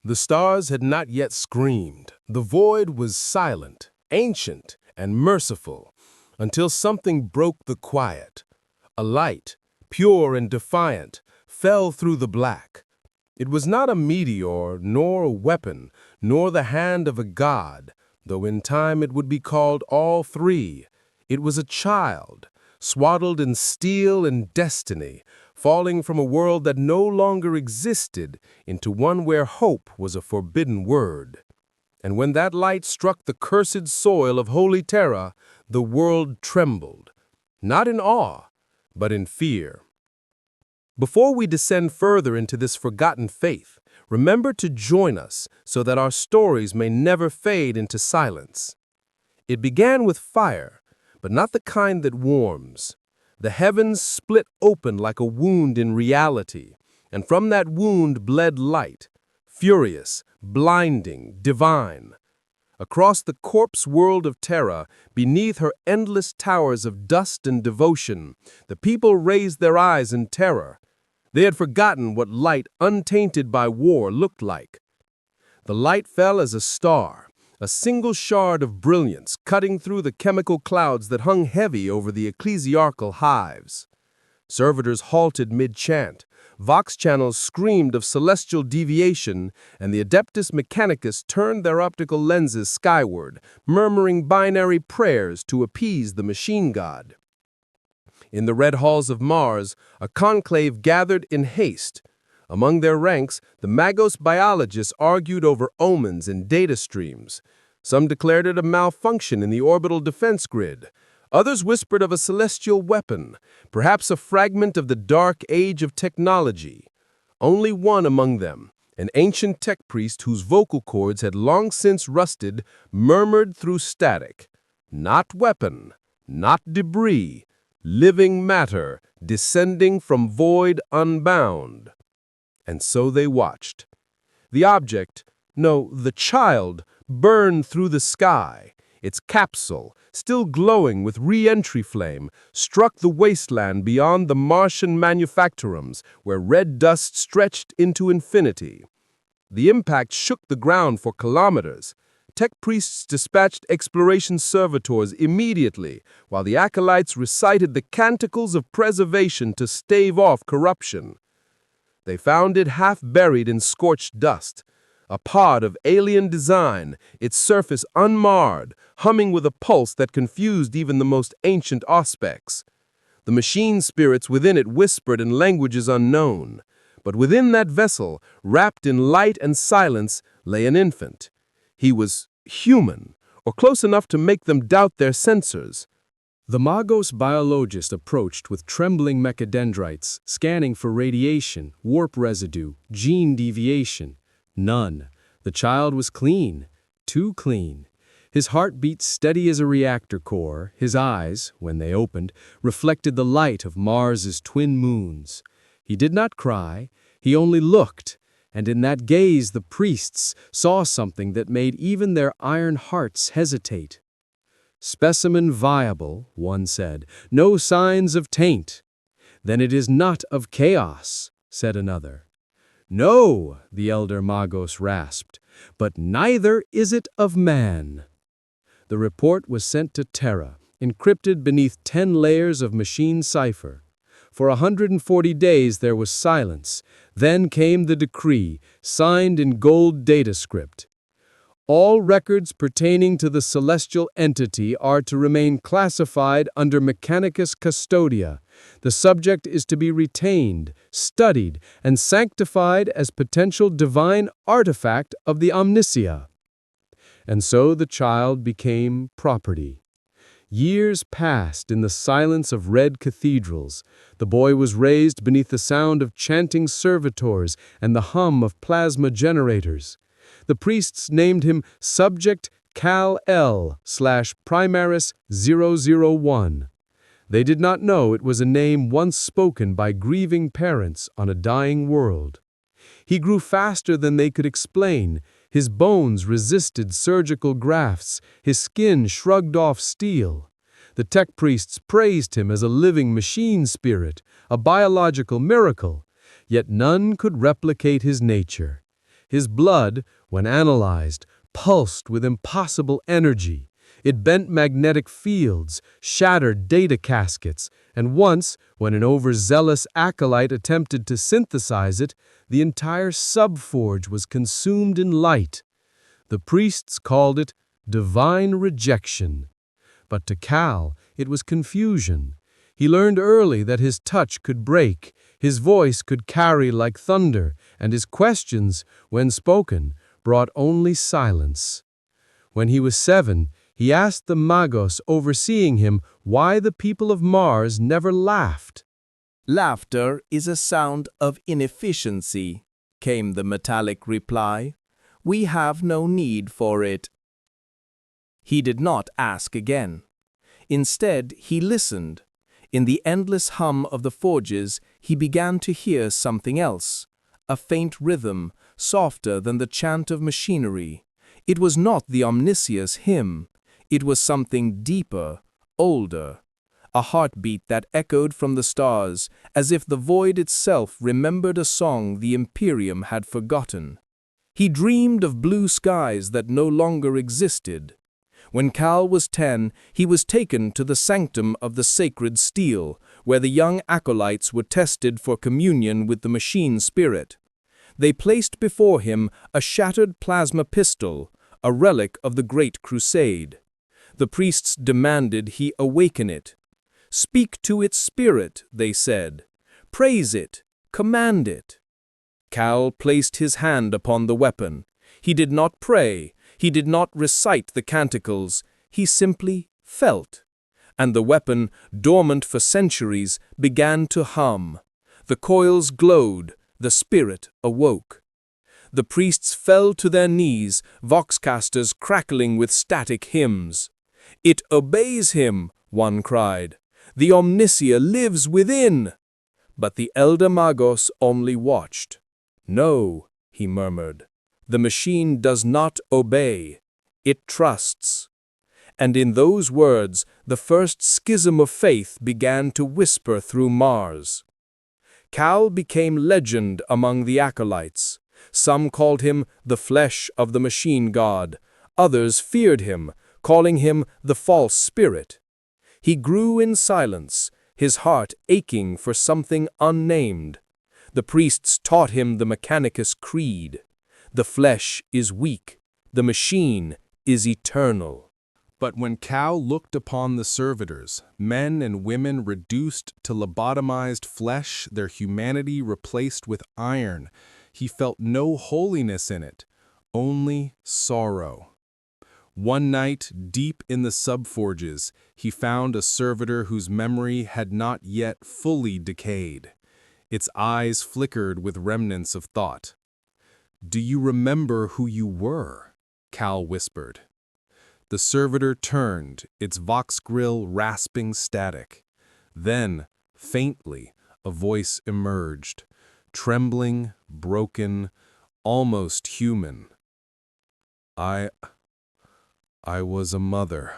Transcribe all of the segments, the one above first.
The stars had not yet screamed. The void was silent, ancient, and merciful, until something broke the quiet. A light, pure and defiant, fell through the black. It was not a meteor, nor a weapon, nor the hand of a god, though in time it would be called all three. It was a child, swaddled in steel and destiny, falling from a world that no longer existed into one where hope was a forbidden word. And when that light struck the cursed soil of holy Terra, the world trembled, not in awe, but in fear. Before we descend further into this forgotten faith, remember to join us so that our stories may never fade into silence. It began with fire, but not the kind that warms. The heavens split open like a wound in reality, and from that wound bled light, furious, blinding, divine. Across the corpse world of Terra, beneath her endless towers of dust and devotion, the people raised their eyes in terror. They had forgotten what light untainted by war looked like. The light fell as a star, a single shard of brilliance cutting through the chemical clouds that hung heavy over the ecclesiarchal hives. Servitors halted mid-chant, vox channels screamed of celestial deviation, and the Adeptus Mechanicus turned their optical lenses skyward, murmuring binary prayers to appease the machine god. In the red halls of Mars, a conclave gathered in haste. Among their ranks, the Magos biologists argued over omens and data streams. Some declared it a malfunction in the orbital defense grid. Others whispered of a celestial weapon, perhaps a fragment of the dark age of technology. Only one among them, an ancient tech priest whose vocal cords had long since rusted, murmured through static. Not weapon, not debris, living matter descending from void unbound. And so they watched. The object, no, the child, burned through the sky. Its capsule, still glowing with re-entry flame, struck the wasteland beyond the Martian manufactorums, where red dust stretched into infinity. The impact shook the ground for kilometers. Tech priests dispatched exploration servitors immediately, while the acolytes recited the canticles of preservation to stave off corruption. They found it half buried in scorched dust, a pod of alien design, its surface unmarred, humming with a pulse that confused even the most ancient auspex. The machine spirits within it whispered in languages unknown, but within that vessel, wrapped in light and silence, lay an infant. He was human, or close enough to make them doubt their sensors. The Magos biologist approached with trembling mechadendrites, scanning for radiation, warp residue, gene deviation. None. The child was clean, too clean. His heart beat steady as a reactor core. His eyes, when they opened, reflected the light of Mars's twin moons. He did not cry, he only looked, and in that gaze the priests saw something that made even their iron hearts hesitate. "Specimen viable," one said, "no signs of taint." "Then it is not of chaos," said another. "No," the elder Magos rasped, "but neither is it of man." The report was sent to Terra, encrypted beneath 10 layers of machine cipher. For 140 days there was silence. Then came the decree, signed in gold data script. All records pertaining to the celestial entity are to remain classified under Mechanicus Custodia. The subject is to be retained, studied, and sanctified as potential divine artifact of the Omnicia. And so the child became property. Years passed in the silence of red cathedrals. The boy was raised beneath the sound of chanting servitors and the hum of plasma generators. The priests named him Subject Cal-L/Primaris 001. They did not know it was a name once spoken by grieving parents on a dying world. He grew faster than they could explain. His bones resisted surgical grafts. His skin shrugged off steel. The tech priests praised him as a living machine spirit, a biological miracle. Yet none could replicate his nature. His blood, when analyzed, pulsed with impossible energy. It bent magnetic fields, shattered data caskettes, and once, when an overzealous acolyte attempted to synthesize it, the entire subforge was consumed in light. The priests called it divine rejection. But to Cal, it was confusion. He learned early that his touch could break, his voice could carry like thunder, and his questions, when spoken, brought only silence. When he was 7, he asked the magos overseeing him why the people of Mars never laughed. "Laughter is a sound of inefficiency," came the metallic reply. "We have no need for it." He did not ask again. Instead, he listened. In the endless hum of the forges, he began to hear something else, a faint rhythm, softer than the chant of machinery. It was not the omniscious hymn. It was something deeper, older, a heartbeat that echoed from the stars, as if the void itself remembered a song the Imperium had forgotten. He dreamed of blue skies that no longer existed. When Cal was 10, he was taken to the sanctum of the sacred steel, where the young acolytes were tested for communion with the machine spirit. They placed before him a shattered plasma pistol, a relic of the Great Crusade. The priests demanded he awaken it. "Speak to its spirit," they said. "Praise it, command it." Cal placed his hand upon the weapon. He did not pray. He did not recite the canticles. He simply felt. And the weapon, dormant for centuries, began to hum. The coils glowed. The spirit awoke. The priests fell to their knees, voxcasters crackling with static hymns. "It obeys him," one cried. "The Omnicia lives within." But the elder Magos only watched. "No," he murmured. "The machine does not obey. It trusts." And in those words, the first schism of faith began to whisper through Mars. Cal became legend among the acolytes. Some called him the flesh of the machine god. Others feared him, calling him the false spirit. He grew in silence, his heart aching for something unnamed. The priests taught him the Mechanicus Creed. The flesh is weak, the machine is eternal. But when Cal looked upon the servitors, men and women reduced to lobotomized flesh, their humanity replaced with iron, he felt no holiness in it, only sorrow. One night, deep in the subforges, he found a servitor whose memory had not yet fully decayed. Its eyes flickered with remnants of thought. "Do you remember who you were?" Cal whispered. The servitor turned, its vox grill rasping static. Then, faintly, a voice emerged, trembling, broken, almost human. I was a mother."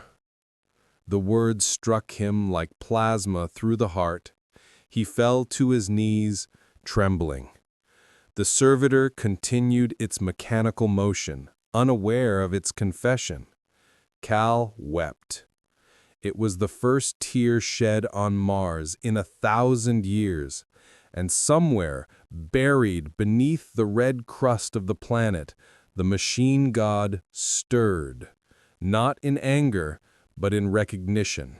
The words struck him like plasma through the heart. He fell to his knees, trembling. The servitor continued its mechanical motion, unaware of its confession. Cal wept. It was the first tear shed on Mars in 1,000 years, and somewhere, buried beneath the red crust of the planet, the machine god stirred, not in anger, but in recognition.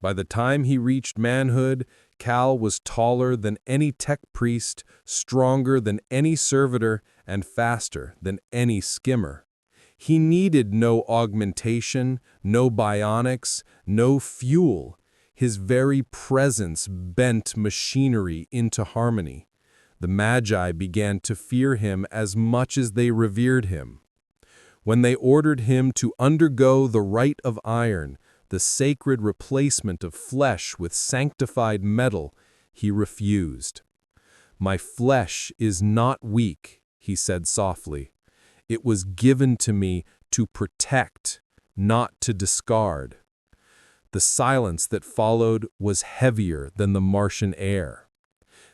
By the time he reached manhood, Cal was taller than any tech priest, stronger than any servitor, and faster than any skimmer. He needed no augmentation, no bionics, no fuel. His very presence bent machinery into harmony. The Magi began to fear him as much as they revered him. When they ordered him to undergo the rite of iron, the sacred replacement of flesh with sanctified metal, he refused. "My flesh is not weak," he said softly. "It was given to me to protect, not to discard." The silence that followed was heavier than the Martian air.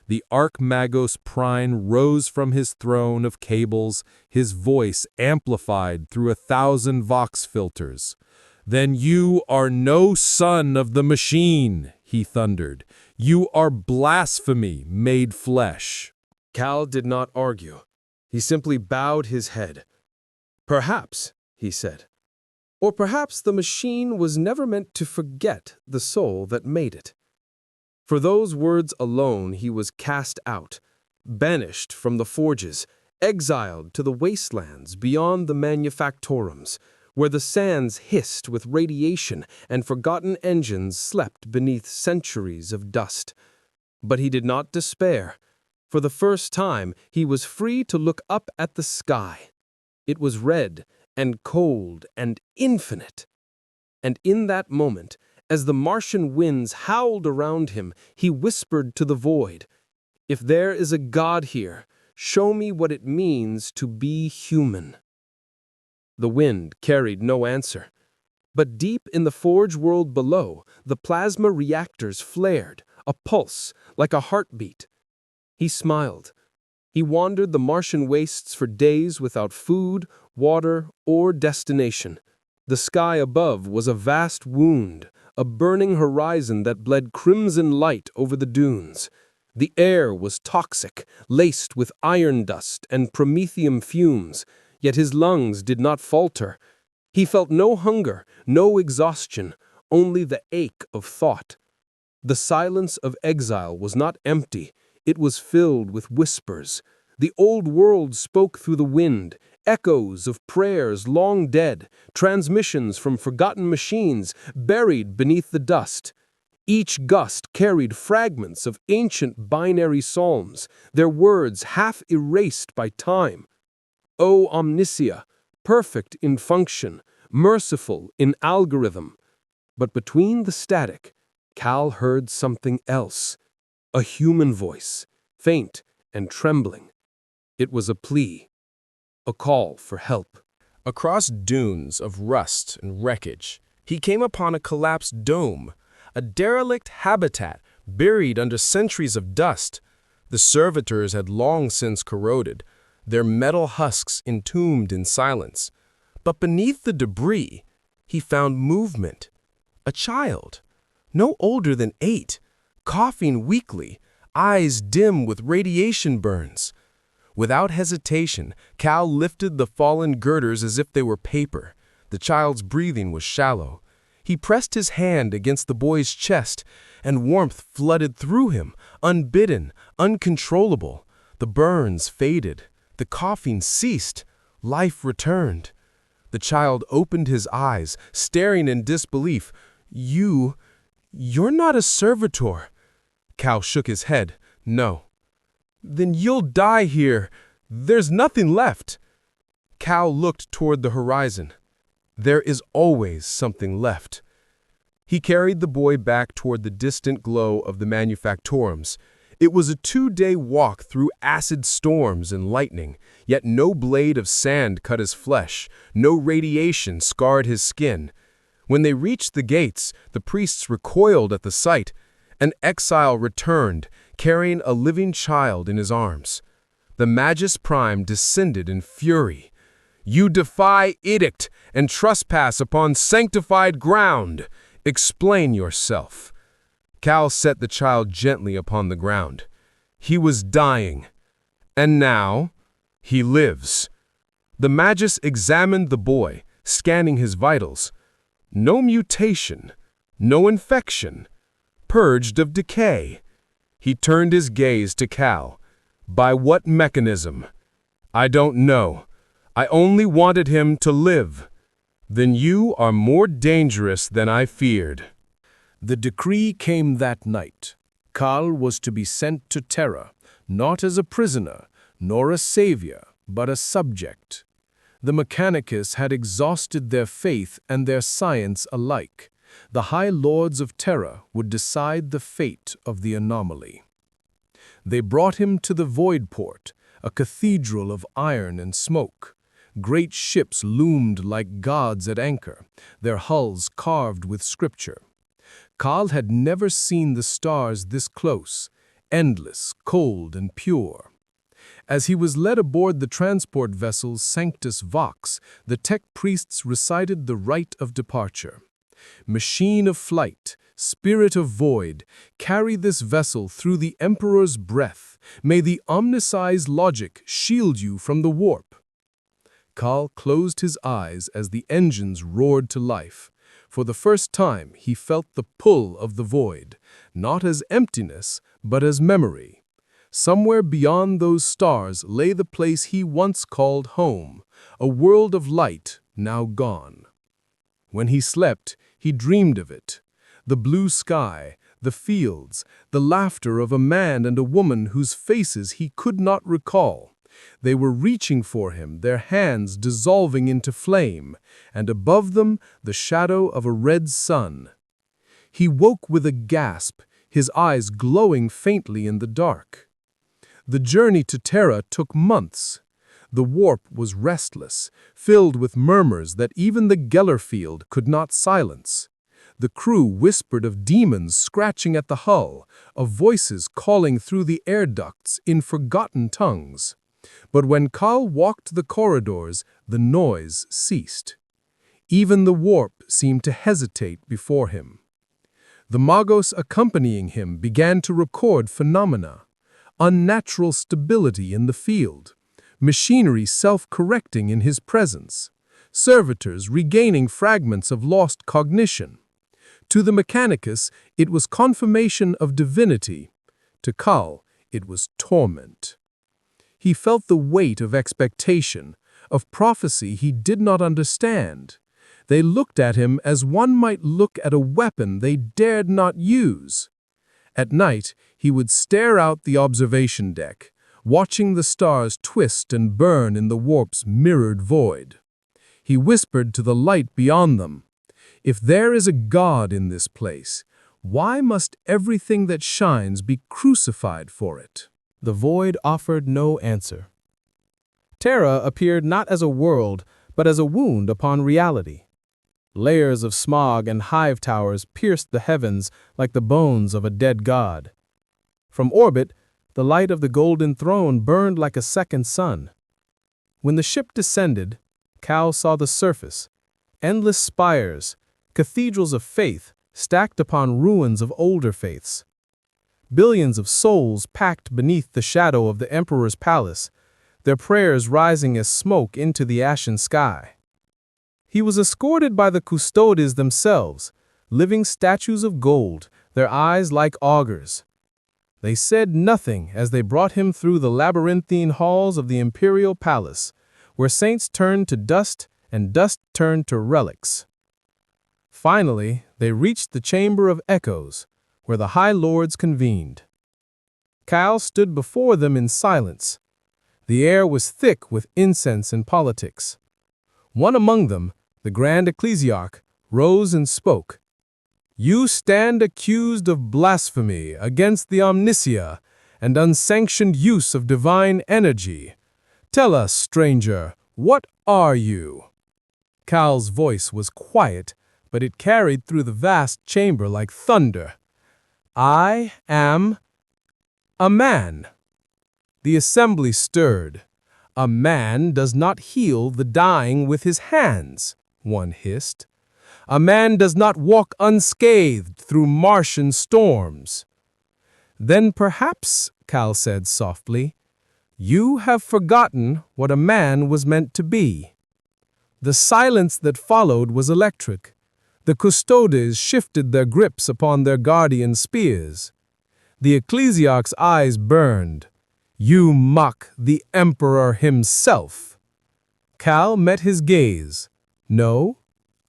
The Archmagos Prime rose from his throne of cables, his voice amplified through 1,000 vox filters. "Then you are no son of the machine," he thundered. "You are blasphemy made flesh." Cal did not argue. He simply bowed his head. "Perhaps," he said. "Or perhaps the machine was never meant to forget the soul that made it." For those words alone he was cast out, banished from the forges, exiled to the wastelands beyond the manufactorums, where the sands hissed with radiation and forgotten engines slept beneath centuries of dust. But he did not despair. For the first time, he was free to look up at the sky. It was red and cold and infinite. And in that moment, as the Martian winds howled around him, he whispered to the void, "If there is a God here, show me what it means to be human." The wind carried no answer. But deep in the forge world below, the plasma reactors flared, a pulse, like a heartbeat. He smiled. He wandered the Martian wastes for days without food, water, or destination. The sky above was a vast wound, a burning horizon that bled crimson light over the dunes. The air was toxic, laced with iron dust and promethium fumes, yet his lungs did not falter. He felt no hunger, no exhaustion, only the ache of thought. The silence of exile was not empty, it was filled with whispers. The old world spoke through the wind, echoes of prayers long dead, transmissions from forgotten machines buried beneath the dust. Each gust carried fragments of ancient binary psalms, their words half erased by time. O Omnisia, perfect in function, merciful in algorithm. But between the static, Cal heard something else. A human voice, faint and trembling. It was a plea, a call for help. Across dunes of rust and wreckage, he came upon a collapsed dome, a derelict habitat buried under centuries of dust. The servitors had long since corroded, their metal husks entombed in silence. But beneath the debris, he found movement. A child, no older than 8, coughing weakly, eyes dim with radiation burns. Without hesitation, Cal lifted the fallen girders as if they were paper. The child's breathing was shallow. He pressed his hand against the boy's chest, and warmth flooded through him, unbidden, uncontrollable. The burns faded. The coughing ceased. Life returned. The child opened his eyes, staring in disbelief. You're not a servitor." Cal shook his head. "No." "Then you'll die here. There's nothing left." Cal looked toward the horizon. There is always something left. He carried the boy back toward the distant glow of the manufactorums. It was a 2-day walk through acid storms and lightning, yet no blade of sand cut his flesh, no radiation scarred his skin. When they reached the gates, the priests recoiled at the sight. An exile returned, carrying a living child in his arms. The Magus Prime descended in fury. "You defy edict and trespass upon sanctified ground. Explain yourself." Cal set the child gently upon the ground. He was dying. And now, he lives. The Magus examined the boy, scanning his vitals. No mutation, no infection, purged of decay. He turned his gaze to Cal. "By what mechanism?" "I don't know. I only wanted him to live." "Then you are more dangerous than I feared." The decree came that night. Cal was to be sent to Terra, not as a prisoner, nor a savior, but a subject. The Mechanicus had exhausted their faith and their science alike. The High Lords of Terra would decide the fate of the anomaly. They brought him to the Void Port, a cathedral of iron and smoke. Great ships loomed like gods at anchor, their hulls carved with scripture. Cal had never seen the stars this close, endless, cold, and pure. As he was led aboard the transport vessel's Sanctus Vox, the tech priests recited the rite of departure. Machine of flight, spirit of void, carry this vessel through the Emperor's breath. May the omnisci's logic shield you from the warp. Kal closed his eyes as the engines roared to life. For the first time, he felt the pull of the void, not as emptiness, but as memory. Somewhere beyond those stars lay the place he once called home, a world of light now gone. When he slept, he dreamed of it. The blue sky, the fields, the laughter of a man and a woman whose faces he could not recall. They were reaching for him, their hands dissolving into flame, and above them the shadow of a red sun. He woke with a gasp, his eyes glowing faintly in the dark. The journey to Terra took months. The warp was restless, filled with murmurs that even the Gellerfield could not silence. The crew whispered of demons scratching at the hull, of voices calling through the air ducts in forgotten tongues. But when Kal walked the corridors, the noise ceased. Even the warp seemed to hesitate before him. The Magos accompanying him began to record phenomena. Unnatural stability in the field, machinery self-correcting in his presence, servitors regaining fragments of lost cognition. To the Mechanicus, it was confirmation of divinity. To Kal, it was torment. He felt the weight of expectation, of prophecy he did not understand. They looked at him as one might look at a weapon they dared not use. At night, he would stare out the observation deck, watching the stars twist and burn in the warp's mirrored void. He whispered to the light beyond them, "If there is a God in this place, why must everything that shines be crucified for it?" The void offered no answer. Terra appeared not as a world, but as a wound upon reality. Layers of smog and hive towers pierced the heavens like the bones of a dead god. From orbit, the light of the golden throne burned like a second sun. When the ship descended, Kal saw the surface, endless spires, cathedrals of faith stacked upon ruins of older faiths. Billions of souls packed beneath the shadow of the Emperor's palace, their prayers rising as smoke into the ashen sky. He was escorted by the custodes themselves, living statues of gold, their eyes like augurs. They said nothing as they brought him through the labyrinthine halls of the imperial palace, where saints turned to dust and dust turned to relics. Finally, they reached the Chamber of Echoes, where the High Lords convened. Kal stood before them in silence. The air was thick with incense and politics. One among them, the Grand Ecclesiarch, rose and spoke. "You stand accused of blasphemy against the omniscia and unsanctioned use of divine energy. Tell us, stranger, what are you?" Kal's voice was quiet, but it carried through the vast chamber like thunder. "I am a man." The assembly stirred. "A man does not heal the dying with his hands," one hissed. "A man does not walk unscathed through Martian storms." "Then perhaps," Kal said softly, "you have forgotten what a man was meant to be." The silence that followed was electric. The custodes shifted their grips upon their guardian spears. The ecclesiarch's eyes burned. "You mock the Emperor himself." Kal met his gaze. "No,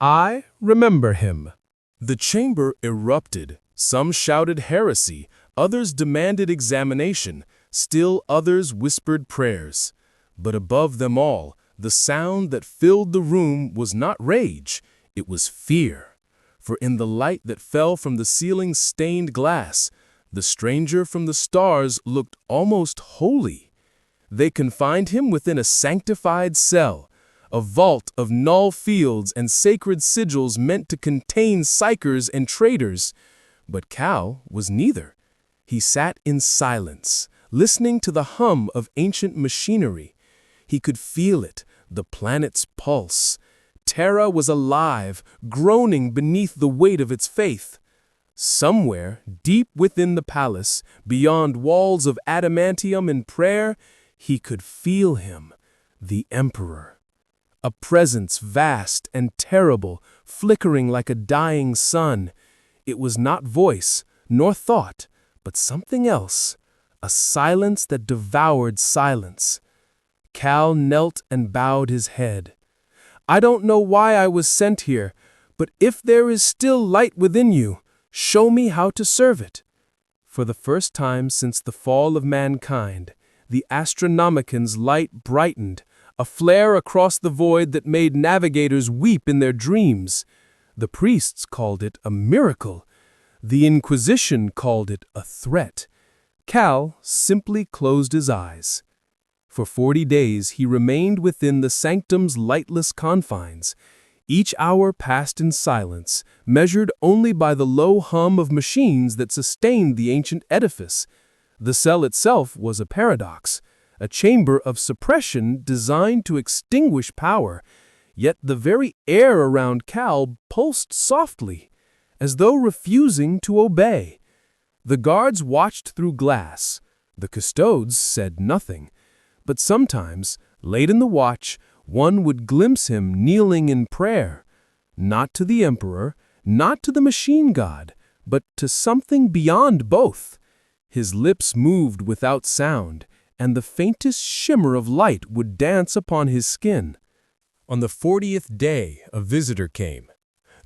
I remember him." The chamber erupted. Some shouted heresy, others demanded examination, still others whispered prayers. But above them all, the sound that filled the room was not rage, it was fear. For in the light that fell from the ceiling's stained glass, the stranger from the stars looked almost holy. They confined him within a sanctified cell, a vault of null fields and sacred sigils meant to contain psychers and traitors. But Kal was neither. He sat in silence, listening to the hum of ancient machinery. He could feel it, the planet's pulse. Terra was alive, groaning beneath the weight of its faith. Somewhere, deep within the palace, beyond walls of adamantium and prayer, he could feel him, the Emperor. A presence vast and terrible, flickering like a dying sun. It was not voice, nor thought, but something else, a silence that devoured silence. Cal knelt and bowed his head. "I don't know why I was sent here, but if there is still light within you, show me how to serve it." For the first time since the fall of mankind, the Astronomican's light brightened, a flare across the void that made navigators weep in their dreams. The priests called it a miracle. The Inquisition called it a threat. Cal simply closed his eyes. For 40 days he remained within the sanctum's lightless confines. Each hour passed in silence, measured only by the low hum of machines that sustained the ancient edifice. The cell itself was a paradox, a chamber of suppression designed to extinguish power, yet the very air around Cal pulsed softly, as though refusing to obey. The guards watched through glass. The custodes said nothing. But sometimes, late in the watch, one would glimpse him kneeling in prayer, not to the Emperor, not to the machine god, but to something beyond both. His lips moved without sound, and the faintest shimmer of light would dance upon his skin. On the 40th day, a visitor came.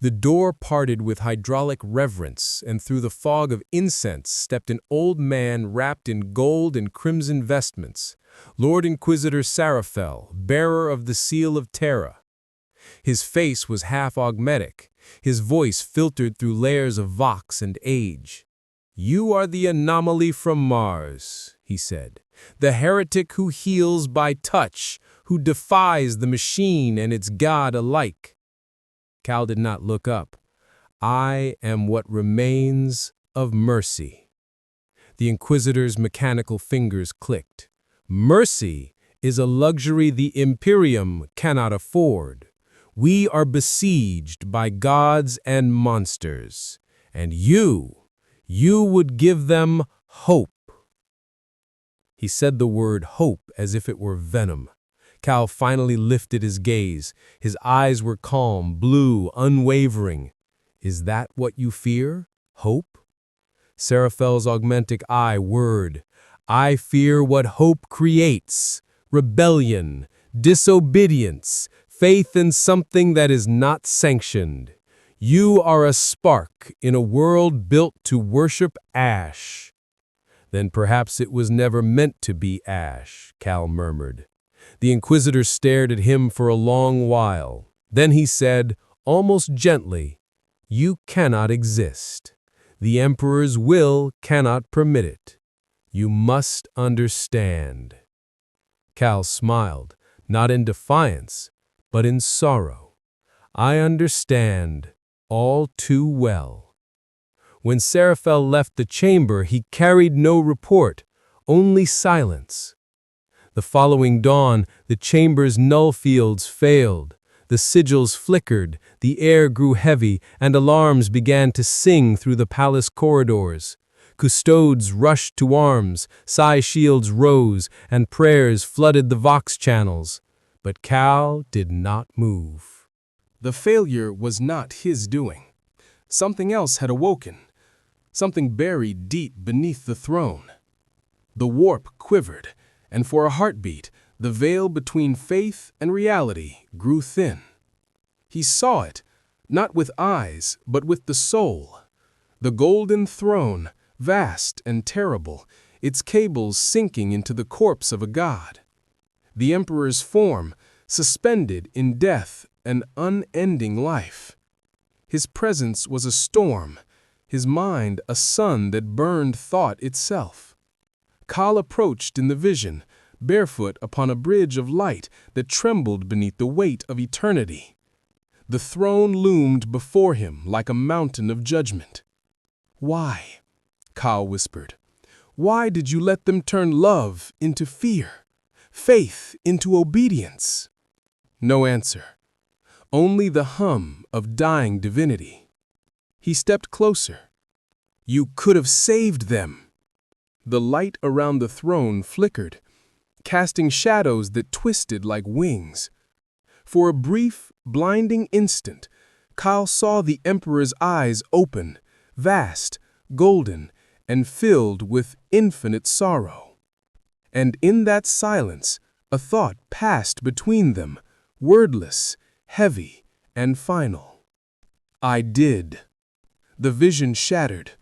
The door parted with hydraulic reverence, and through the fog of incense stepped an old man wrapped in gold and crimson vestments, Lord Inquisitor Seraphel, bearer of the seal of Terra. His face was half augmetic, his voice filtered through layers of vox and age. "You are the anomaly from Mars," he said, "the heretic who heals by touch, who defies the machine and its god alike." Cal did not look up. "I am what remains of mercy." The Inquisitor's mechanical fingers clicked. "Mercy is a luxury the Imperium cannot afford. We are besieged by gods and monsters, and you would give them hope." He said the word hope as if it were venom. Cal finally lifted his gaze. His eyes were calm, blue, unwavering. "Is that what you fear? Hope?" Seraphel's augmentic eye whirred. "I fear what hope creates. Rebellion, disobedience, faith in something that is not sanctioned. You are a spark in a world built to worship ash." "Then perhaps it was never meant to be ash," Cal murmured. The Inquisitor stared at him for a long while. Then he said, almost gently, "You cannot exist. The Emperor's will cannot permit it. You must understand." Cal smiled, not in defiance, but in sorrow. "I understand all too well." When Seraphel left the chamber, he carried no report, only silence. The following dawn, the chamber's null fields failed. The sigils flickered, the air grew heavy, and alarms began to sing through the palace corridors. Custodes rushed to arms, psi shields rose, and prayers flooded the vox channels. But Cal did not move. The failure was not his doing. Something else had awoken, something buried deep beneath the throne. The warp quivered, and for a heartbeat, the veil between faith and reality grew thin. He saw it, not with eyes, but with the soul. The golden throne, vast and terrible, its cables sinking into the corpse of a god. The Emperor's form, suspended in death and unending life. His presence was a storm, his mind a sun that burned thought itself. Cal approached in the vision, barefoot upon a bridge of light that trembled beneath the weight of eternity. The throne loomed before him like a mountain of judgment. "Why?" Cal whispered. Why did you let them turn love into fear, faith into obedience? No answer. Only the hum of dying divinity. He stepped closer. You could have saved them. The light around the throne flickered, casting shadows that twisted like wings. For a brief, blinding instant, Kyle saw the Emperor's eyes open, vast, golden, and filled with infinite sorrow. And in that silence, a thought passed between them, wordless, heavy, and final. I did. The vision shattered.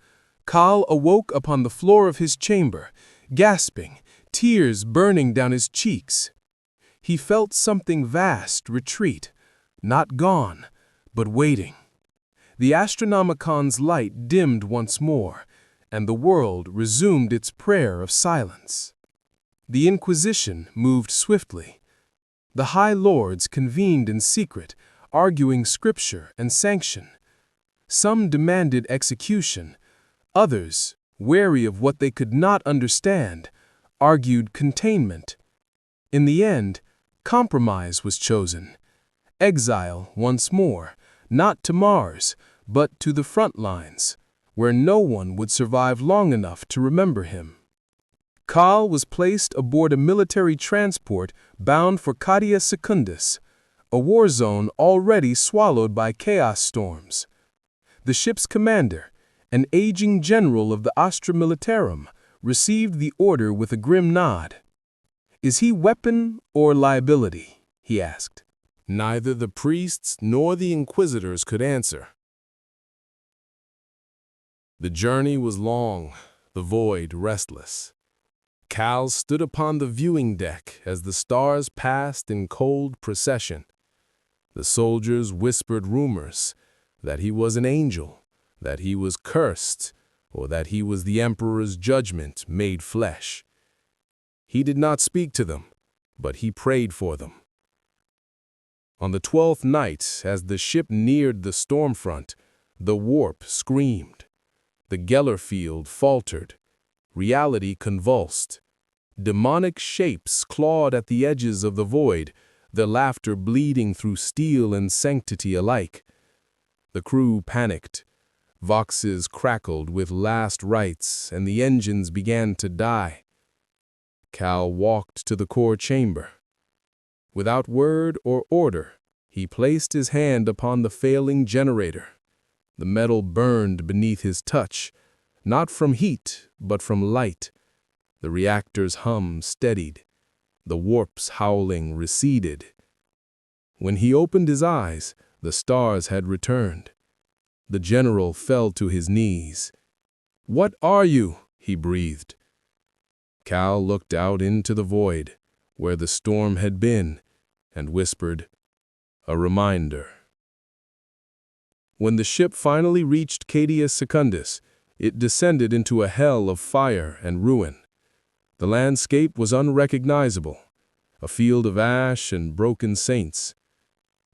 Kyle awoke upon the floor of his chamber, gasping, tears burning down his cheeks. He felt something vast retreat, not gone, but waiting. The Astronomicon's light dimmed once more, and the world resumed its prayer of silence. The Inquisition moved swiftly. The High Lords convened in secret, arguing scripture and sanction. Some demanded execution. Others, wary of what they could not understand, argued containment. In the end, compromise was chosen. Exile once more, not to Mars, but to the front lines, where no one would survive long enough to remember him. Kyle was placed aboard a military transport bound for Cadia Secundus, a war zone already swallowed by chaos storms. The ship's commander, an aging general of the Astra Militarum, received the order with a grim nod. "Is he weapon or liability?" he asked. Neither the priests nor the inquisitors could answer. The journey was long, the void restless. Cal stood upon the viewing deck as the stars passed in cold procession. The soldiers whispered rumors that he was an angel, that he was cursed, or that he was the Emperor's judgment made flesh. He did not speak to them, but he prayed for them. On the 12th night, as the ship neared the storm front, the warp screamed. The Geller field faltered. Reality convulsed. Demonic shapes clawed at the edges of the void, their laughter bleeding through steel and sanctity alike. The crew panicked. Voxes crackled with last rites, and the engines began to die. Cal walked to the core chamber. Without word or order, he placed his hand upon the failing generator. The metal burned beneath his touch, not from heat, but from light. The reactor's hum steadied. The warp's howling receded. When he opened his eyes, the stars had returned. The general fell to his knees. "What are you?" he breathed. Cal looked out into the void, where the storm had been, and whispered, "A reminder." When the ship finally reached Cadia Secundus, it descended into a hell of fire and ruin. The landscape was unrecognizable, a field of ash and broken saints.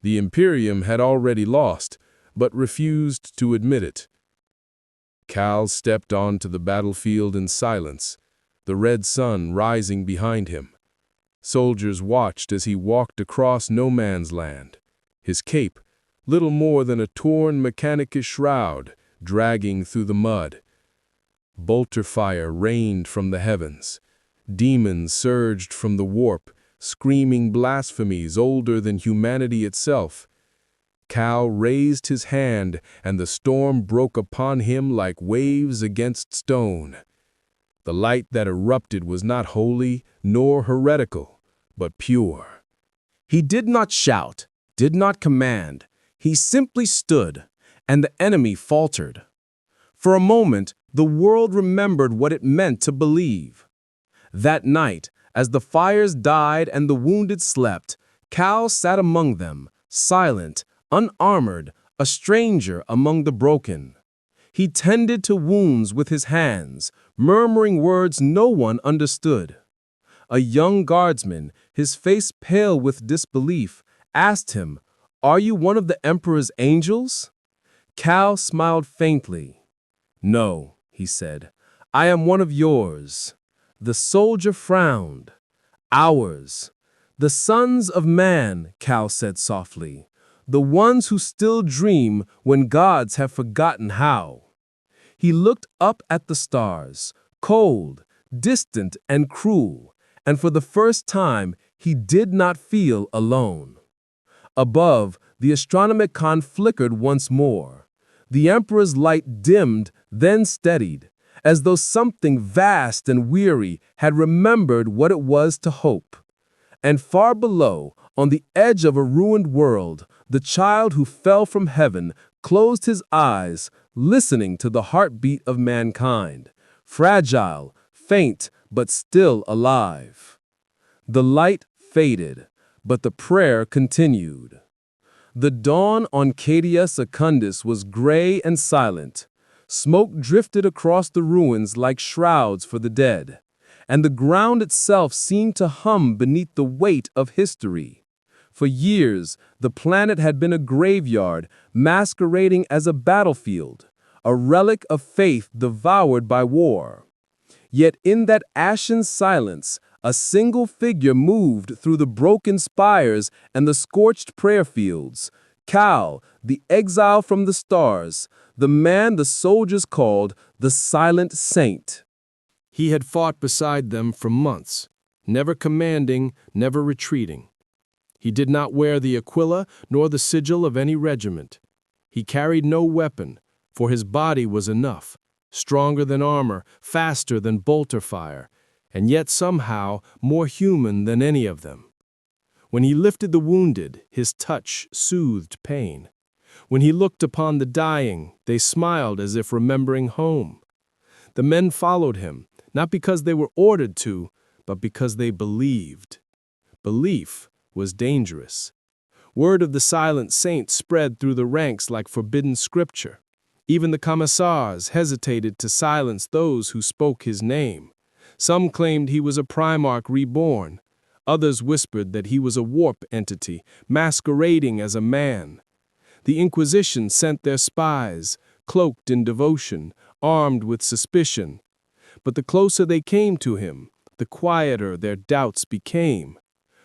The Imperium had already lost, but refused to admit it. Cal stepped onto the battlefield in silence, the red sun rising behind him. Soldiers watched as he walked across no man's land, his cape, little more than a torn Mechanicus shroud, dragging through the mud. Bolter fire rained from the heavens. Demons surged from the warp, screaming blasphemies older than humanity itself. Cal raised his hand, and the storm broke upon him like waves against stone. The light that erupted was not holy nor heretical, but pure. He did not shout, did not command. He simply stood, and the enemy faltered. For a moment, the world remembered what it meant to believe. That night, as the fires died and the wounded slept, Cal sat among them, silent, unarmored, a stranger among the broken. He tended to wounds with his hands, murmuring words no one understood. A young guardsman, his face pale with disbelief, asked him, "Are you one of the Emperor's angels?" Cal smiled faintly. "No," he said, I am one of yours. The soldier frowned. Ours. The sons of man, Cal said softly. The ones who still dream when gods have forgotten how. He looked up at the stars, cold, distant, and cruel, and for the first time he did not feel alone. Above, the astronomicon flickered once more. The emperor's light dimmed, then steadied, as though something vast and weary had remembered what it was to hope. And far below, on the edge of a ruined world, the child who fell from heaven closed his eyes, listening to the heartbeat of mankind, fragile, faint, but still alive. The light faded, but the prayer continued. The dawn on Cadia Secundus was gray and silent. Smoke drifted across the ruins like shrouds for the dead, and the ground itself seemed to hum beneath the weight of history. For years, the planet had been a graveyard masquerading as a battlefield, a relic of faith devoured by war. Yet in that ashen silence, a single figure moved through the broken spires and the scorched prayer fields. Cal, the exile from the stars, the man the soldiers called the Silent Saint. He had fought beside them for months, never commanding, never retreating. He did not wear the aquila nor the sigil of any regiment. He carried no weapon, for his body was enough, stronger than armor, faster than bolter fire, and yet somehow more human than any of them. When he lifted the wounded, his touch soothed pain. When he looked upon the dying, they smiled as if remembering home. The men followed him, not because they were ordered to, but because they believed. Belief was dangerous. Word of the Silent Saint spread through the ranks like forbidden scripture. Even the commissars hesitated to silence those who spoke his name. Some claimed he was a Primarch reborn. Others whispered that he was a warp entity, masquerading as a man. The Inquisition sent their spies, cloaked in devotion, armed with suspicion. But the closer they came to him, the quieter their doubts became.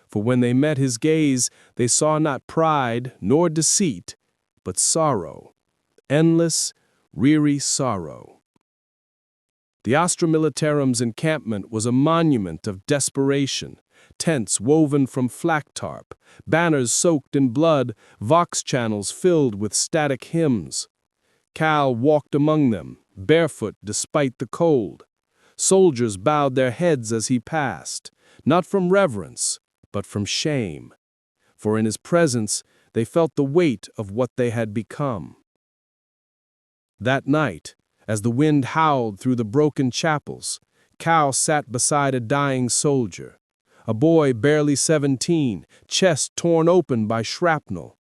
For when they met his gaze, they saw not pride nor deceit, but sorrow. Endless, weary sorrow. The Astra Militarum's encampment was a monument of desperation. Tents woven from flak tarp, banners soaked in blood, vox channels filled with static hymns. Cal walked among them, barefoot despite the cold. Soldiers bowed their heads as he passed, not from reverence, but from shame. For in his presence, they felt the weight of what they had become. That night, as the wind howled through the broken chapels, Cal sat beside a dying soldier. A boy barely 17, chest torn open by shrapnel.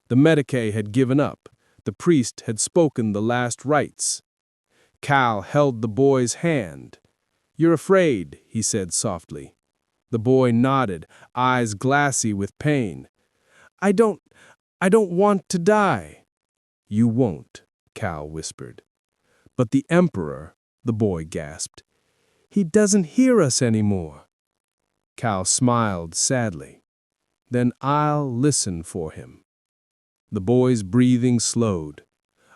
The medicae had given up. The priest had spoken the last rites. Cal held the boy's hand. "You're afraid," he said softly. The boy nodded, eyes glassy with pain. I don't want to die." "You won't," Cal whispered. "But the Emperor," the boy gasped. "He doesn't hear us anymore." Cal smiled sadly. "Then I'll listen for him." The boy's breathing slowed.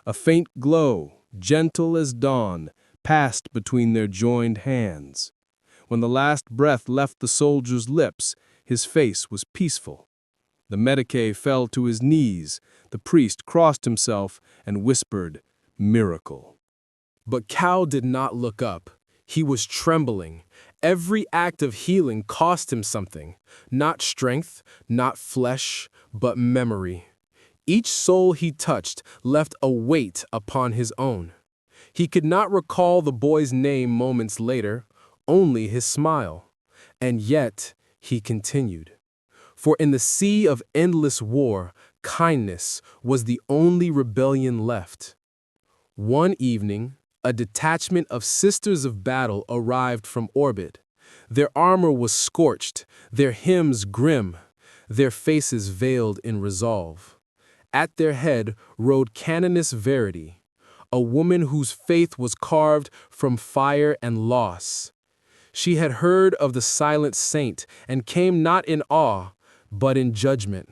A faint glow, gentle as dawn, passed between their joined hands. When the last breath left the soldier's lips, his face was peaceful. The medicae fell to his knees. The priest crossed himself and whispered, "Miracle." But Cal did not look up. He was trembling. Every act of healing cost him something. Not strength, not flesh, but memory. Each soul he touched left a weight upon his own. He could not recall the boy's name moments later, only his smile. And yet, he continued. For in the sea of endless war, kindness was the only rebellion left. One evening, a detachment of Sisters of Battle arrived from orbit. Their armor was scorched, their hymns grim, their faces veiled in resolve. At their head rode Canoness Verity, a woman whose faith was carved from fire and loss. She had heard of the silent saint and came not in awe, but in judgment.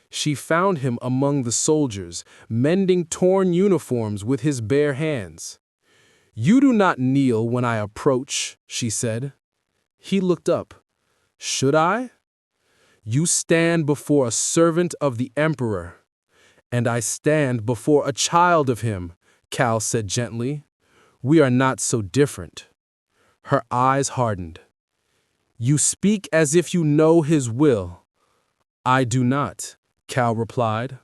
She found him among the soldiers, mending torn uniforms with his bare hands. "You do not kneel when I approach," she said. He looked up. "Should I?" "You stand before a servant of the emperor." "And I stand before a child of him," Cal said gently. "We are not so different." Her eyes hardened. "You speak as if you know his will." "I do not," Cal replied.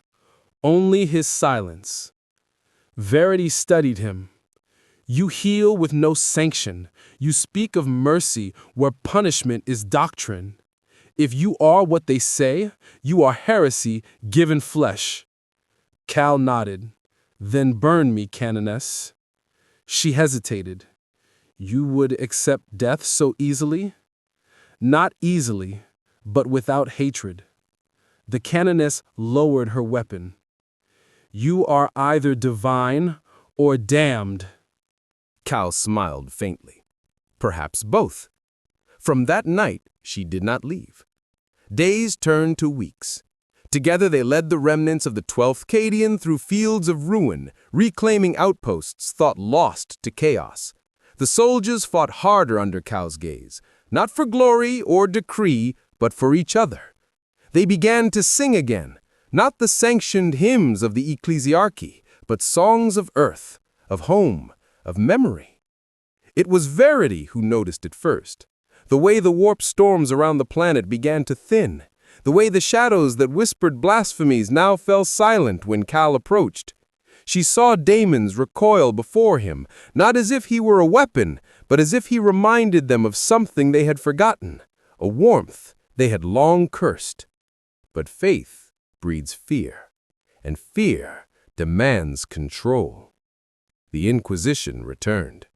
"Only his silence." Verity studied him. "You heal with no sanction. You speak of mercy where punishment is doctrine. If you are what they say, you are heresy given flesh." Cal nodded. "Then burn me, Canoness." She hesitated. "You would accept death so easily?" "Not easily, but without hatred." The Canoness lowered her weapon. "You are either divine or damned." Cal smiled faintly. Perhaps both. From that night, she did not leave. Days turned to weeks. Together they led the remnants of the 12th Cadian through fields of ruin, reclaiming outposts thought lost to chaos. The soldiers fought harder under Cal's gaze, not for glory or decree, but for each other. They began to sing again, not the sanctioned hymns of the ecclesiarchy, but songs of earth, of home, of memory. It was Verity who noticed it first. The way the warp storms around the planet began to thin. The way the shadows that whispered blasphemies now fell silent when Cal approached. She saw daemons recoil before him, not as if he were a weapon, but as if he reminded them of something they had forgotten, a warmth they had long cursed. But faith breeds fear, and fear demands control. The Inquisition returned.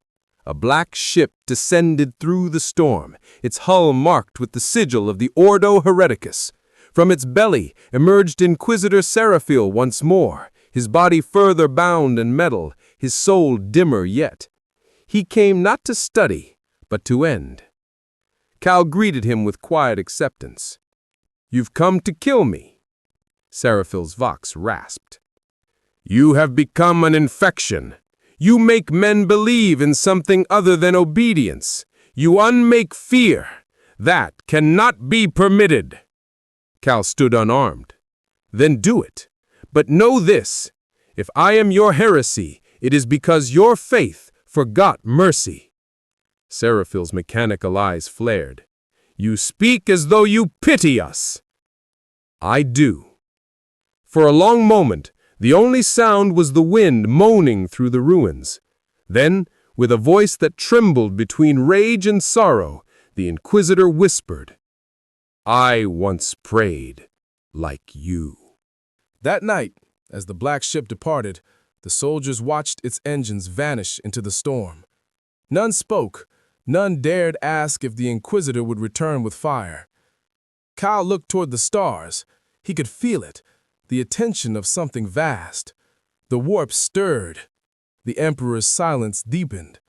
A black ship descended through the storm, its hull marked with the sigil of the Ordo Hereticus. From its belly emerged Inquisitor Seraphil once more, his body further bound in metal, his soul dimmer yet. He came not to study, but to end. Cal greeted him with quiet acceptance. "You've come to kill me." Seraphil's vox rasped. "You have become an infection. You make men believe in something other than obedience. You unmake fear. That cannot be permitted." Cal stood unarmed. "Then do it. But know this, if I am your heresy, it is because your faith forgot mercy." Seraphil's mechanical eyes flared. "You speak as though you pity us." "I do." For a long moment, the only sound was the wind moaning through the ruins. Then, with a voice that trembled between rage and sorrow, the Inquisitor whispered, "I once prayed like you." That night, as the black ship departed, the soldiers watched its engines vanish into the storm. None spoke, none dared ask if the Inquisitor would return with fire. Cal looked toward the stars. He could feel it, the attention of something vast. The warp stirred. The Emperor's silence deepened.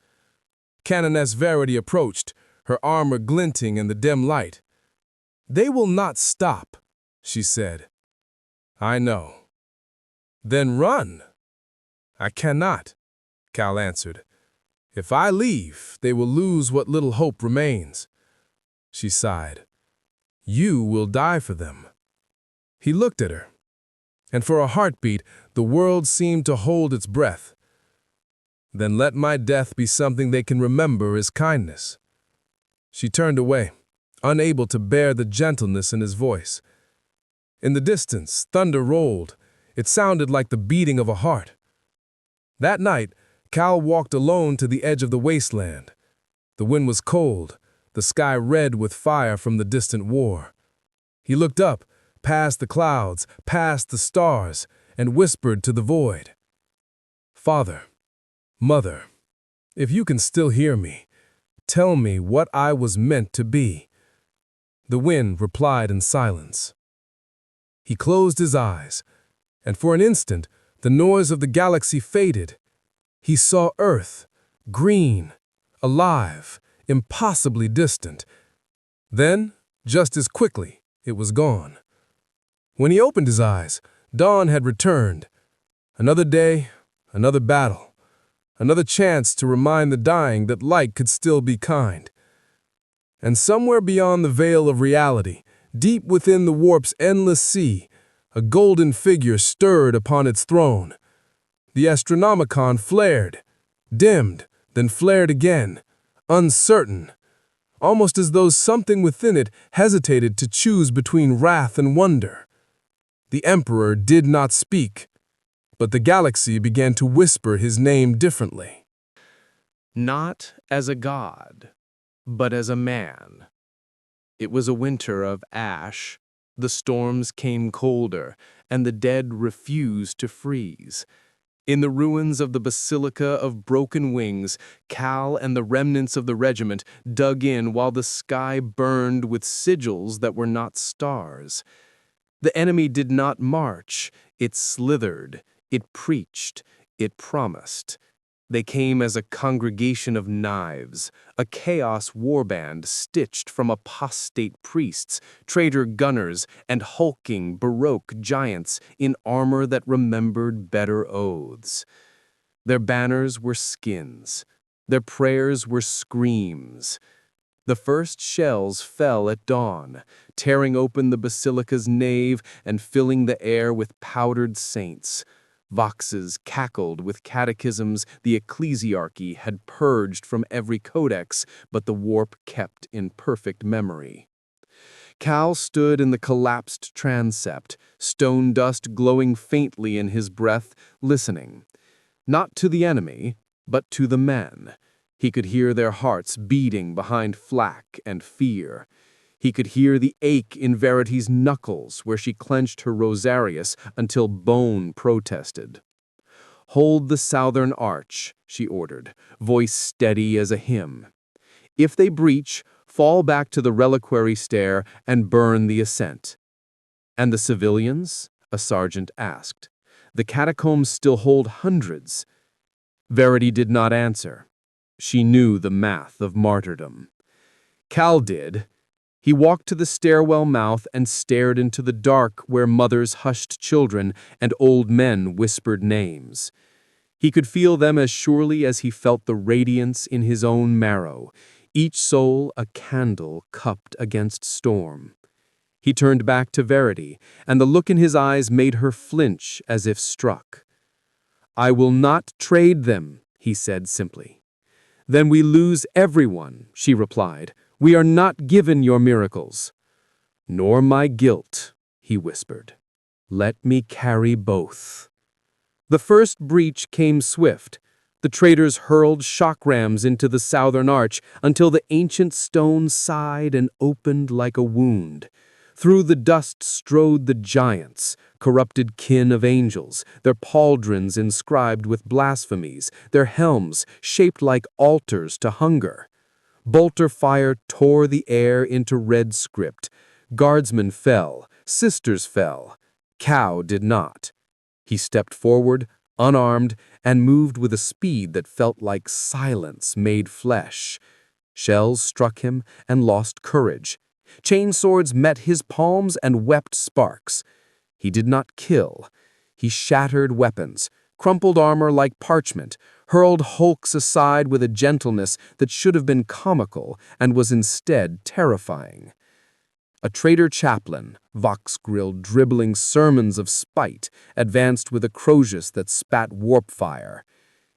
Canoness Verity approached, her armor glinting in the dim light. "They will not stop," she said. "I know." "Then run." "I cannot," Cal answered. "If I leave, they will lose what little hope remains." She sighed. "You will die for them." He looked at her, and for a heartbeat, the world seemed to hold its breath. "Then let my death be something they can remember as kindness." She turned away, unable to bear the gentleness in his voice. In the distance, thunder rolled. It sounded like the beating of a heart. That night, Cal walked alone to the edge of the wasteland. The wind was cold, the sky red with fire from the distant war. He looked up, past the clouds, past the stars, and whispered to the void, "Father, Mother, if you can still hear me, tell me what I was meant to be." The wind replied in silence. He closed his eyes, and for an instant, the noise of the galaxy faded. He saw Earth, green, alive, impossibly distant. Then, just as quickly, it was gone. When he opened his eyes, dawn had returned. Another day, another battle, another chance to remind the dying that light could still be kind. And somewhere beyond the veil of reality, deep within the warp's endless sea, a golden figure stirred upon its throne. The Astronomicon flared, dimmed, then flared again, uncertain, almost as though something within it hesitated to choose between wrath and wonder. The Emperor did not speak, but the galaxy began to whisper his name differently. Not as a god, but as a man. It was a winter of ash. The storms came colder, and the dead refused to freeze. In the ruins of the Basilica of Broken Wings, Cal and the remnants of the regiment dug in while the sky burned with sigils that were not stars. The enemy did not march, it slithered, it preached, it promised. They came as a congregation of knives, a chaos warband stitched from apostate priests, traitor gunners, and hulking Baroque giants in armor that remembered better oaths. Their banners were skins. Their prayers were screams. The first shells fell at dawn, tearing open the basilica's nave and filling the air with powdered saints. Voxes cackled with catechisms the ecclesiarchy had purged from every codex, but the warp kept in perfect memory. Cal stood in the collapsed transept, stone dust glowing faintly in his breath, listening. Not to the enemy, but to the men. He could hear their hearts beating behind flack and fear. He could hear the ache in Verity's knuckles where she clenched her rosarius until bone protested. "Hold the southern arch," she ordered, voice steady as a hymn. "If they breach, fall back to the reliquary stair and burn the ascent." "And the civilians?" a sergeant asked. "The catacombs still hold hundreds." Verity did not answer. She knew the math of martyrdom. Cal did. He walked to the stairwell mouth and stared into the dark where mothers hushed children and old men whispered names. He could feel them as surely as he felt the radiance in his own marrow, each soul a candle cupped against storm. He turned back to Verity, and the look in his eyes made her flinch as if struck. "I will not trade them," he said simply. "Then we lose everyone," she replied. "We are not given your miracles." "Nor my guilt," he whispered. "Let me carry both." The first breach came swift. The traitors hurled shock rams into the southern arch until the ancient stone sighed and opened like a wound. Through the dust strode the giants, corrupted kin of angels, their pauldrons inscribed with blasphemies, their helms shaped like altars to hunger. Bolter fire tore the air into red script. Guardsmen fell, sisters fell. Cow did not. He stepped forward, unarmed, and moved with a speed that felt like silence made flesh. Shells struck him and lost courage. Chainswords met his palms and wept sparks. He did not kill. He shattered weapons, crumpled armor like parchment, hurled hulks aside with a gentleness that should have been comical and was instead terrifying. A traitor chaplain, vox-grilled dribbling sermons of spite, advanced with a Crozius that spat warp fire.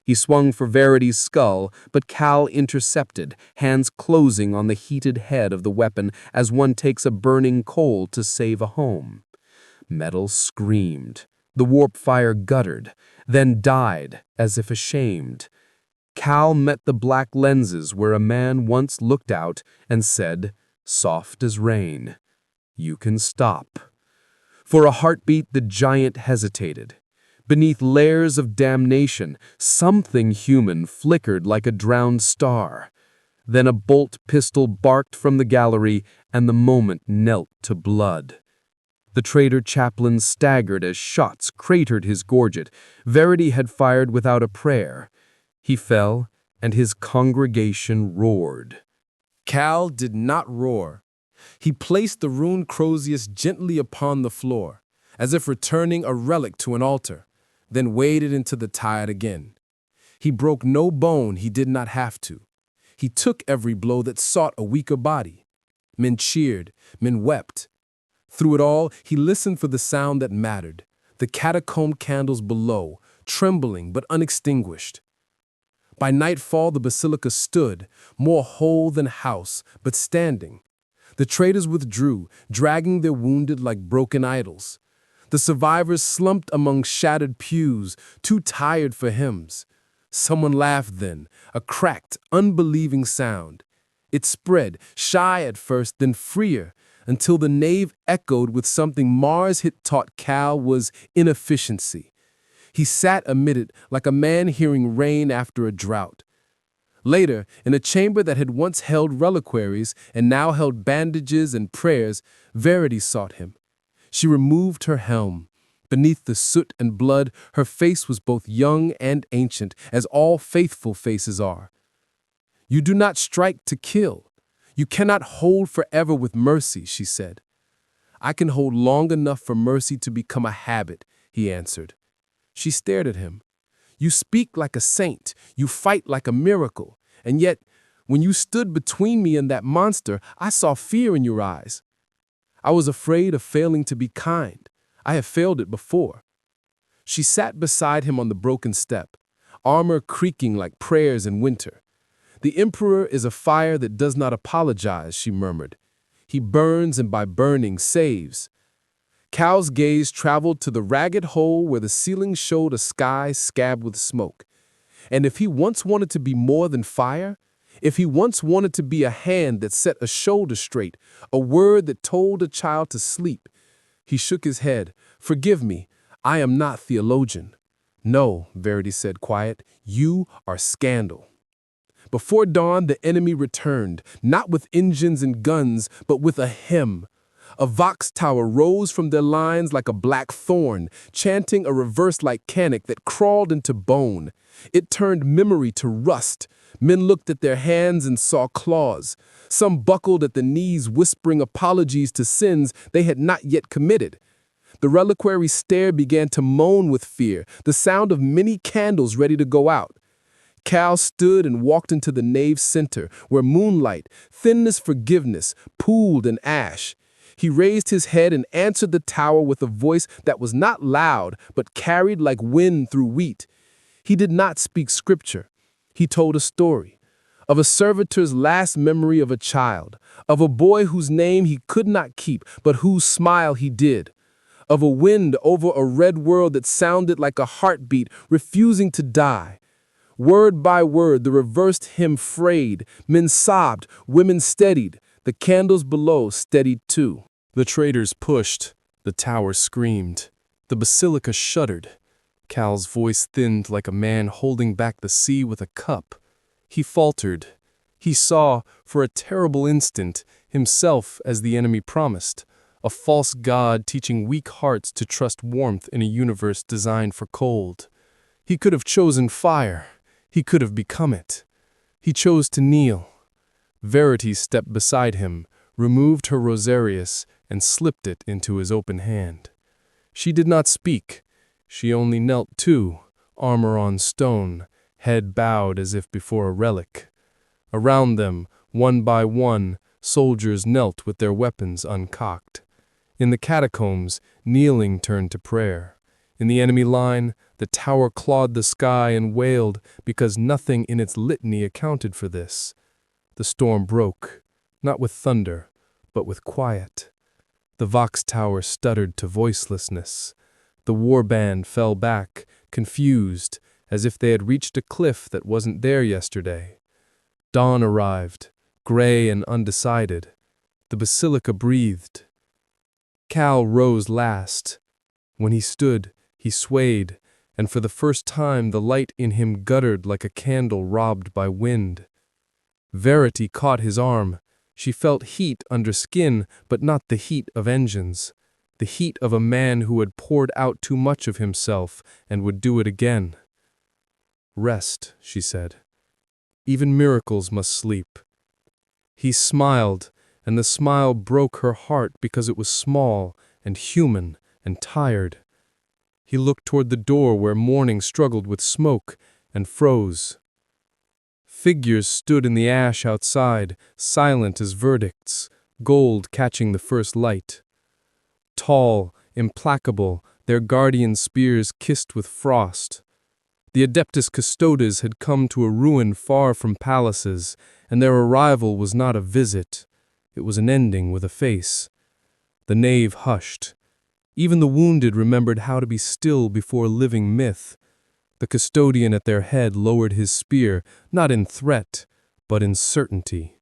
He swung for Verity's skull, but Cal intercepted, hands closing on the heated head of the weapon as one takes a burning coal to save a home. Metal screamed. The warp fire guttered, then died as if ashamed. Cal met the black lenses where a man once looked out and said, soft as rain, "You can stop." For a heartbeat, the giant hesitated. Beneath layers of damnation, something human flickered like a drowned star. Then a bolt pistol barked from the gallery, and the moment knelt to blood. The traitor chaplain staggered as shots cratered his gorget. Verity had fired without a prayer. He fell, and his congregation roared. Cal did not roar. He placed the ruined Crozius gently upon the floor, as if returning a relic to an altar, then waded into the tide again. He broke no bone he did not have to. He took every blow that sought a weaker body. Men cheered, men wept. Through it all, he listened for the sound that mattered, the catacomb candles below, trembling but unextinguished. By nightfall, the basilica stood, more whole than house, but standing. The traitors withdrew, dragging their wounded like broken idols. The survivors slumped among shattered pews, too tired for hymns. Someone laughed then, a cracked, unbelieving sound. It spread, shy at first, then freer, until the nave echoed with something Mars had taught Cal was inefficiency. He sat amid it like a man hearing rain after a drought. Later, in a chamber that had once held reliquaries and now held bandages and prayers, Verity sought him. She removed her helm. Beneath the soot and blood, her face was both young and ancient, as all faithful faces are. "You do not strike to kill. You cannot hold forever with mercy," she said. "I can hold long enough for mercy to become a habit," he answered. She stared at him. "You speak like a saint, you fight like a miracle, and yet, when you stood between me and that monster, I saw fear in your eyes. I was afraid of failing to be kind. I have failed it before." She sat beside him on the broken step, armor creaking like prayers in winter. "The Emperor is a fire that does not apologize," she murmured. "He burns and by burning saves." Cal's gaze traveled to the ragged hole where the ceiling showed a sky scabbed with smoke. And if he once wanted to be more than fire, if he once wanted to be a hand that set a shoulder straight, a word that told a child to sleep, he shook his head. "Forgive me, I am not theologian." "No," Verity said quiet, "you are scandal." Before dawn, the enemy returned, not with engines and guns, but with a hymn. A vox tower rose from their lines like a black thorn, chanting a reverse-like canic that crawled into bone. It turned memory to rust. Men looked at their hands and saw claws. Some buckled at the knees, whispering apologies to sins they had not yet committed. The reliquary stair began to moan with fear, the sound of many candles ready to go out. Cal stood and walked into the nave's center, where moonlight, thin as forgiveness, pooled in ash. He raised his head and answered the tower with a voice that was not loud, but carried like wind through wheat. He did not speak scripture. He told a story of a servitor's last memory of a child, of a boy whose name he could not keep, but whose smile he did, of a wind over a red world that sounded like a heartbeat refusing to die. Word by word, the reversed hymn frayed. Men sobbed, women steadied. The candles below steadied too. The traitors pushed. The tower screamed. The basilica shuddered. Cal's voice thinned like a man holding back the sea with a cup. He faltered. He saw, for a terrible instant, himself as the enemy promised, a false god teaching weak hearts to trust warmth in a universe designed for cold. He could have chosen fire. He could have become it. He chose to kneel. Verity stepped beside him, removed her rosarius, and slipped it into his open hand. She did not speak. She only knelt too, armor on stone, head bowed as if before a relic. Around them, one by one, soldiers knelt with their weapons uncocked. In the catacombs, kneeling turned to prayer. In the enemy line, the tower clawed the sky and wailed because nothing in its litany accounted for this. The storm broke, not with thunder, but with quiet. The Vox Tower stuttered to voicelessness. The warband fell back, confused, as if they had reached a cliff that wasn't there yesterday. Dawn arrived, gray and undecided. The basilica breathed. Cal rose last. When he stood, he swayed, and for the first time the light in him guttered like a candle robbed by wind. Verity caught his arm. She felt heat under skin, but not the heat of engines. The heat of a man who had poured out too much of himself and would do it again. Rest, she said. Even miracles must sleep. He smiled, and the smile broke her heart because it was small and human and tired. He looked toward the door where morning struggled with smoke and froze. Figures stood in the ash outside, silent as verdicts, gold catching the first light. Tall, implacable, their guardian spears kissed with frost. The Adeptus Custodes had come to a ruin far from palaces, and their arrival was not a visit. It was an ending with a face. The nave hushed. Even the wounded remembered how to be still before living myth. The custodian at their head lowered his spear, not in threat, but in certainty.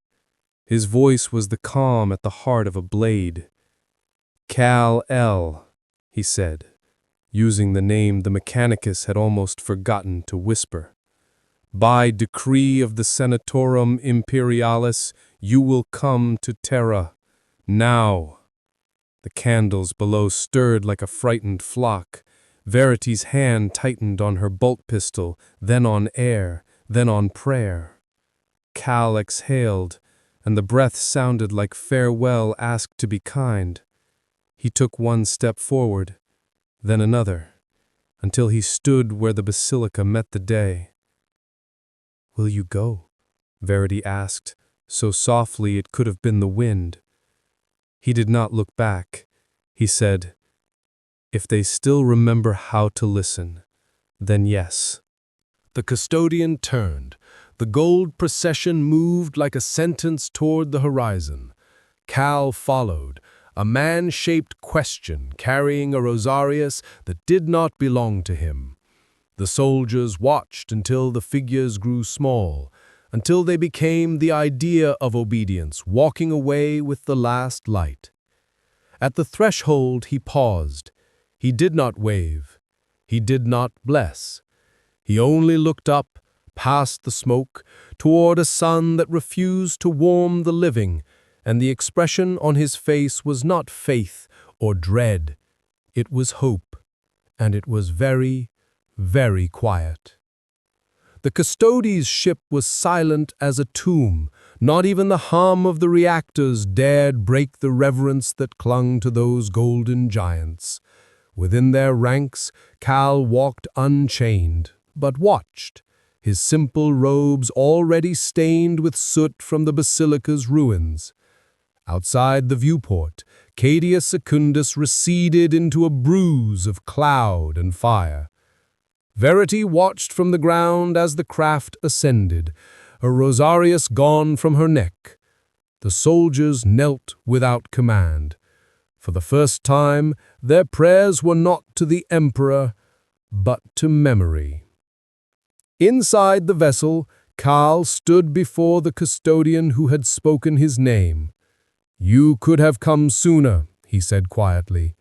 His voice was the calm at the heart of a blade. Kal-El, he said, using the name the Mechanicus had almost forgotten to whisper. By decree of the Senatorum Imperialis, you will come to Terra. Now. The candles below stirred like a frightened flock. Verity's hand tightened on her bolt pistol, then on air, then on prayer. Cal exhaled, and the breath sounded like farewell asked to be kind. He took one step forward, then another, until he stood where the basilica met the day. Will you go? Verity asked, so softly it could have been the wind. He did not look back. He said, if they still remember how to listen, then yes. The custodian turned. The gold procession moved like a sentence toward the horizon. Cal followed, a man-shaped question carrying a rosarius that did not belong to him. The soldiers watched until the figures grew small, until they became the idea of obedience, walking away with the last light. At the threshold he paused. He did not wave. He did not bless. He only looked up, past the smoke, toward a sun that refused to warm the living, and the expression on his face was not faith or dread. It was hope, and it was very, very quiet. The Custodes' ship was silent as a tomb. Not even the hum of the reactors dared break the reverence that clung to those golden giants. Within their ranks, Cal walked unchained, but watched, his simple robes already stained with soot from the basilica's ruins. Outside the viewport, Cadia Secundus receded into a bruise of cloud and fire. Verity watched from the ground as the craft ascended, a rosarius gone from her neck. The soldiers knelt without command. For the first time, their prayers were not to the emperor, but to memory. Inside the vessel, Cal stood before the custodian who had spoken his name. You could have come sooner, he said quietly.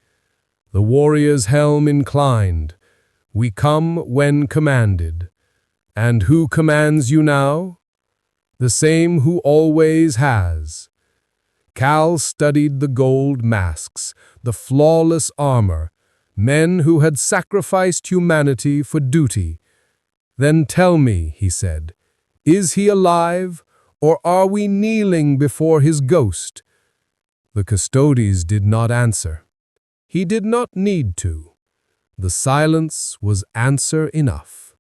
The warrior's helm inclined. We come when commanded. And who commands you now? The same who always has. Cal studied the gold masks, the flawless armor, men who had sacrificed humanity for duty. Then tell me, he said, is he alive, or are we kneeling before his ghost? The Custodes did not answer. He did not need to. The silence was answer enough.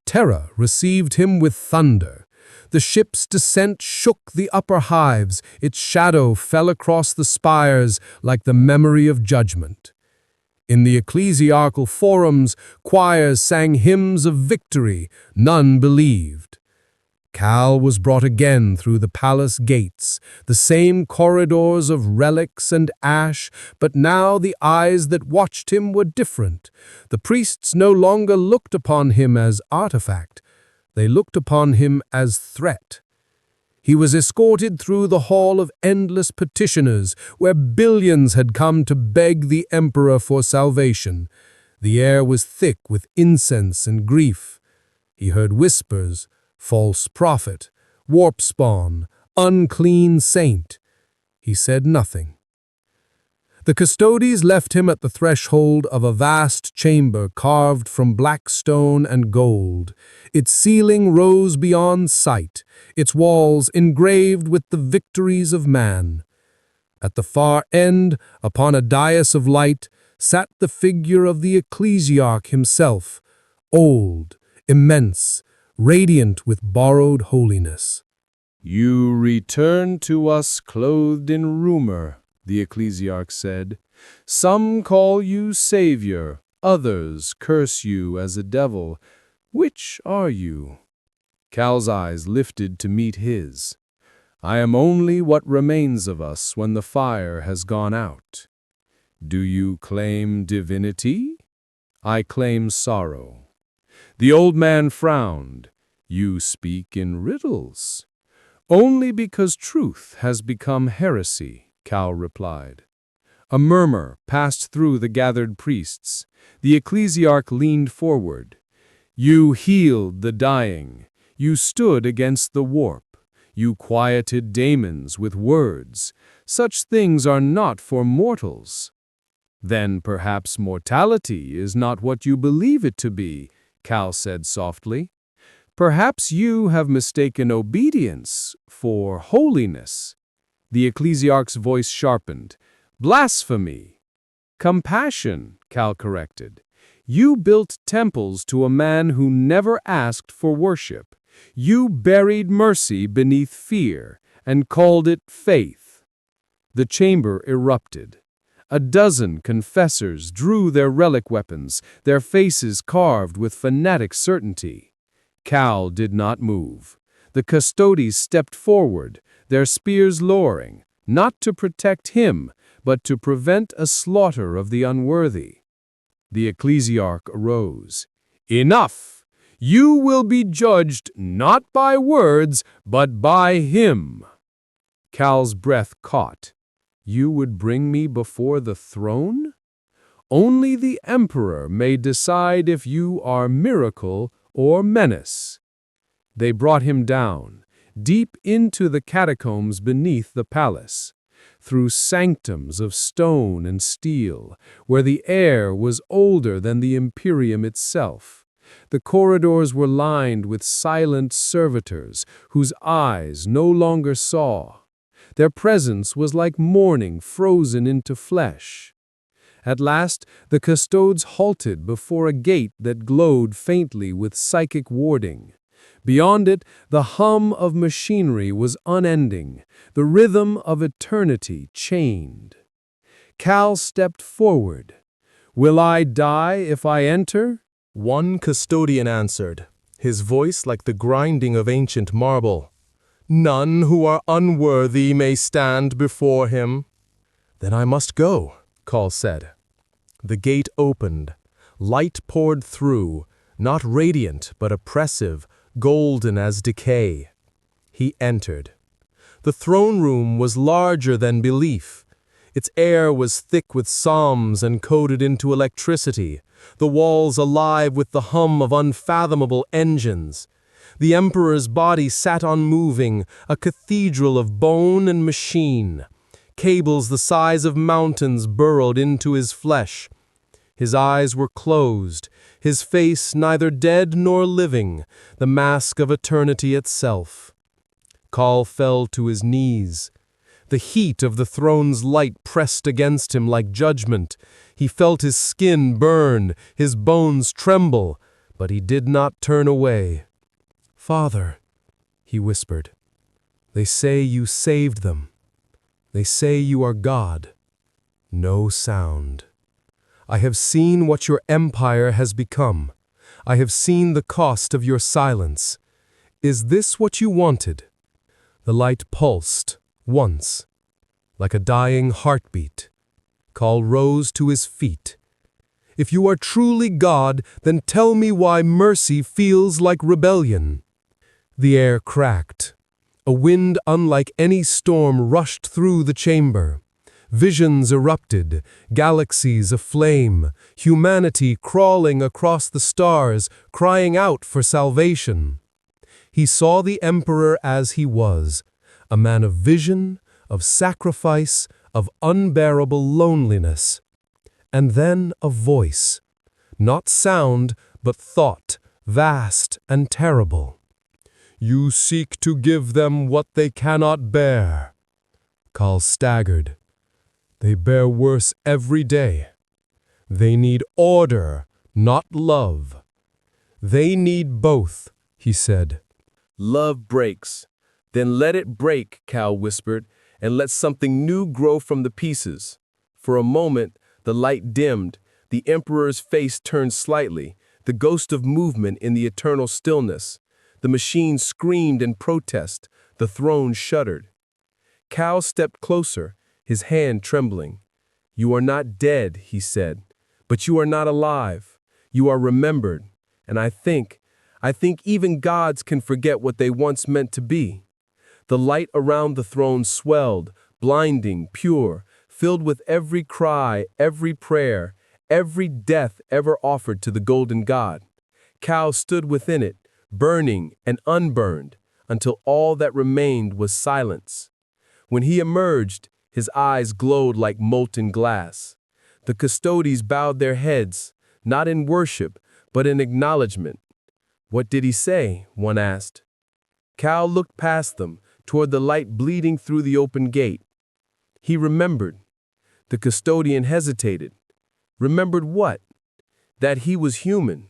Terra received him with thunder. The ship's descent shook the upper hives. Its shadow fell across the spires like the memory of judgment. In the ecclesiarchal forums, choirs sang hymns of victory. None believed. Cal was brought again through the palace gates, the same corridors of relics and ash, but now the eyes that watched him were different. The priests no longer looked upon him as artifact. They looked upon him as threat. He was escorted through the hall of endless petitioners, where billions had come to beg the emperor for salvation. The air was thick with incense and grief. He heard whispers, false prophet, warp spawn, unclean saint. He said nothing. The custodies left him at the threshold of a vast chamber carved from black stone and gold. Its ceiling rose beyond sight, its walls engraved with the victories of man. At the far end, upon a dais of light, sat the figure of the ecclesiarch himself, old, immense, radiant with borrowed holiness. "You return to us clothed in rumor," the ecclesiarch said. "Some call you savior, others curse you as a devil. Which are you?" Cal's eyes lifted to meet his. "I am only what remains of us when the fire has gone out." "Do you claim divinity?" "I claim sorrow." The old man frowned. "You speak in riddles." "Only because truth has become heresy," Cal replied. A murmur passed through the gathered priests. The ecclesiarch leaned forward. "You healed the dying. You stood against the warp. You quieted demons with words. Such things are not for mortals." "Then perhaps mortality is not what you believe it to be," Cal said softly. "Perhaps you have mistaken obedience for holiness." The ecclesiarch's voice sharpened. "Blasphemy!" "Compassion," Cal corrected. "You built temples to a man who never asked for worship. You buried mercy beneath fear and called it faith." The chamber erupted. A dozen confessors drew their relic weapons, their faces carved with fanatic certainty. Cal did not move. The custodies stepped forward, their spears lowering, not to protect him, but to prevent a slaughter of the unworthy. The ecclesiarch arose. "Enough! You will be judged not by words, but by him." Cal's breath caught. "You would bring me before the throne? Only the emperor may decide if you are miracle or menace." They brought him down, deep into the catacombs beneath the palace, through sanctums of stone and steel, where the air was older than the Imperium itself. The corridors were lined with silent servitors whose eyes no longer saw. Their presence was like morning frozen into flesh. At last, the custodes halted before a gate that glowed faintly with psychic warding. Beyond it, the hum of machinery was unending, the rhythm of eternity chained. Cal stepped forward. "Will I die if I enter?" One custodian answered, his voice like the grinding of ancient marble. "None who are unworthy may stand before him." "Then I must go," Cal said. The gate opened. Light poured through, not radiant but oppressive, golden as decay. He entered. The throne room was larger than belief. Its air was thick with psalms encoded into electricity, the walls alive with the hum of unfathomable engines. The emperor's body sat unmoving, a cathedral of bone and machine. Cables the size of mountains burrowed into his flesh. His eyes were closed, his face neither dead nor living, the mask of eternity itself. Cal fell to his knees. The heat of the throne's light pressed against him like judgment. He felt his skin burn, his bones tremble, but he did not turn away. "Father," he whispered, "they say you saved them. They say you are God." No sound. "I have seen what your empire has become. I have seen the cost of your silence. Is this what you wanted?" The light pulsed, once, like a dying heartbeat. Cal rose to his feet. "If you are truly God, then tell me why mercy feels like rebellion." The air cracked. A wind unlike any storm rushed through the chamber. Visions erupted, galaxies aflame, humanity crawling across the stars, crying out for salvation. He saw the emperor as he was, a man of vision, of sacrifice, of unbearable loneliness. And then a voice, not sound, but thought, vast and terrible. You seek to give them what they cannot bear. Cal staggered. They bear worse every day. They need order, not love. They need both, he said. Love breaks. Then let it break, Cal whispered, and let something new grow from the pieces. For a moment, the light dimmed, the Emperor's face turned slightly, the ghost of movement in the eternal stillness. The machine screamed in protest, the throne shuddered. Cal stepped closer, his hand trembling. You are not dead, he said, but you are not alive. You are remembered, and I think even gods can forget what they once meant to be. The light around the throne swelled, blinding, pure, filled with every cry, every prayer, every death ever offered to the golden god. Cal stood within it, burning and unburned, until all that remained was silence. When he emerged, his eyes glowed like molten glass. The custodies bowed their heads, not in worship, but in acknowledgement. What did he say? One asked. Cal looked past them, toward the light bleeding through the open gate. He remembered. The custodian hesitated. Remembered what? That he was human.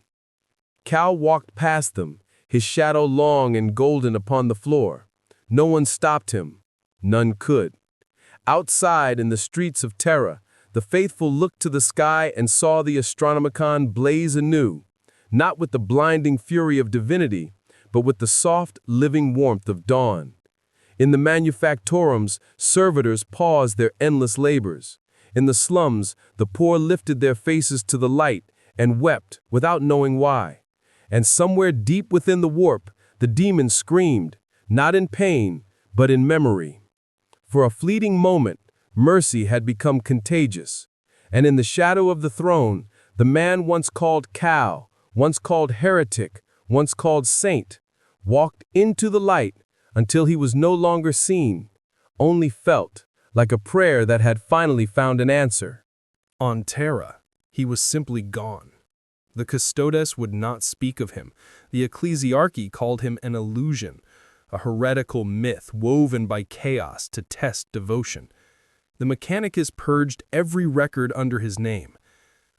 Cal walked past them, his shadow long and golden upon the floor. No one stopped him. None could. Outside in the streets of Terra, the faithful looked to the sky and saw the Astronomicon blaze anew, not with the blinding fury of divinity, but with the soft, living warmth of dawn. In the manufactorums, servitors paused their endless labors. In the slums, the poor lifted their faces to the light and wept without knowing why. And somewhere deep within the warp, the demon screamed, not in pain, but in memory. For a fleeting moment, mercy had become contagious. And in the shadow of the throne, the man once called Cal, once called heretic, once called saint, walked into the light until he was no longer seen, only felt, like a prayer that had finally found an answer. On Terra, he was simply gone. The custodes would not speak of him. The ecclesiarchy called him an illusion, a heretical myth woven by chaos to test devotion. The Mechanicus purged every record under his name.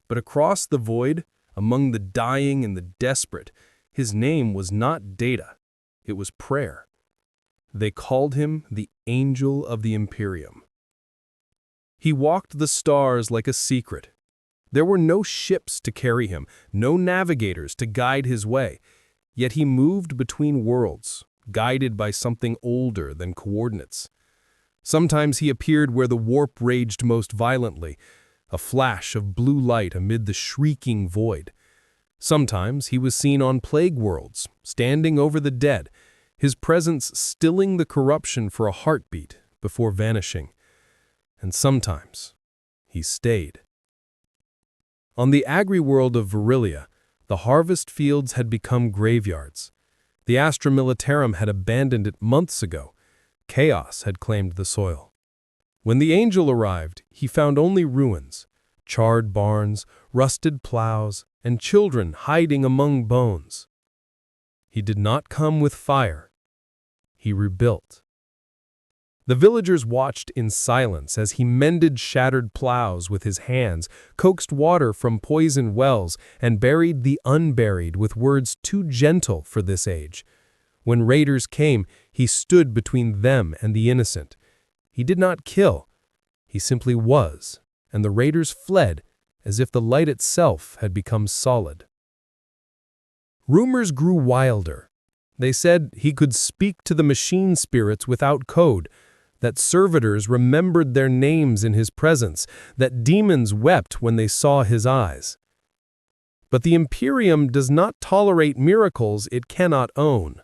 But across the void, among the dying and the desperate, his name was not data, it was prayer. They called him the Angel of the Imperium. He walked the stars like a secret. There were no ships to carry him, no navigators to guide his way, yet he moved between worlds, guided by something older than coordinates. Sometimes he appeared where the warp raged most violently, a flash of blue light amid the shrieking void. Sometimes he was seen on plague worlds, standing over the dead, his presence stilling the corruption for a heartbeat before vanishing. And sometimes he stayed. On the agri-world of Virilia, the harvest fields had become graveyards. The Astra Militarum had abandoned it months ago. Chaos had claimed the soil. When the angel arrived, he found only ruins, charred barns, rusted plows, and children hiding among bones. He did not come with fire. He rebuilt. The villagers watched in silence as he mended shattered plows with his hands, coaxed water from poisoned wells, and buried the unburied with words too gentle for this age. When raiders came, he stood between them and the innocent. He did not kill. He simply was, and the raiders fled as if the light itself had become solid. Rumors grew wilder. They said he could speak to the machine spirits without code, that servitors remembered their names in his presence, that demons wept when they saw his eyes. But the Imperium does not tolerate miracles it cannot own.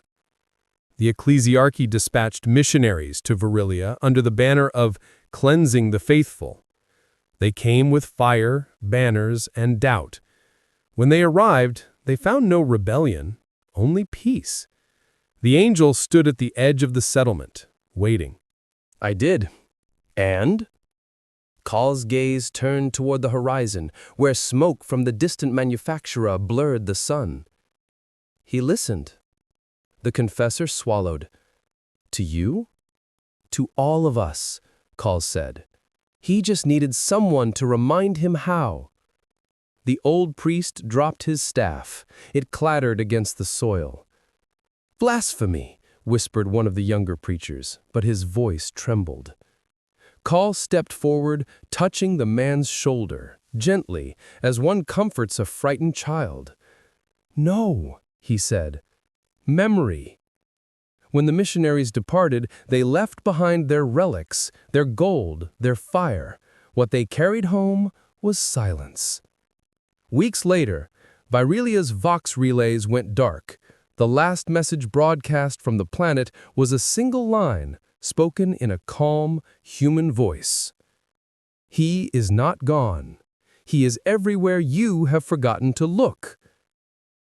The ecclesiarchy dispatched missionaries to Virilia under the banner of cleansing the faithful. They came with fire, banners, and doubt. When they arrived, they found no rebellion, only peace. The angel stood at the edge of the settlement, waiting. I did. And? Call's gaze turned toward the horizon, where smoke from the distant manufacturer blurred the sun. He listened. The confessor swallowed. To you? To all of us, Call said. He just needed someone to remind him how. The old priest dropped his staff. It clattered against the soil. Blasphemy, whispered one of the younger preachers, but his voice trembled. Call stepped forward, touching the man's shoulder, gently, as one comforts a frightened child. No, he said. Memory. When the missionaries departed, they left behind their relics, their gold, their fire. What they carried home was silence. Weeks later, Virelia's Vox relays went dark. The last message broadcast from the planet was a single line, spoken in a calm, human voice. He is not gone. He is everywhere you have forgotten to look.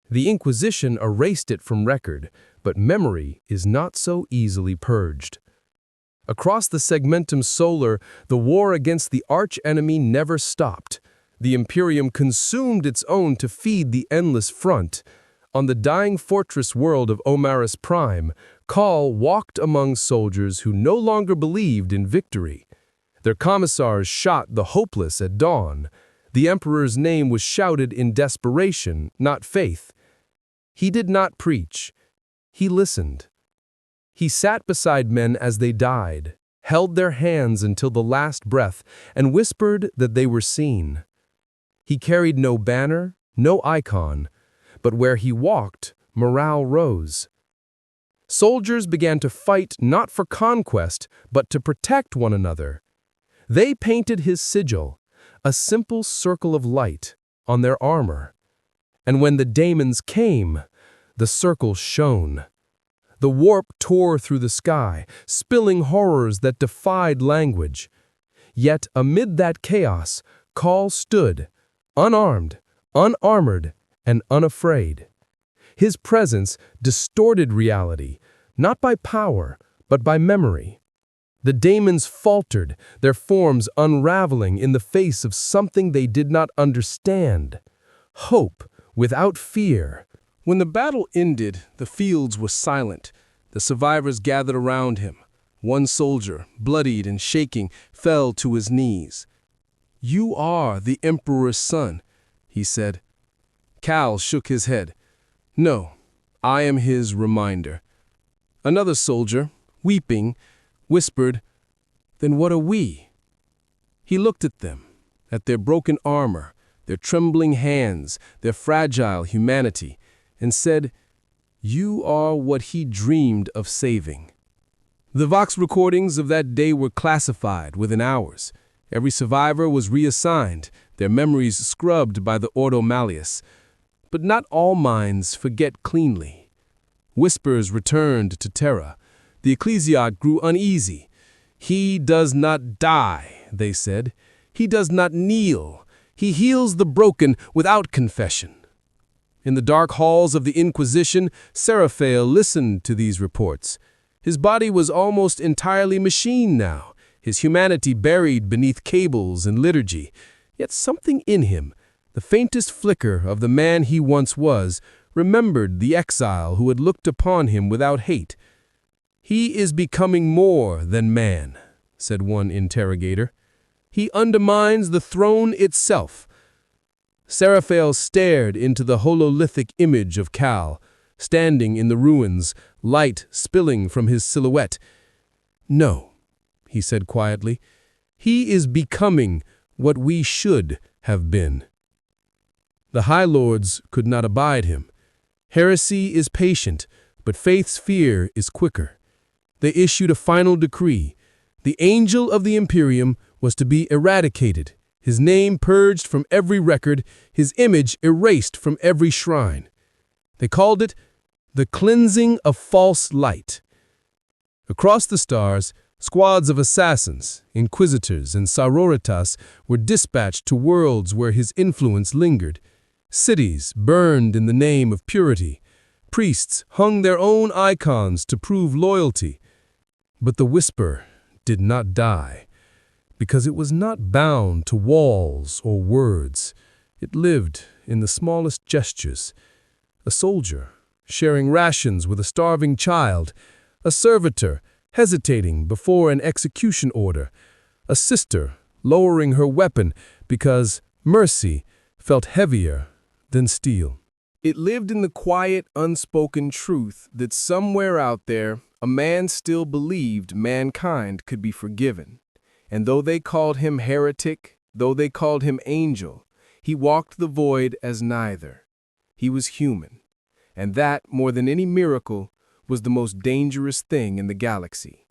The Inquisition erased it from record, but memory is not so easily purged. Across the Segmentum Solar, the war against the arch-enemy never stopped. The Imperium consumed its own to feed the endless front. On the dying fortress world of Omaris Prime, Call walked among soldiers who no longer believed in victory. Their commissars shot the hopeless at dawn. The Emperor's name was shouted in desperation, not faith. He did not preach. He listened. He sat beside men as they died, held their hands until the last breath, and whispered that they were seen. He carried no banner, no icon, but where he walked, morale rose. Soldiers began to fight not for conquest, but to protect one another. They painted his sigil, a simple circle of light, on their armor. And when the daemons came, the circle shone. The warp tore through the sky, spilling horrors that defied language. Yet amid that chaos, Call stood, unarmed, unarmored, and unafraid. His presence distorted reality, not by power, but by memory. The daemons faltered, their forms unraveling in the face of something they did not understand. Hope without fear. When the battle ended, the fields were silent. The survivors gathered around him. One soldier, bloodied and shaking, fell to his knees. "You are the Emperor's son," he said. Cal shook his head. "No, I am his reminder." Another soldier, weeping, whispered, "Then what are we?" He looked at them, at their broken armor, their trembling hands, their fragile humanity, and said, "You are what he dreamed of saving." The Vox recordings of that day were classified within hours. Every survivor was reassigned, their memories scrubbed by the Ordo Malleus. But not all minds forget cleanly. Whispers returned to Terra. The ecclesiarch grew uneasy. "He does not die," they said. "He does not kneel. He heals the broken without confession." In the dark halls of the Inquisition, Seraphael listened to these reports. His body was almost entirely machine now, his humanity buried beneath cables and liturgy. Yet something in him, the faintest flicker of the man he once was, remembered the exile who had looked upon him without hate. "He is becoming more than man," said one interrogator. "He undermines the throne itself." Seraphael stared into the hololithic image of Cal, standing in the ruins, light spilling from his silhouette. "No," he said quietly, "he is becoming what we should have been." The High Lords could not abide him. Heresy is patient, but faith's fear is quicker. They issued a final decree. The angel of the Imperium was to be eradicated, his name purged from every record, his image erased from every shrine. They called it the cleansing of false light. Across the stars, squads of assassins, inquisitors, and sororitas were dispatched to worlds where his influence lingered. Cities burned in the name of purity. Priests hung their own icons to prove loyalty. But the whisper did not die. because it was not bound to walls or words. It lived in the smallest gestures. A soldier sharing rations with a starving child, a servitor hesitating before an execution order, a sister lowering her weapon because mercy felt heavier than steel. It lived in the quiet, unspoken truth that somewhere out there, a man still believed mankind could be forgiven. And though they called him heretic, though they called him angel, he walked the void as neither. He was human. And that, more than any miracle, was the most dangerous thing in the galaxy.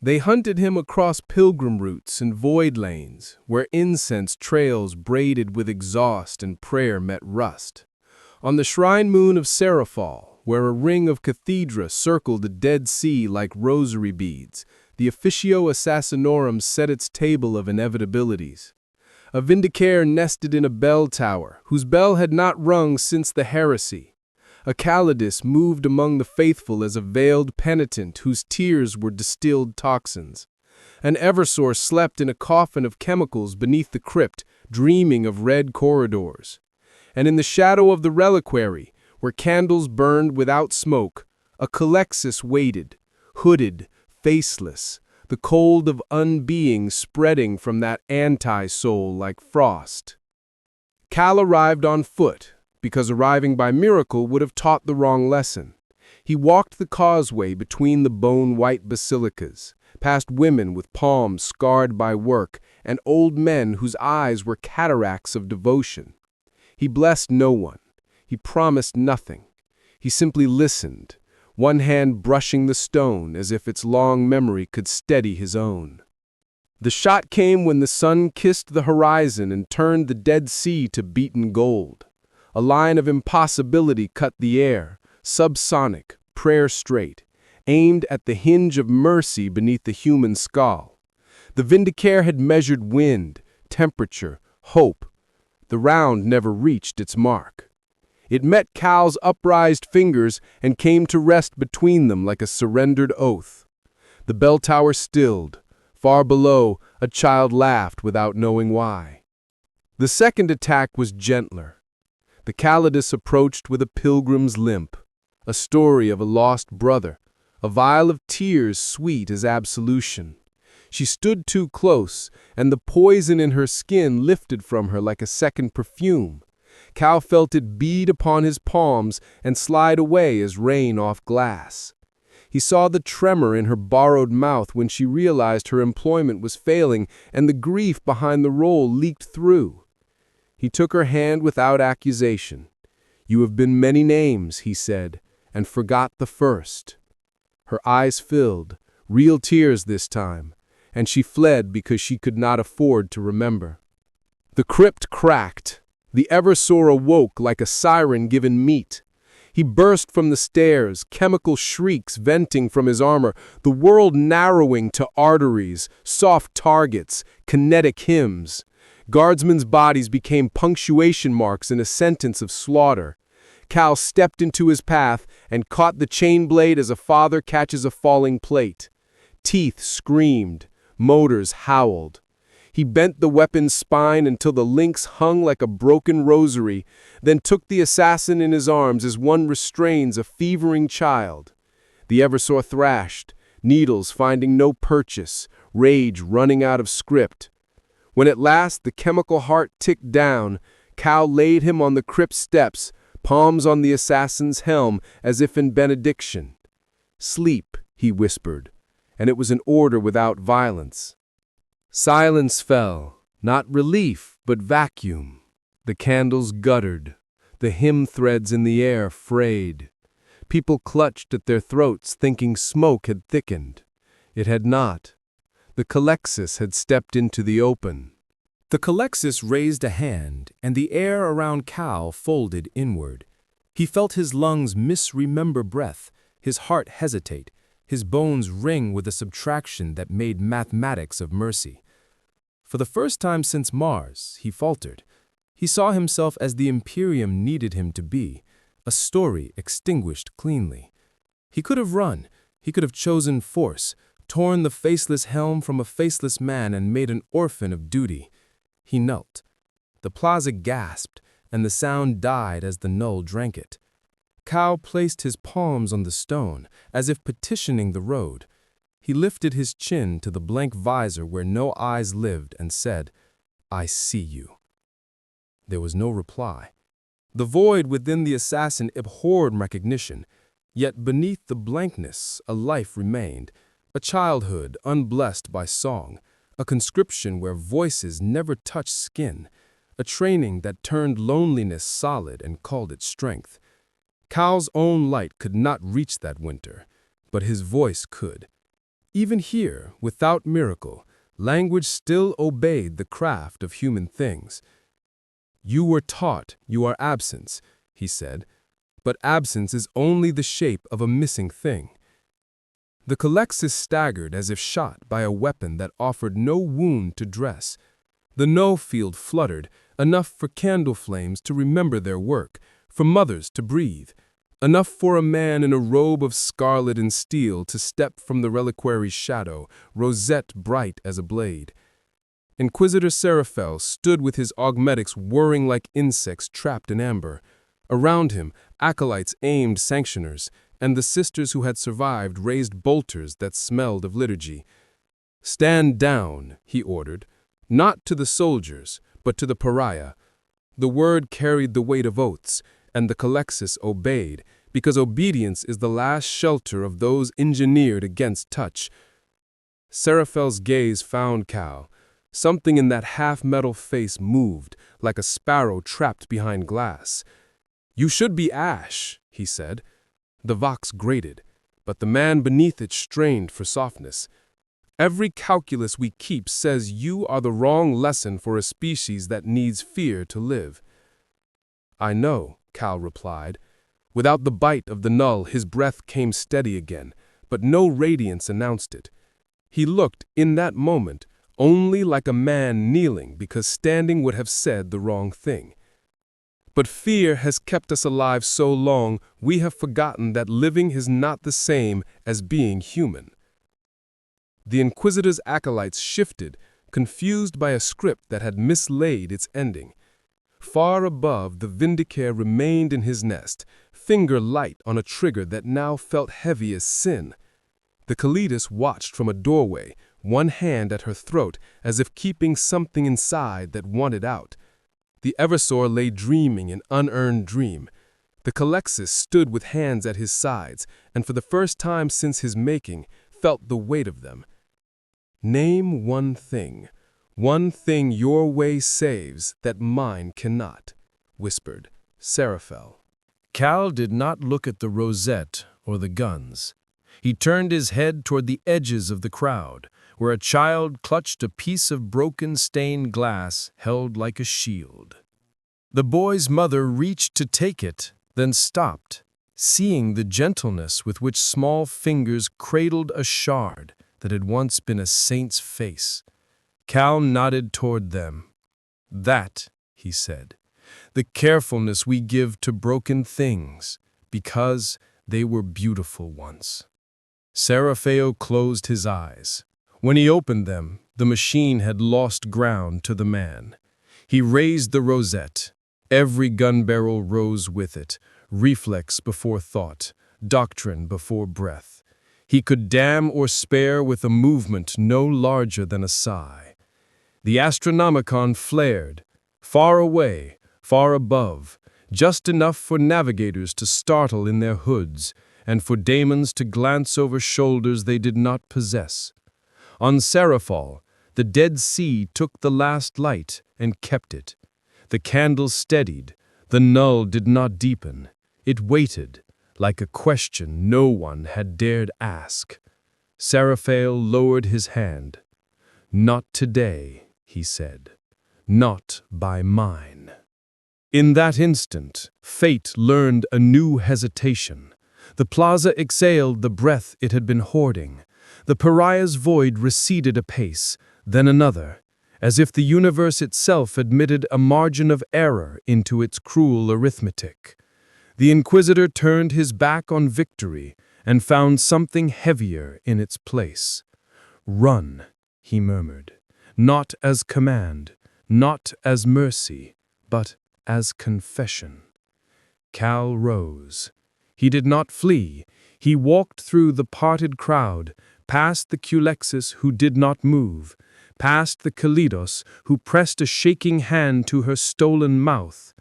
They hunted him across pilgrim routes and void lanes, where incense trails braided with exhaust and prayer met rust. On the shrine moon of Seraphal, where a ring of cathedra circled the Dead Sea like rosary beads, the Officio Assassinorum set its table of inevitabilities. A Vindicare nested in a bell tower, whose bell had not rung since the heresy. A Calidus moved among the faithful as a veiled penitent whose tears were distilled toxins. An Eversor slept in a coffin of chemicals beneath the crypt, dreaming of red corridors. And in the shadow of the reliquary, where candles burned without smoke, a Calexis waited, hooded, faceless, the cold of unbeing spreading from that anti-soul like frost. Cal arrived on foot, because arriving by miracle would have taught the wrong lesson. He walked the causeway between the bone-white basilicas, past women with palms scarred by work and old men whose eyes were cataracts of devotion. He blessed no one. He promised nothing. He simply listened, one hand brushing the stone as if its long memory could steady his own. The shot came when the sun kissed the horizon and turned the Dead Sea to beaten gold. A line of impossibility cut the air, subsonic, prayer straight, aimed at the hinge of mercy beneath the human skull. The Vindicare had measured wind, temperature, hope. The round never reached its mark. It met Cal's uprised fingers and came to rest between them like a surrendered oath. The bell tower stilled. Far below, a child laughed without knowing why. The second attack was gentler. The Calidus approached with a pilgrim's limp, a story of a lost brother, a vial of tears sweet as absolution. She stood too close, and the poison in her skin lifted from her like a second perfume. Cal felt it bead upon his palms and slide away as rain off glass. He saw the tremor in her borrowed mouth when she realized her employment was failing and the grief behind the roll leaked through. He took her hand without accusation. "You have been many names," he said, and forgot the first. Her eyes filled, real tears this time, and she fled because she could not afford to remember. The crypt cracked. The Eversor awoke like a siren given meat. He burst from the stairs, chemical shrieks venting from his armor, the world narrowing to arteries, soft targets, kinetic hymns. Guardsmen's bodies became punctuation marks in a sentence of slaughter. Cal stepped into his path and caught the chain blade as a father catches a falling plate. Teeth screamed, motors howled. He bent the weapon's spine until the links hung like a broken rosary, then took the assassin in his arms as one restrains a fevering child. The Eversor thrashed, needles finding no purchase, rage running out of script. When at last the chemical heart ticked down, Cal laid him on the crypt steps, palms on the assassin's helm as if in benediction. "Sleep," he whispered, and it was an order without violence. Silence fell, not relief, but vacuum. The candles guttered, the hymn threads in the air frayed. People clutched at their throats, thinking smoke had thickened. It had not. The Calexis had stepped into the open. The Calexis raised a hand, and the air around Cal folded inward. He felt his lungs misremember breath, his heart hesitate, his bones ring with a subtraction that made mathematics of mercy. For the first time since Mars, he faltered. He saw himself as the Imperium needed him to be, a story extinguished cleanly. He could have run, he could have chosen force, torn the faceless helm from a faceless man and made an orphan of duty. He knelt. The plaza gasped, and the sound died as the null drank it. Cal placed his palms on the stone, as if petitioning the road. He lifted his chin to the blank visor where no eyes lived and said, "I see you." There was no reply. The void within the assassin abhorred recognition, yet beneath the blankness a life remained, a childhood unblessed by song, a conscription where voices never touched skin, a training that turned loneliness solid and called it strength. Cal's own light could not reach that winter, but his voice could. Even here, without miracle, language still obeyed the craft of human things. "You were taught you are absence," he said, "but absence is only the shape of a missing thing." The Calexis staggered as if shot by a weapon that offered no wound to dress. The no-field fluttered, enough for candle flames to remember their work, for mothers to breathe, enough for a man in a robe of scarlet and steel to step from the reliquary's shadow, rosette bright as a blade. Inquisitor Seraphel stood with his augmetics whirring like insects trapped in amber. Around him, acolytes aimed sanctioners, and the sisters who had survived raised bolters that smelled of liturgy. "Stand down," he ordered, not to the soldiers, but to the pariah. The word carried the weight of oaths, and the Calexis obeyed, because obedience is the last shelter of those engineered against touch. Seraphel's gaze found Cal. Something in that half-metal face moved, like a sparrow trapped behind glass. "You should be ash," he said. The vox grated, but the man beneath it strained for softness. "Every calculus we keep says you are the wrong lesson for a species that needs fear to live." "I know," Cal replied. Without the bite of the null, his breath came steady again, but no radiance announced it. He looked, in that moment, only like a man kneeling because standing would have said the wrong thing. But fear has kept us alive so long, we have forgotten that living is not the same as being human. The Inquisitor's acolytes shifted, confused by a script that had mislaid its ending. Far above, the Vindicator remained in his nest, finger light on a trigger that now felt heavy as sin. The Kalidas watched from a doorway, one hand at her throat, as if keeping something inside that wanted out. The Eversor lay dreaming an unearned dream. The Calexis stood with hands at his sides, and for the first time since his making, felt the weight of them. "Name one thing your way saves that mine cannot," whispered Seraphel. Cal did not look at the rosette or the guns. He turned his head toward the edges of the crowd, where a child clutched a piece of broken stained glass held like a shield. The boy's mother reached to take it, then stopped, seeing the gentleness with which small fingers cradled a shard that had once been a saint's face. Cal nodded toward them. "That," he said, "the carefulness we give to broken things, because they were beautiful once." Serapheo closed his eyes. When he opened them, the machine had lost ground to the man. He raised the rosette. Every gun barrel rose with it, reflex before thought, doctrine before breath. He could damn or spare with a movement no larger than a sigh. The Astronomicon flared, far away, far above, just enough for navigators to startle in their hoods, and for daemons to glance over shoulders they did not possess. On Seraphol, the Dead Sea took the last light and kept it. The candle steadied, the null did not deepen. It waited, like a question no one had dared ask. Seraphael lowered his hand. "Not today," he said. "Not by mine." In that instant, fate learned a new hesitation. The plaza exhaled the breath it had been hoarding. The pariah's void receded a pace, then another, as if the universe itself admitted a margin of error into its cruel arithmetic. The Inquisitor turned his back on victory and found something heavier in its place. "Run," he murmured, "not as command, not as mercy, but as confession." Cal rose. He did not flee. He walked through the parted crowd, past the Culexis who did not move, past the Kalidos who pressed a shaking hand to her stolen mouth,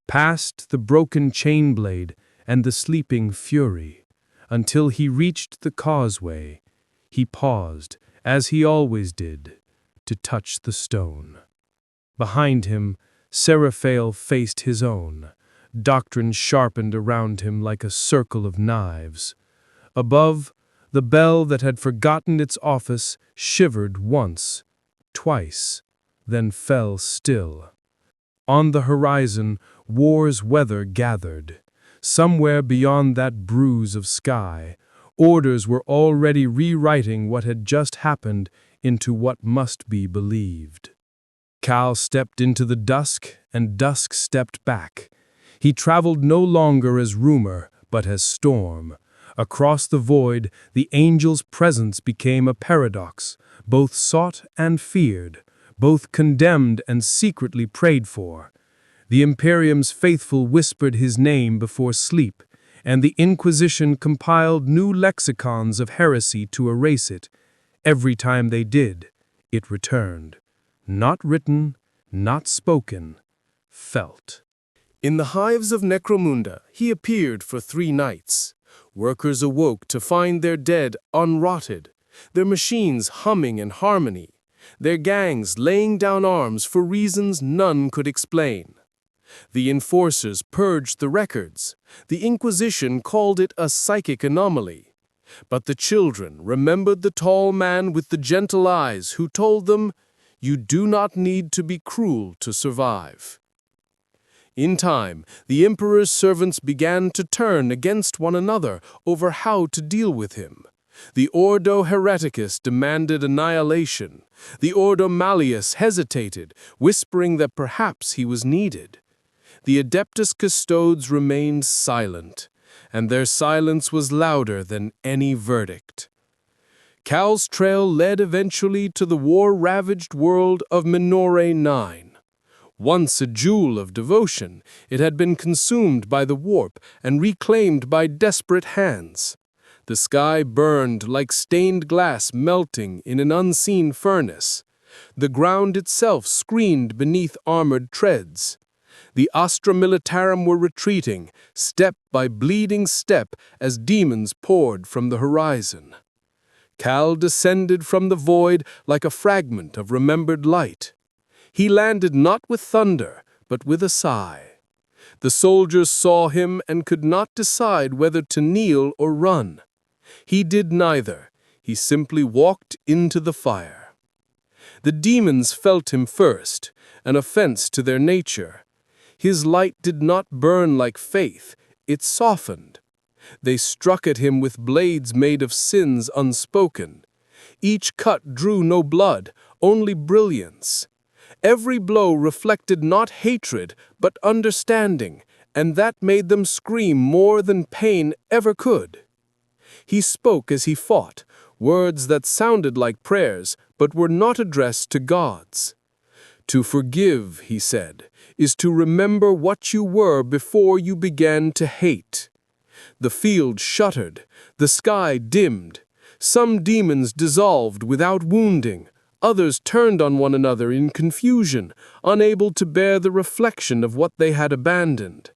past the broken chain blade and the sleeping Fury, until he reached the causeway. He paused, as he always did, to touch the stone. Behind him, Seraphael faced his own. Doctrine sharpened around him like a circle of knives. Above, the bell that had forgotten its office shivered once, twice, then fell still. On the horizon, war's weather gathered. Somewhere beyond that bruise of sky, orders were already rewriting what had just happened into what must be believed. Cal stepped into the dusk, and dusk stepped back. He traveled no longer as rumor, but as storm. Across the void, the angel's presence became a paradox, both sought and feared, both condemned and secretly prayed for. The Imperium's faithful whispered his name before sleep, and the Inquisition compiled new lexicons of heresy to erase it. Every time they did, it returned. Not written, not spoken, felt. In the hives of Necromunda, he appeared for 3 nights. Workers awoke to find their dead unrotted, their machines humming in harmony, their gangs laying down arms for reasons none could explain. The enforcers purged the records. The Inquisition called it a psychic anomaly. But the children remembered the tall man with the gentle eyes who told them, "You do not need to be cruel to survive." In time, the Emperor's servants began to turn against one another over how to deal with him. The Ordo Hereticus demanded annihilation. The Ordo Malleus hesitated, whispering that perhaps he was needed. The Adeptus Custodes remained silent, and their silence was louder than any verdict. Cal's trail led eventually to the war-ravaged world of Minore 9. Once a jewel of devotion, it had been consumed by the warp and reclaimed by desperate hands. The sky burned like stained glass melting in an unseen furnace. The ground itself screamed beneath armored treads. The Astra Militarum were retreating, step by bleeding step, as demons poured from the horizon. Cal descended from the void like a fragment of remembered light. He landed not with thunder, but with a sigh. The soldiers saw him and could not decide whether to kneel or run. He did neither. He simply walked into the fire. The demons felt him first, an offense to their nature. His light did not burn like faith, it softened. They struck at him with blades made of sins unspoken. Each cut drew no blood, only brilliance. Every blow reflected not hatred, but understanding, and that made them scream more than pain ever could. He spoke as he fought, words that sounded like prayers, but were not addressed to gods. "To forgive," he said, "is to remember what you were before you began to hate." The field shuddered, the sky dimmed. Some demons dissolved without wounding. Others turned on one another in confusion, unable to bear the reflection of what they had abandoned.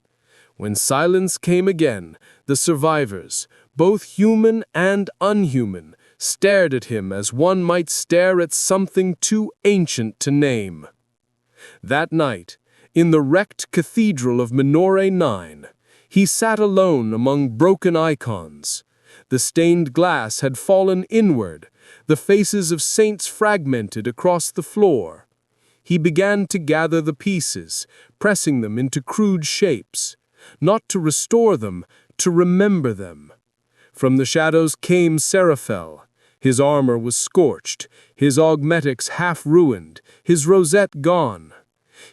When silence came again, the survivors, both human and unhuman, stared at him as one might stare at something too ancient to name. That night, in the wrecked cathedral of Minore 9, he sat alone among broken icons. The stained glass had fallen inward, the faces of saints fragmented across the floor. He began to gather the pieces, pressing them into crude shapes, not to restore them, to remember them. From the shadows came Seraphael. His armor was scorched, his augmetics half-ruined, his rosette gone.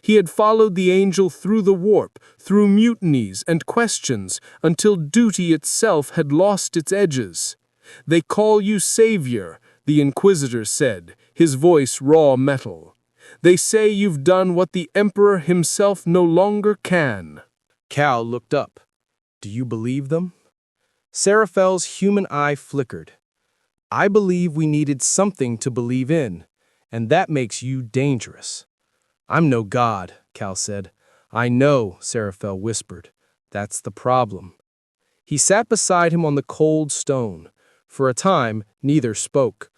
He had followed the angel through the warp, through mutinies and questions, until duty itself had lost its edges. "They call you Savior," the Inquisitor said, his voice raw metal. "They say you've done what the Emperor himself no longer can." Cal looked up. "Do you believe them?" Seraphel's human eye flickered. "I believe we needed something to believe in, and that makes you dangerous." "I'm no god," Cal said. "I know," Seraphel whispered. "That's the problem." He sat beside him on the cold stone. For a time, neither spoke.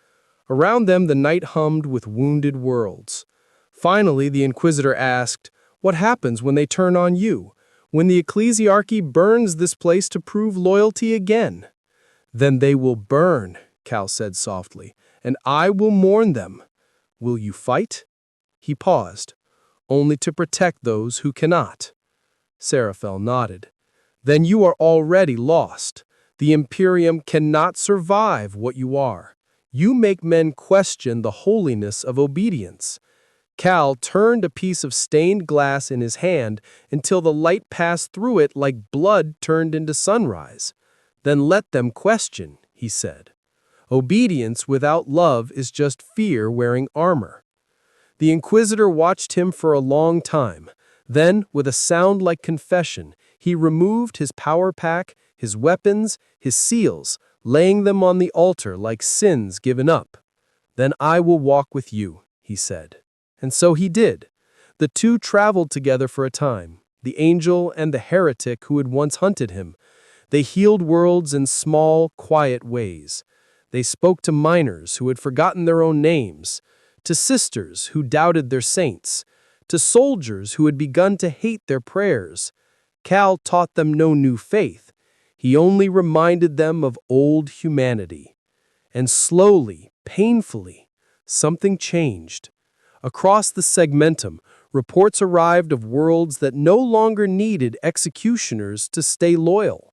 Around them the night hummed with wounded worlds. Finally, the Inquisitor asked, "What happens when they turn on you? When the ecclesiarchy burns this place to prove loyalty again?" "Then they will burn," Cal said softly, "and I will mourn them. Will you fight?" He paused. "Only to protect those who cannot." Seraphel nodded. "Then you are already lost. The Imperium cannot survive what you are. You make men question the holiness of obedience." Cal turned a piece of stained glass in his hand until the light passed through it like blood turned into sunrise. "Then let them question," he said. "Obedience without love is just fear wearing armor." The Inquisitor watched him for a long time. Then, with a sound like confession, he removed his power pack, his weapons, his seals, laying them on the altar like sins given up. "Then I will walk with you," he said. And so he did. The two traveled together for a time, the angel and the heretic who had once hunted him. They healed worlds in small, quiet ways. They spoke to miners who had forgotten their own names, to sisters who doubted their saints, to soldiers who had begun to hate their prayers. Cal taught them no new faith. He only reminded them of old humanity. And slowly, painfully, something changed. Across the segmentum, reports arrived of worlds that no longer needed executioners to stay loyal.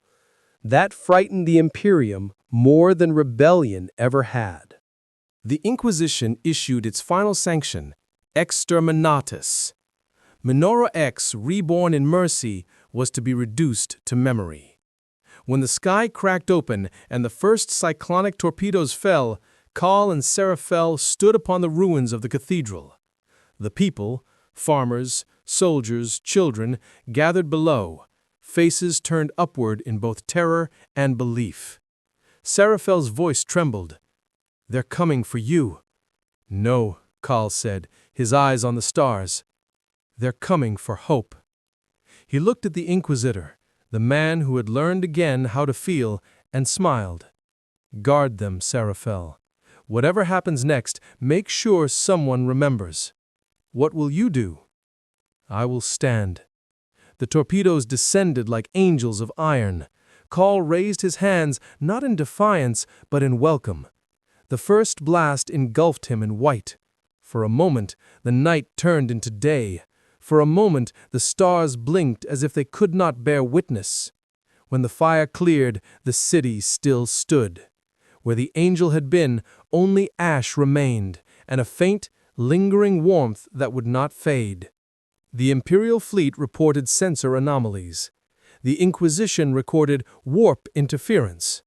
That frightened the Imperium more than rebellion ever had. The Inquisition issued its final sanction, Exterminatus. Minora X, reborn in mercy, was to be reduced to memory. When the sky cracked open and the first cyclonic torpedoes fell, Cal and Seraphel stood upon the ruins of the cathedral. The people, farmers, soldiers, children, gathered below, faces turned upward in both terror and belief. Seraphel's voice trembled. "They're coming for you." "No," Cal said, his eyes on the stars. "They're coming for hope." He looked at the Inquisitor, the man who had learned again how to feel, and smiled. "Guard them, Seraphel. Whatever happens next, make sure someone remembers." "What will you do?" "I will stand." The torpedoes descended like angels of iron. Cal raised his hands, not in defiance, but in welcome. The first blast engulfed him in white. For a moment, the night turned into day. For a moment, the stars blinked as if they could not bear witness. When the fire cleared, the city still stood. Where the angel had been, only ash remained, and a faint, lingering warmth that would not fade. The Imperial fleet reported sensor anomalies. The Inquisition recorded warp interference.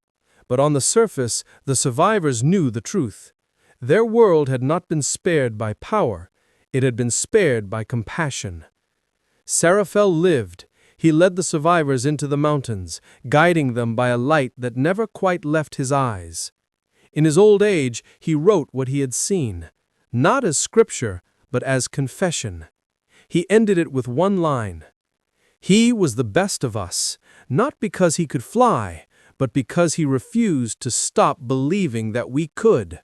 But on the surface, the survivors knew the truth. Their world had not been spared by power. It had been spared by compassion. Seraphel lived. He led the survivors into the mountains, guiding them by a light that never quite left his eyes. In his old age, he wrote what he had seen, not as scripture, but as confession. He ended it with one line. He was the best of us, not because he could fly, but because he refused to stop believing that we could.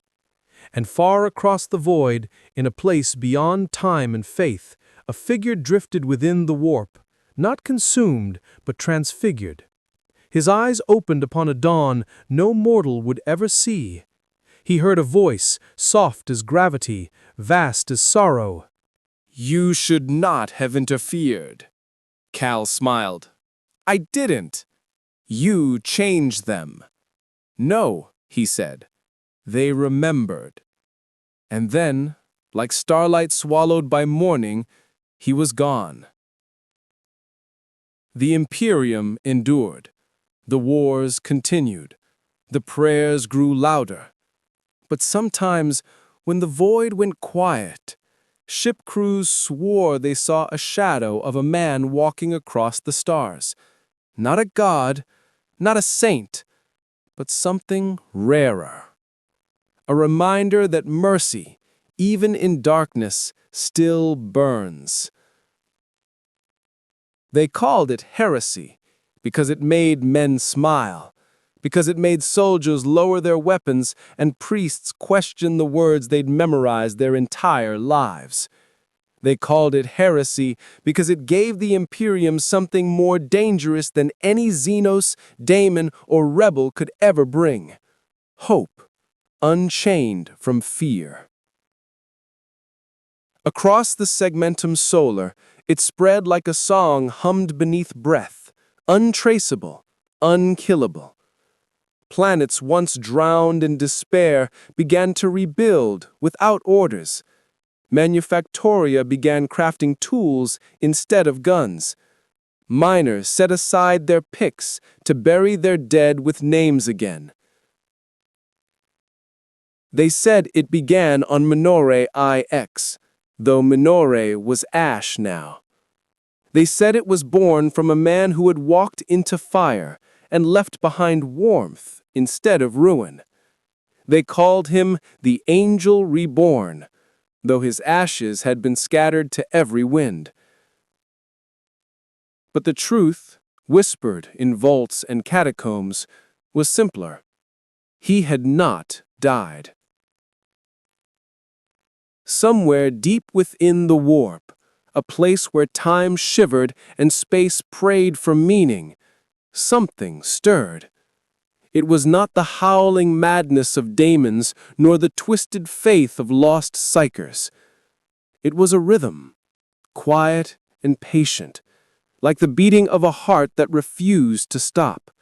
And far across the void, in a place beyond time and faith, a figure drifted within the warp, not consumed, but transfigured. His eyes opened upon a dawn no mortal would ever see. He heard a voice, soft as gravity, vast as sorrow. "You should not have interfered." Cal smiled. "I didn't. You changed them." "No," he said. "They remembered." And then, like starlight swallowed by morning, he was gone. The Imperium endured. The wars continued. The prayers grew louder. But sometimes, when the void went quiet, ship crews swore they saw a shadow of a man walking across the stars. Not a god, not a saint, but something rarer. A reminder that mercy, even in darkness, still burns. They called it heresy because it made men smile, because it made soldiers lower their weapons and priests question the words they'd memorized their entire lives. They called it heresy because it gave the Imperium something more dangerous than any Xenos, daemon, or rebel could ever bring: hope, unchained from fear. Across the segmentum solar, it spread like a song hummed beneath breath, untraceable, unkillable. Planets once drowned in despair began to rebuild without orders. Manufactoria began crafting tools instead of guns. Miners set aside their picks to bury their dead with names again. They said it began on Minore IX, though Minore was ash now. They said it was born from a man who had walked into fire and left behind warmth instead of ruin. They called him the Angel Reborn, though his ashes had been scattered to every wind. But the truth, whispered in vaults and catacombs, was simpler. He had not died. Somewhere deep within the warp, a place where time shivered and space prayed for meaning, something stirred. It was not the howling madness of daemons, nor the twisted faith of lost psychers. It was a rhythm, quiet and patient, like the beating of a heart that refused to stop.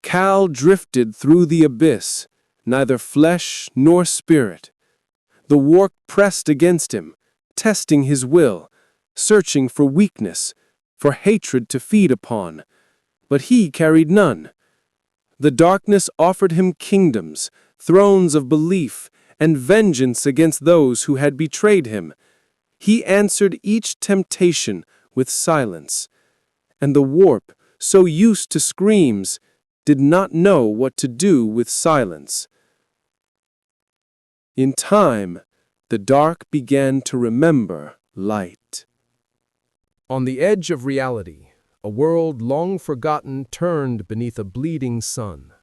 Cal drifted through the abyss, neither flesh nor spirit. The warp pressed against him, testing his will, searching for weakness, for hatred to feed upon. But he carried none. The darkness offered him kingdoms, thrones of belief, and vengeance against those who had betrayed him. He answered each temptation with silence, and the warp, so used to screams, did not know what to do with silence. In time, the dark began to remember light. On the edge of reality, a world long forgotten turned beneath a bleeding sun.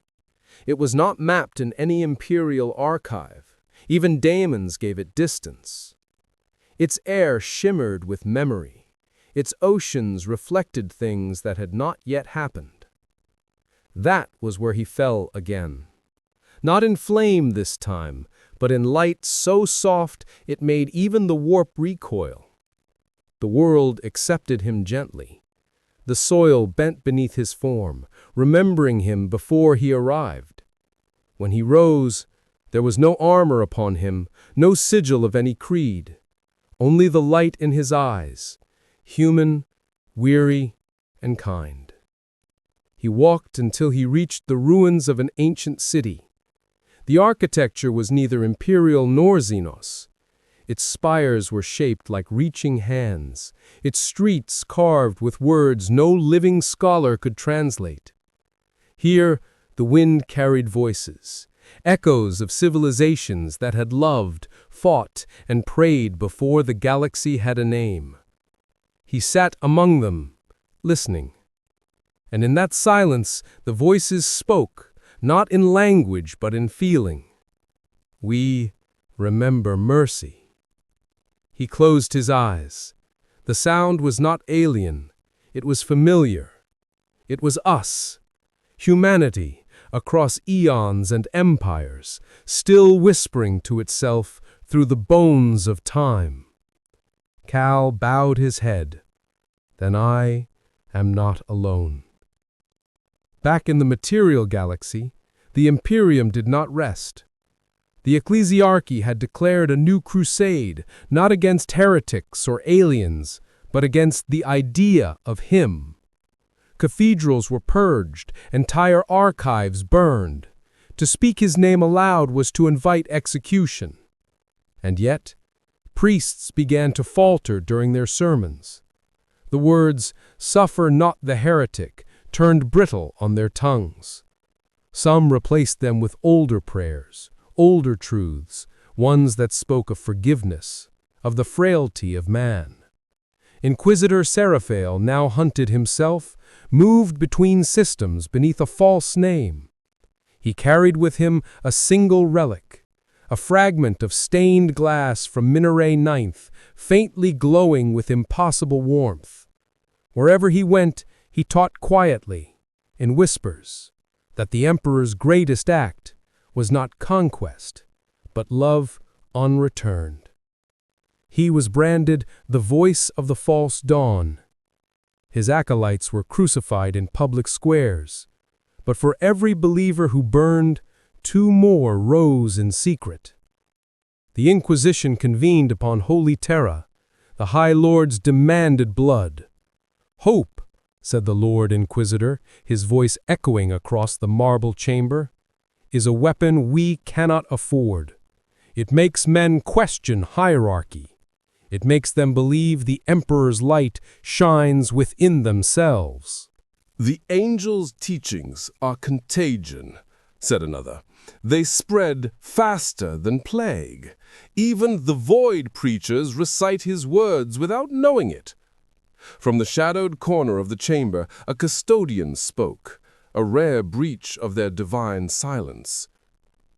It was not mapped in any imperial archive. Even daemons gave it distance. Its air shimmered with memory. Its oceans reflected things that had not yet happened. That was where he fell again. Not in flame this time, but in light so soft it made even the warp recoil. The world accepted him gently. The soil bent beneath his form, remembering him before he arrived. When he rose, there was no armor upon him, no sigil of any creed. Only the light in his eyes, human, weary, and kind. He walked until he reached the ruins of an ancient city. The architecture was neither imperial nor Xenos. Its spires were shaped like reaching hands, its streets carved with words no living scholar could translate. Here, the wind carried voices, echoes of civilizations that had loved, fought, and prayed before the galaxy had a name. He sat among them, listening. And in that silence, the voices spoke, not in language but in feeling. We remember mercy. He closed his eyes. The sound was not alien. It was familiar. It was us, humanity, across eons and empires, still whispering to itself through the bones of time. Cal bowed his head. Then I am not alone. Back in the material galaxy, the Imperium did not rest. The ecclesiarchy had declared a new crusade, not against heretics or aliens, but against the idea of him. Cathedrals were purged, entire archives burned. To speak his name aloud was to invite execution. And yet, priests began to falter during their sermons. The words, "Suffer not the heretic," turned brittle on their tongues. Some replaced them with older prayers, older truths, ones that spoke of forgiveness, of the frailty of man. Inquisitor Seraphael now hunted himself, moved between systems beneath a false name. He carried with him a single relic, a fragment of stained glass from Minaret 9th, faintly glowing with impossible warmth. Wherever he went, he taught quietly, in whispers, that the emperor's greatest act was not conquest, but love unreturned. He was branded the voice of the false dawn. His acolytes were crucified in public squares, but for every believer who burned, 2 more rose in secret. The Inquisition convened upon Holy Terra. The High Lords demanded blood. "Hope," said the Lord Inquisitor, his voice echoing across the marble chamber, "is a weapon we cannot afford. It makes men question hierarchy. It makes them believe the Emperor's light shines within themselves." "The angels' teachings are contagion," said another. "They spread faster than plague. Even the void preachers recite his words without knowing it." From the shadowed corner of the chamber, a custodian spoke, a rare breach of their divine silence.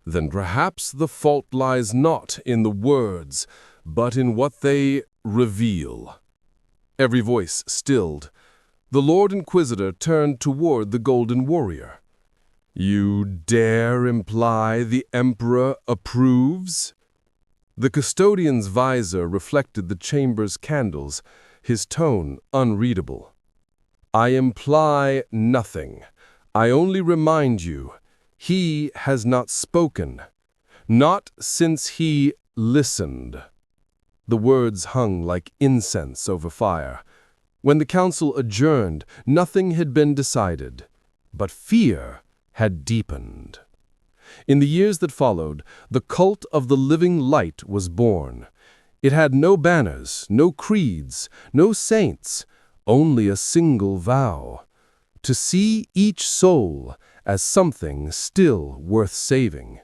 "Then perhaps the fault lies not in the words, but in what they reveal." Every voice stilled. The Lord Inquisitor turned toward the Golden Warrior. "You dare imply the Emperor approves?" The custodian's visor reflected the chamber's candles, his tone unreadable. "I imply nothing. I only remind you, he has not spoken. Not since he listened." The words hung like incense over fire. When the council adjourned, nothing had been decided, but fear had deepened. In the years that followed, the cult of the living light was born. It had no banners, no creeds, no saints, only a single vow: to see each soul as something still worth saving.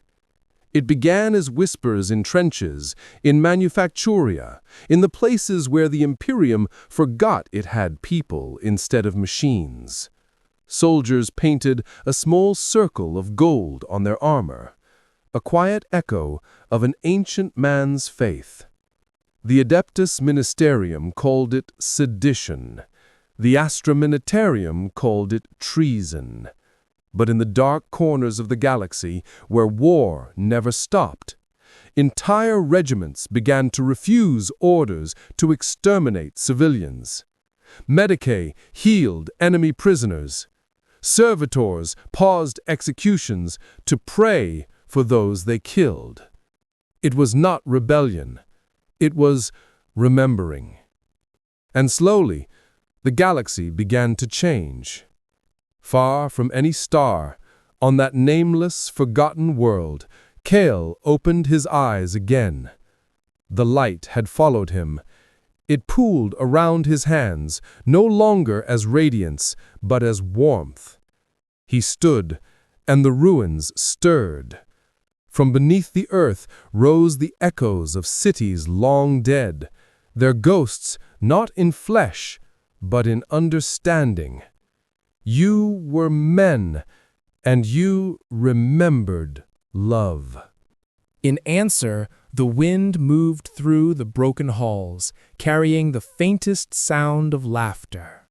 It began as whispers in trenches, in manufacturia, in the places where the Imperium forgot it had people instead of machines. Soldiers painted a small circle of gold on their armor, a quiet echo of an ancient man's faith. The Adeptus Ministerium called it sedition. The Astra Militarium called it treason. But in the dark corners of the galaxy, where war never stopped, entire regiments began to refuse orders to exterminate civilians. Medicae healed enemy prisoners. Servitors paused executions to pray for those they killed. It was not rebellion. It was remembering. And slowly, the galaxy began to change. Far from any star, on that nameless, forgotten world, Kale opened his eyes again. The light had followed him. It pooled around his hands, no longer as radiance, but as warmth. He stood, and the ruins stirred. From beneath the earth rose the echoes of cities long dead, their ghosts not in flesh, but in understanding. You were men, and you remembered love. In answer, the wind moved through the broken halls, carrying the faintest sound of laughter.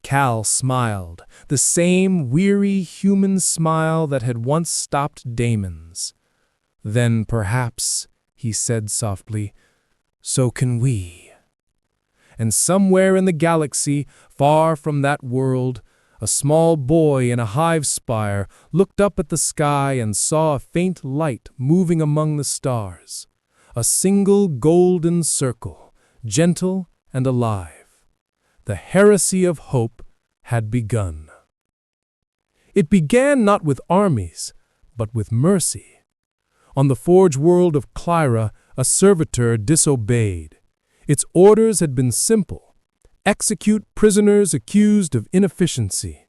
Cal smiled, the same weary human smile that had once stopped Damon's. "Then perhaps," he said softly, "so can we." And somewhere in the galaxy, far from that world, a small boy in a hive spire looked up at the sky and saw a faint light moving among the stars. A single golden circle, gentle and alive. The heresy of hope had begun. It began not with armies, but with mercy. On the forge world of Clyra, a servitor disobeyed. Its orders had been simple: execute prisoners accused of inefficiency.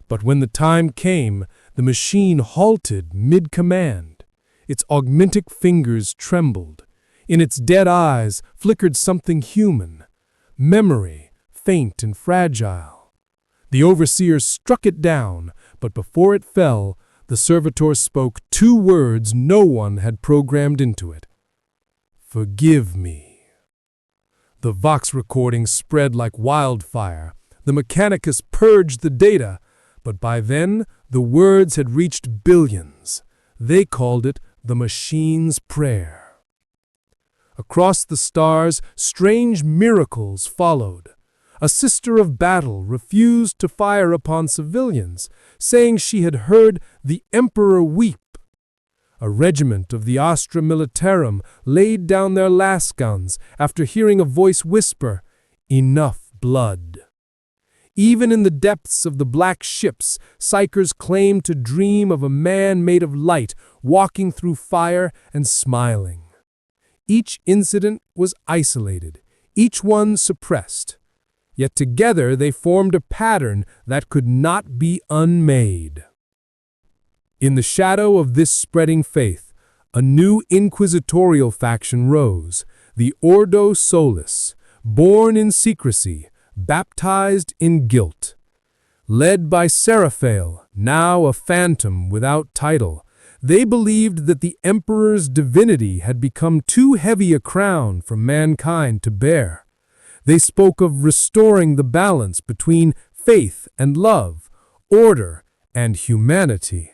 But when the time came, the machine halted mid-command. Its augmentic fingers trembled. In its dead eyes flickered something human, memory, faint and fragile. The overseer struck it down, but before it fell, the servitor spoke 2 words no one had programmed into it. "Forgive me." The Vox recording spread like wildfire. The Mechanicus purged the data, but by then the words had reached billions. They called it the machine's prayer. Across the stars, strange miracles followed. A sister of battle refused to fire upon civilians, saying she had heard the emperor weep. A regiment of the Astra Militarum laid down their lasguns after hearing a voice whisper, "Enough blood." Even in the depths of the black ships, psychers claimed to dream of a man made of light, walking through fire and smiling. Each incident was isolated, each one suppressed. Yet together they formed a pattern that could not be unmade. In the shadow of this spreading faith, a new inquisitorial faction rose, the Ordo Solis, born in secrecy, baptized in guilt. Led by Seraphael, now a phantom without title, they believed that the emperor's divinity had become too heavy a crown for mankind to bear. They spoke of restoring the balance between faith and love, order and humanity.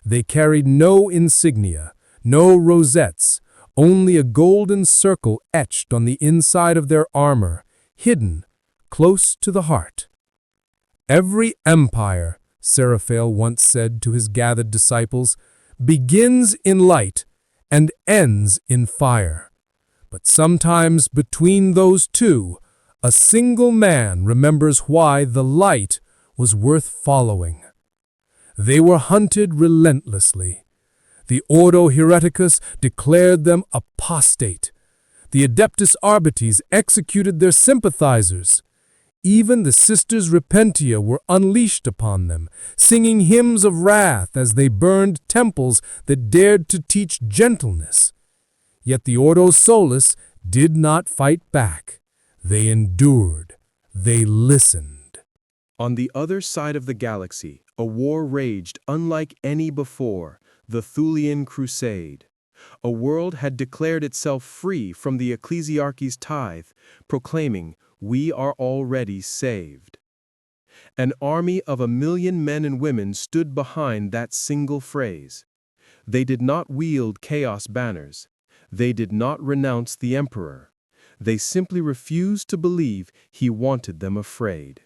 They carried no insignia, no rosettes, only a golden circle etched on the inside of their armor, hidden close to the heart. "Every empire," Seraphael once said to his gathered disciples, "begins in light and ends in fire. But sometimes between those two, a single man remembers why the light was worth following." They were hunted relentlessly. The Ordo Hereticus declared them apostate. The Adeptus Arbites executed their sympathizers. Even the Sisters Repentia were unleashed upon them, singing hymns of wrath as they burned temples that dared to teach gentleness. Yet the Ordo Solis did not fight back. They endured. They listened. On the other side of the galaxy, a war raged unlike any before, the Thulian Crusade. A world had declared itself free from the ecclesiarchy's tithe, proclaiming, "We are already saved." An army of 1,000,000 men and women stood behind that single phrase. They did not wield chaos banners. They did not renounce the emperor. They simply refused to believe he wanted them afraid.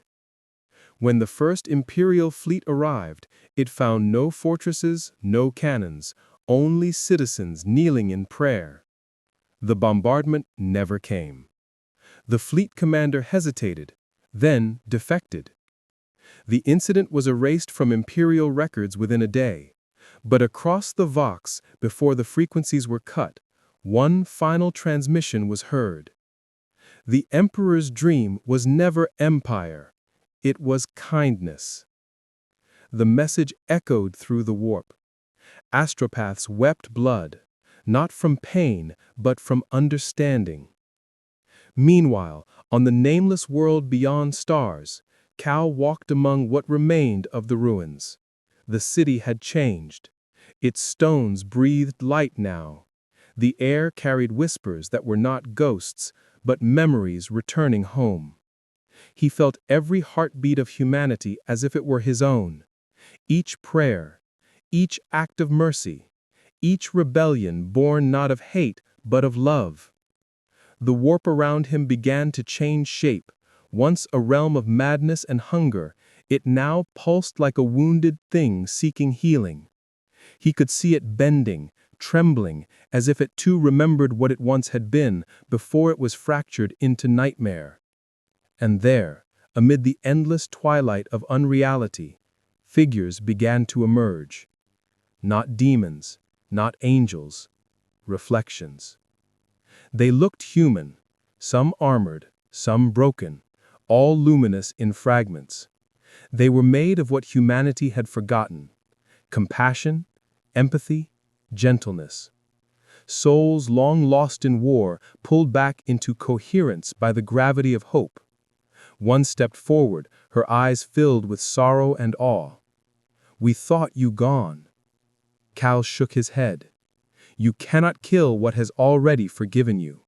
When the first imperial fleet arrived, it found no fortresses, no cannons, only citizens kneeling in prayer. The bombardment never came. The fleet commander hesitated, then defected. The incident was erased from imperial records within a day, but across the Vox, before the frequencies were cut, one final transmission was heard. The emperor's dream was never empire, it was kindness. The message echoed through the warp. Astropaths wept blood, not from pain, but from understanding. Meanwhile, on the nameless world beyond stars, Cal walked among what remained of the ruins. The city had changed. Its stones breathed light now. The air carried whispers that were not ghosts, but memories returning home. He felt every heartbeat of humanity as if it were his own. Each prayer, each act of mercy, each rebellion born not of hate, but of love. The warp around him began to change shape. Once a realm of madness and hunger, it now pulsed like a wounded thing seeking healing. He could see it bending, trembling, as if it too remembered what it once had been before it was fractured into nightmare. And there, amid the endless twilight of unreality, figures began to emerge. Not demons, not angels, reflections. They looked human, some armored, some broken, all luminous in fragments. They were made of what humanity had forgotten: compassion, empathy, gentleness. Souls long lost in war pulled back into coherence by the gravity of hope. One stepped forward, her eyes filled with sorrow and awe. "We thought you gone." Cal shook his head. "You cannot kill what has already forgiven you."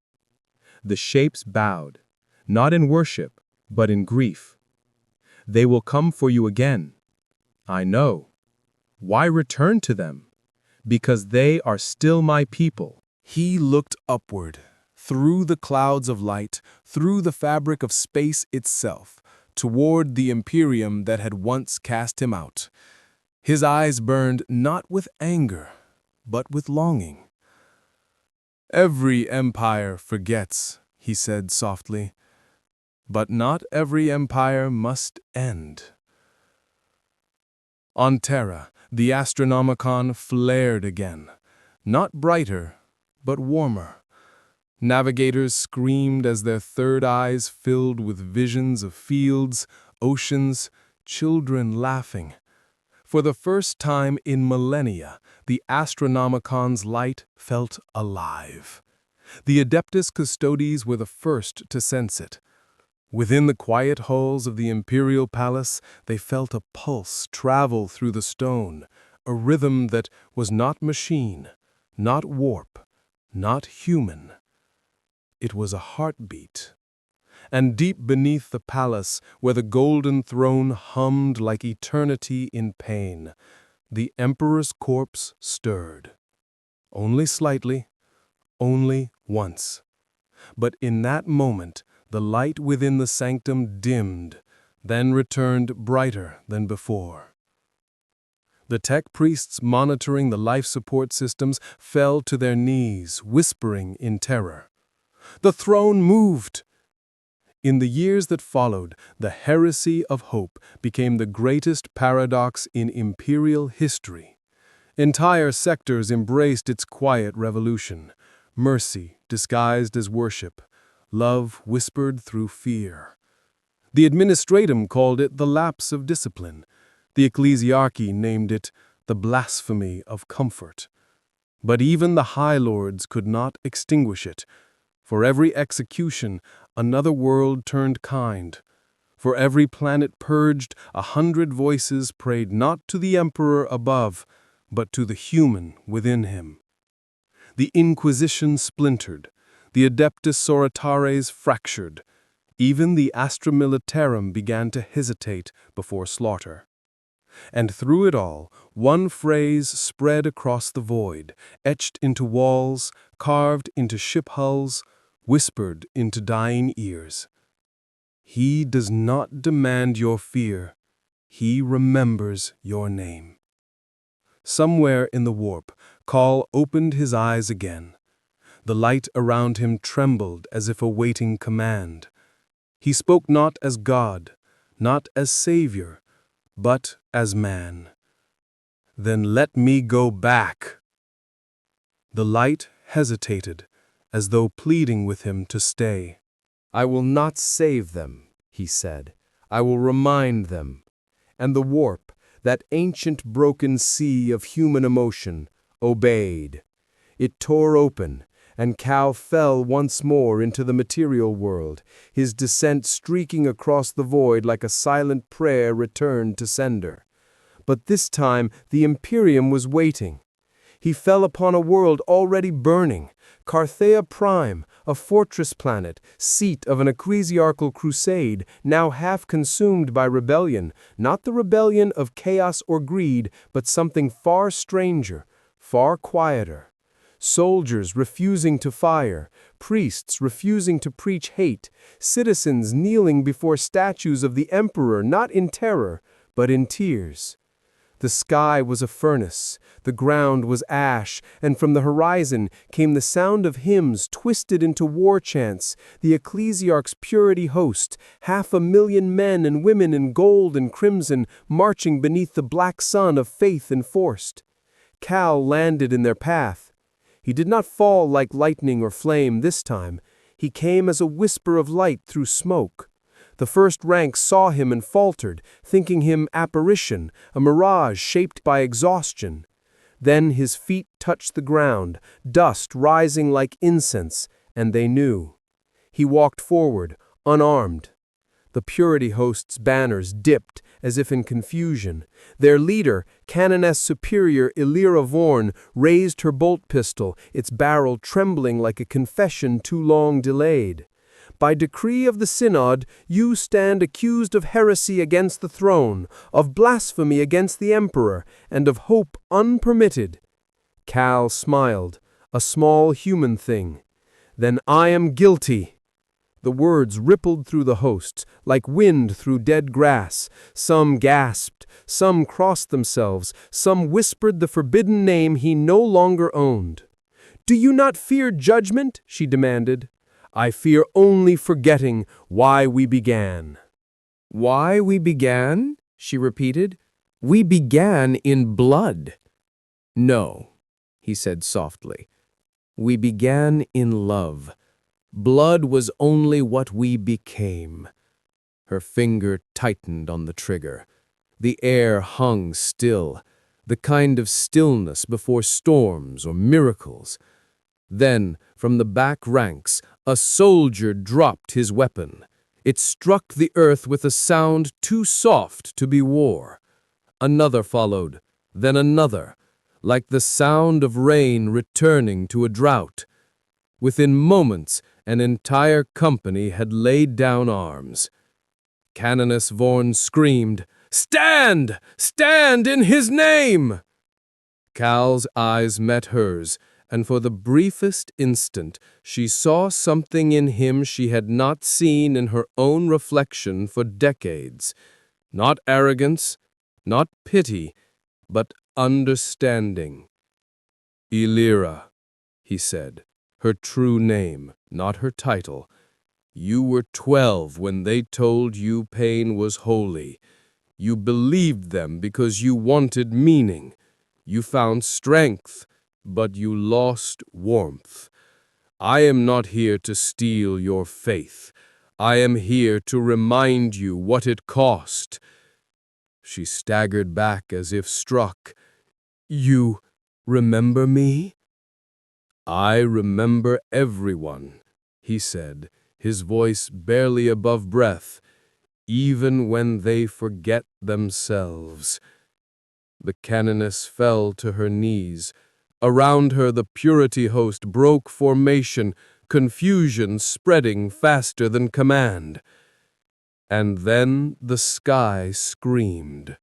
The shapes bowed, not in worship, but in grief. "They will come for you again." "I know." "Why return to them?" "Because they are still my people." He looked upward, through the clouds of light, through the fabric of space itself, toward the Imperium that had once cast him out. His eyes burned not with anger, but with longing. "Every empire forgets," he said softly, "but not every empire must end." On Terra, the Astronomicon flared again, not brighter, but warmer. Navigators screamed as their third eyes filled with visions of fields, oceans, children laughing. For the first time in millennia, the Astronomicon's light felt alive. The Adeptus Custodes were the first to sense it. Within the quiet halls of the imperial palace, they felt a pulse travel through the stone, a rhythm that was not machine, not warp, not human. It was a heartbeat. And deep beneath the palace, where the golden throne hummed like eternity in pain, the emperor's corpse stirred. Only slightly, only once. But in that moment, the light within the sanctum dimmed, then returned brighter than before. The tech priests monitoring the life support systems fell to their knees, whispering in terror. The throne moved! In the years that followed, the heresy of hope became the greatest paradox in imperial history. Entire sectors embraced its quiet revolution, mercy disguised as worship, love whispered through fear. The administratum called it the lapse of discipline. The ecclesiarchy named it the blasphemy of comfort. But even the high lords could not extinguish it. For every execution, another world turned kind. For every planet purged, 100 voices prayed not to the emperor above, but to the human within him. The Inquisition splintered, the Adeptus Sororitates fractured. Even the Astra Militarum began to hesitate before slaughter. And through it all, one phrase spread across the void, etched into walls, carved into ship hulls, whispered into dying ears. He does not demand your fear. He remembers your name. Somewhere in the warp, Call opened his eyes again. The light around him trembled as if awaiting command. He spoke not as God, not as Savior, but as man. "Then let me go back." The light hesitated, as though pleading with him to stay. "I will not save them," he said. "I will remind them." And the warp, that ancient broken sea of human emotion, obeyed. It tore open, and Cal fell once more into the material world, his descent streaking across the void like a silent prayer returned to sender. But this time the Imperium was waiting. He fell upon a world already burning, Carthea Prime, a fortress planet, seat of an ecclesiarchal crusade, now half consumed by rebellion, not the rebellion of chaos or greed, but something far stranger, far quieter. Soldiers refusing to fire, priests refusing to preach hate, citizens kneeling before statues of the emperor not in terror, but in tears. The sky was a furnace, the ground was ash, and from the horizon came the sound of hymns twisted into war chants, the ecclesiarch's purity host, 500,000 men and women in gold and crimson marching beneath the black sun of faith enforced. Cal landed in their path. He did not fall like lightning or flame this time. He came as a whisper of light through smoke. The first rank saw him and faltered, thinking him apparition, a mirage shaped by exhaustion. Then his feet touched the ground, dust rising like incense, and they knew. He walked forward, unarmed. The Purity Host's banners dipped as if in confusion. Their leader, Canoness Superior Illyra Vorn, raised her bolt pistol, its barrel trembling like a confession too long delayed. By decree of the Synod, you stand accused of heresy against the throne, of blasphemy against the Emperor, and of hope unpermitted. Cal smiled, a small human thing. Then I am guilty. The words rippled through the hosts, like wind through dead grass. Some gasped, some crossed themselves, some whispered the forbidden name he no longer owned. "Do you not fear judgment?" she demanded. "I fear only forgetting why we began." "Why we began?" she repeated. "We began in blood." "No," he said softly. "We began in love. Blood was only what we became." Her finger tightened on the trigger. The air hung still, the kind of stillness before storms or miracles. Then, from the back ranks, a soldier dropped his weapon. It struck the earth with a sound too soft to be war. Another followed, then another, like the sound of rain returning to a drought. Within moments, an entire company had laid down arms. Canoness Vorn screamed, "Stand! Stand in his name!" Cal's eyes met hers, and for the briefest instant she saw something in him she had not seen in her own reflection for decades. Not arrogance, not pity, but understanding. "Illyra," he said, her true name, not her title. "You were 12 when they told you pain was holy. You believed them because you wanted meaning. You found strength, but you lost warmth. I am not here to steal your faith. I am here to remind you what it cost." She staggered back as if struck. "You remember me?" "I remember everyone," he said, his voice barely above breath, "even when they forget themselves." The canoness fell to her knees. Around her the Purity Host broke formation, confusion spreading faster than command. And then the sky screamed.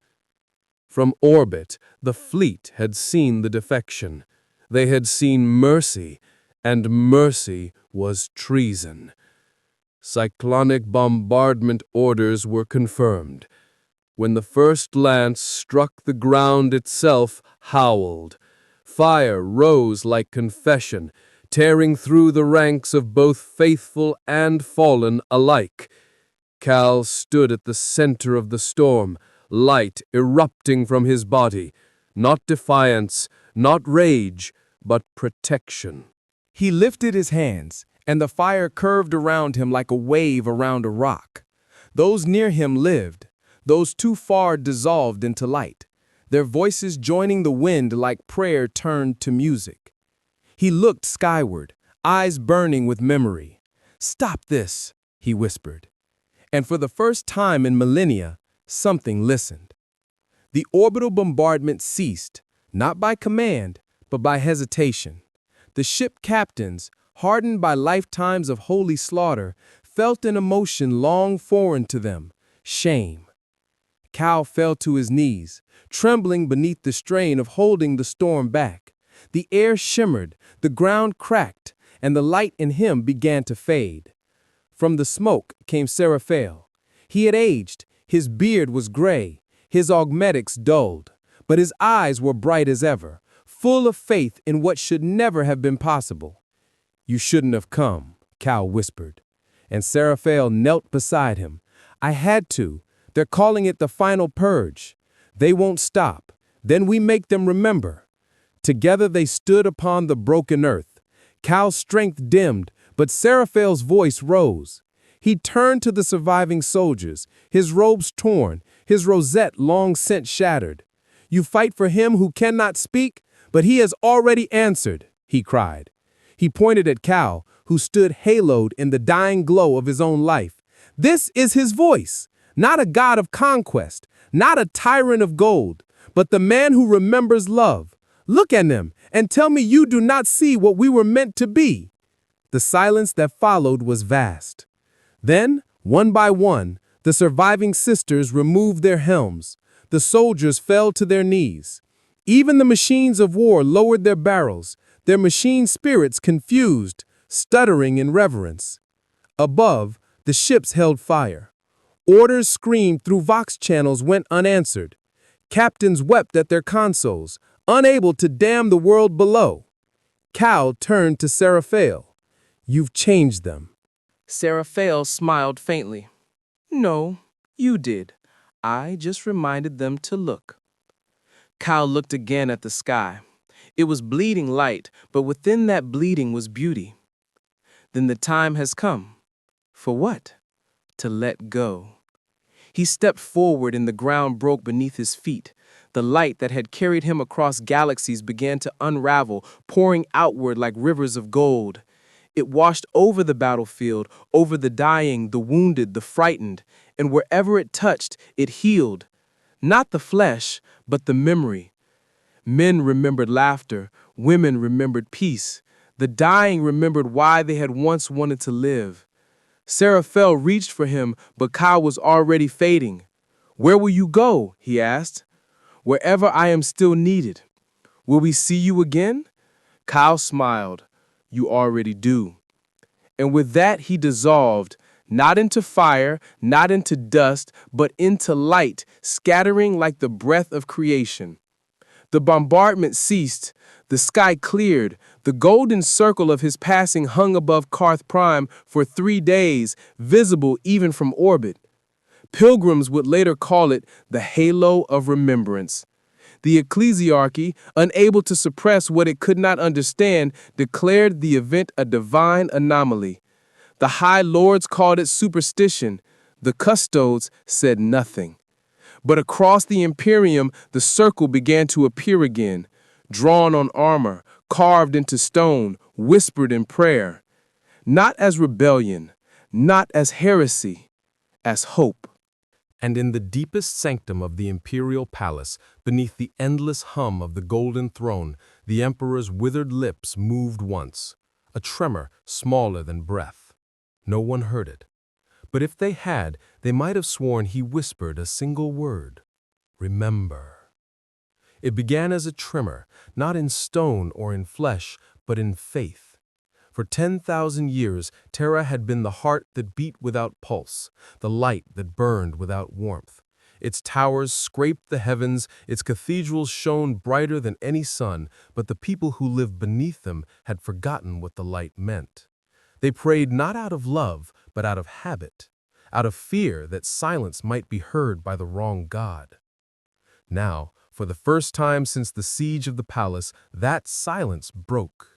From orbit, the fleet had seen the defection. They had seen mercy, and mercy was treason. Cyclonic bombardment orders were confirmed. When the first lance struck the ground itself howled. Fire rose like confession, tearing through the ranks of both faithful and fallen alike. Cal stood at the center of the storm, light erupting from his body. Not defiance, not rage, but protection. He lifted his hands, and the fire curved around him like a wave around a rock. Those near him lived. Those too far dissolved into light, their voices joining the wind like prayer turned to music. He looked skyward, eyes burning with memory. "Stop this," he whispered. And for the first time in millennia, something listened. The orbital bombardment ceased, not by command, but by hesitation. The ship captains, hardened by lifetimes of holy slaughter, felt an emotion long foreign to them, shame. Cal fell to his knees, trembling beneath the strain of holding the storm back. The air shimmered, the ground cracked, and the light in him began to fade. From the smoke came Seraphael. He had aged, his beard was gray, his augmetics dulled, but his eyes were bright as ever, full of faith in what should never have been possible. "You shouldn't have come," Cal whispered, and Seraphael knelt beside him. "I had to. They're calling it the final purge. They won't stop. Then we make them remember." Together they stood upon the broken earth. Cal's strength dimmed, but Seraphael's voice rose. He turned to the surviving soldiers, his robes torn, his rosette long since shattered. "You fight for him who cannot speak, but he has already answered," he cried. He pointed at Cal, who stood haloed in the dying glow of his own life. "This is his voice, not a god of conquest, not a tyrant of gold, but the man who remembers love. Look at him and tell me you do not see what we were meant to be." The silence that followed was vast. Then, one by one, the surviving sisters removed their helms. The soldiers fell to their knees. Even the machines of war lowered their barrels, their machine spirits confused, stuttering in reverence. Above, the ships held fire. Orders screamed through Vox channels went unanswered. Captains wept at their consoles, unable to damn the world below. Cal turned to Seraphael. "You've changed them." Seraphael smiled faintly. "No, you did. I just reminded them to look." Cal looked again at the sky. It was bleeding light, but within that bleeding was beauty. "Then the time has come." "For what?" "To let go." He stepped forward and the ground broke beneath his feet. The light that had carried him across galaxies began to unravel, pouring outward like rivers of gold. It washed over the battlefield, over the dying, the wounded, the frightened, and wherever it touched, it healed. Not the flesh, but the memory. Men remembered laughter, women remembered peace. The dying remembered why they had once wanted to live. Seraphael reached for him, but Cal was already fading. "Where will you go?" he asked. "Wherever I am still needed." "Will we see you again?" Cal smiled. "You already do." And with that he dissolved, not into fire, not into dust, but into light, scattering like the breath of creation. The bombardment ceased, the sky cleared, the golden circle of his passing hung above Karth Prime for 3 days, visible even from orbit. Pilgrims would later call it the halo of remembrance. The ecclesiarchy, unable to suppress what it could not understand, declared the event a divine anomaly. The high lords called it superstition. The custodes said nothing. But across the Imperium, the circle began to appear again, drawn on armor, carved into stone, whispered in prayer. Not as rebellion, not as heresy, as hope. And in the deepest sanctum of the imperial palace, beneath the endless hum of the golden throne, the emperor's withered lips moved once, a tremor smaller than breath. No one heard it. But if they had, they might have sworn he whispered a single word: remember. It began as a tremor, not in stone or in flesh, but in faith. For 10,000 years, Terra had been the heart that beat without pulse, the light that burned without warmth. Its towers scraped the heavens, its cathedrals shone brighter than any sun, but the people who lived beneath them had forgotten what the light meant. They prayed not out of love, but out of habit, out of fear that silence might be heard by the wrong god. Now, for the first time since the siege of the palace, that silence broke.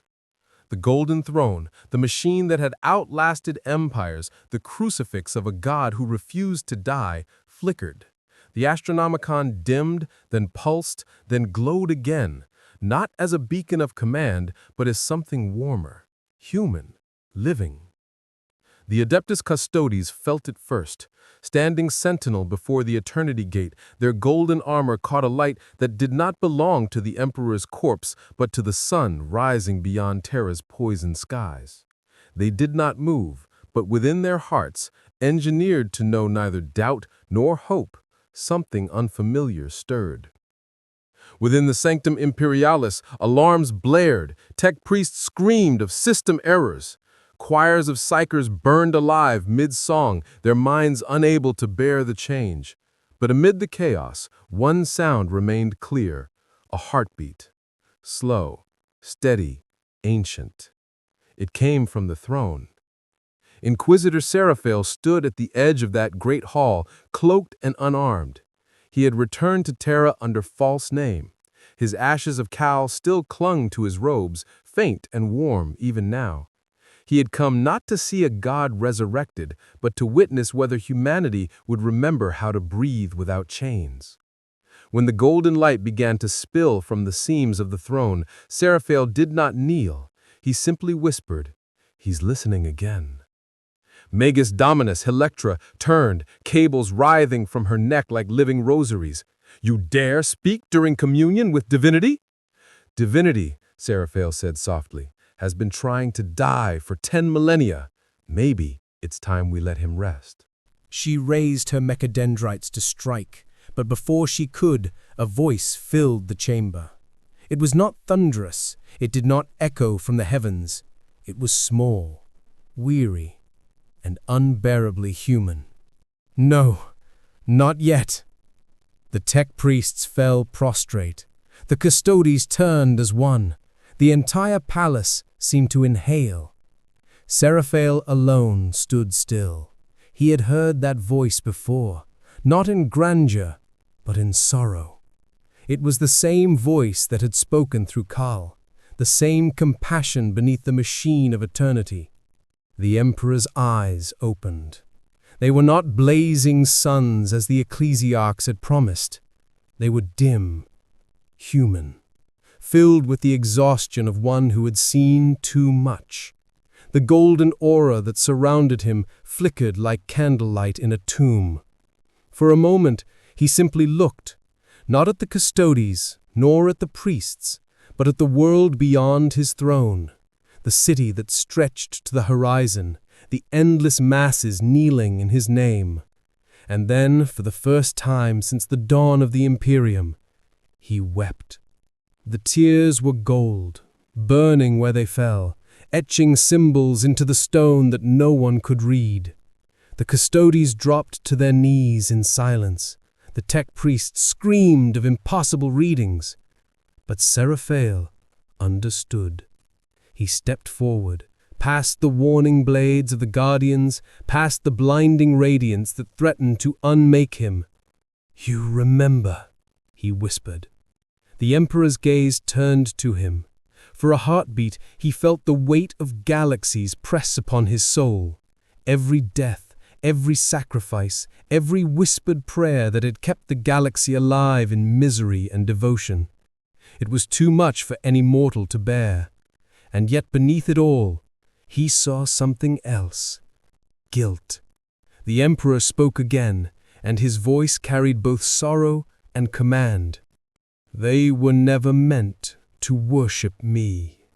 The golden throne, the machine that had outlasted empires, the crucifix of a god who refused to die, flickered. The Astronomicon dimmed, then pulsed, then glowed again, not as a beacon of command, but as something warmer, human, living. The Adeptus Custodes felt it first. Standing sentinel before the Eternity Gate, their golden armor caught a light that did not belong to the Emperor's corpse, but to the sun rising beyond Terra's poisoned skies. They did not move, but within their hearts, engineered to know neither doubt nor hope, something unfamiliar stirred. Within the Sanctum Imperialis, alarms blared, tech priests screamed of system errors. Choirs of psychers burned alive mid-song, their minds unable to bear the change. But amid the chaos, one sound remained clear, a heartbeat. Slow, steady, ancient. It came from the throne. Inquisitor Seraphael stood at the edge of that great hall, cloaked and unarmed. He had returned to Terra under false name. His ashes of Cal still clung to his robes, faint and warm even now. He had come not to see a god resurrected, but to witness whether humanity would remember how to breathe without chains. When the golden light began to spill from the seams of the throne, Seraphael did not kneel. He simply whispered, "He's listening again." Magus Dominus Electra turned, cables writhing from her neck like living rosaries. "You dare speak during communion with divinity?" "Divinity," Seraphael said softly, "has been trying to die for 10 millennia. Maybe it's time we let him rest." She raised her mechadendrites to strike, but before she could, a voice filled the chamber. It was not thunderous, it did not echo from the heavens. It was small, weary, and unbearably human. "No, not yet." The tech priests fell prostrate. The custodies turned as one. The entire palace seemed to inhale. Seraphael alone stood still. He had heard that voice before, not in grandeur, but in sorrow. It was the same voice that had spoken through Kal, the same compassion beneath the machine of eternity. The emperor's eyes opened. They were not blazing suns as the ecclesiarchs had promised. They were dim, human, filled with the exhaustion of one who had seen too much. The golden aura that surrounded him flickered like candlelight in a tomb. For a moment, he simply looked, not at the custodies, nor at the priests, but at the world beyond his throne, the city that stretched to the horizon, the endless masses kneeling in his name. And then, for the first time since the dawn of the Imperium, he wept. The tears were gold, burning where they fell, etching symbols into the stone that no one could read. The custodies dropped to their knees in silence. The tech priests screamed of impossible readings. But Seraphael understood. He stepped forward, past the warning blades of the guardians, past the blinding radiance that threatened to unmake him. "You remember," he whispered. The emperor's gaze turned to him. For a heartbeat, he felt the weight of galaxies press upon his soul. Every death, every sacrifice, every whispered prayer that had kept the galaxy alive in misery and devotion. It was too much for any mortal to bear. And yet beneath it all, he saw something else. Guilt. The emperor spoke again, and his voice carried both sorrow and command. "They were never meant to worship me."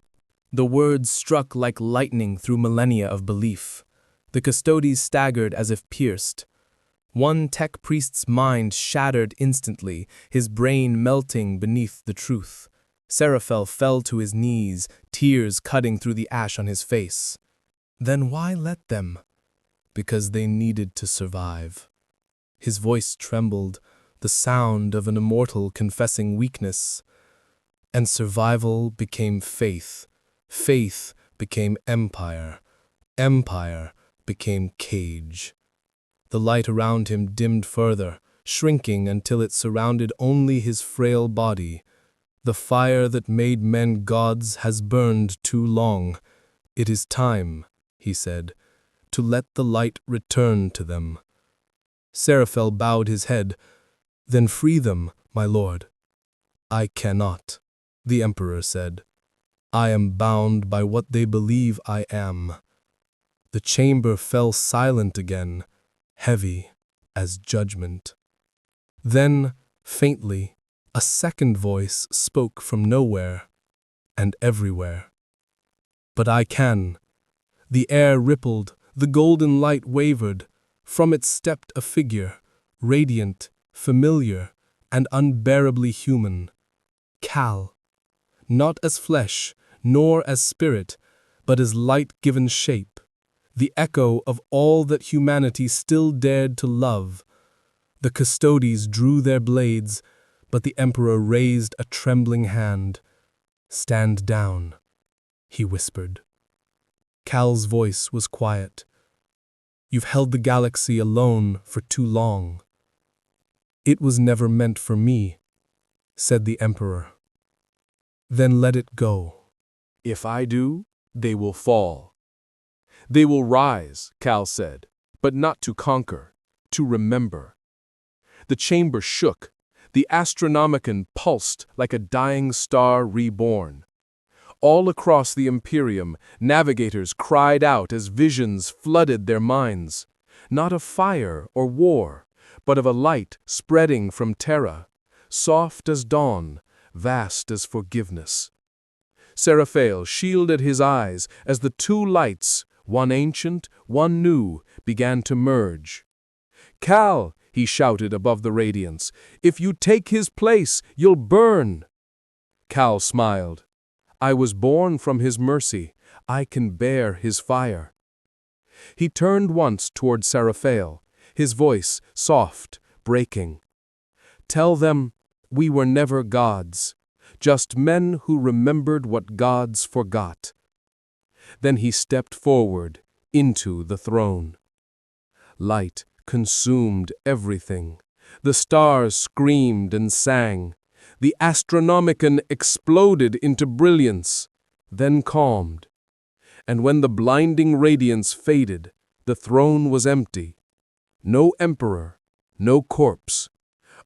The words struck like lightning through millennia of belief. The custodies staggered as if pierced. One tech priest's mind shattered instantly, his brain melting beneath the truth. Seraphael fell to his knees, tears cutting through the ash on his face. Then why let them? Because they needed to survive. His voice trembled, the sound of an immortal confessing weakness. And survival became faith. Faith became empire. Empire became cage. The light around him dimmed further, shrinking until it surrounded only his frail body. The fire that made men gods has burned too long. It is time, he said, to let the light return to them. Seraphael bowed his head. "Then free them, my lord." "I cannot," the emperor said. "I am bound by what they believe I am." The chamber fell silent again, heavy as judgment. Then, faintly, a second voice spoke from nowhere and everywhere. "But I can." The air rippled, the golden light wavered. From it stepped a figure, radiant, familiar, and unbearably human. Kal. Not as flesh, nor as spirit, but as light given shape. The echo of all that humanity still dared to love. The custodies drew their blades, but the emperor raised a trembling hand. "Stand down," he whispered. Kal's voice was quiet. "You've held the galaxy alone for too long." "It was never meant for me," said the emperor. Then let it go. If I do, they will fall. They will rise, Cal said, but not to conquer, to remember. The chamber shook. The Astronomicon pulsed like a dying star reborn. All across the Imperium, navigators cried out as visions flooded their minds, not of fire or war, but of a light spreading from Terra, soft as dawn, vast as forgiveness. Seraphael shielded his eyes as the two lights, one ancient, one new, began to merge. "Cal," he shouted above the radiance, "if you take his place, you'll burn." Cal smiled. "I was born from his mercy. I can bear his fire." He turned once toward Seraphael, his voice soft, breaking. "Tell them we were never gods, just men who remembered what gods forgot." Then he stepped forward into the throne. Light consumed everything. The stars screamed and sang. The Astronomicon exploded into brilliance, then calmed. And when the blinding radiance faded, the throne was empty. No emperor, no corpse,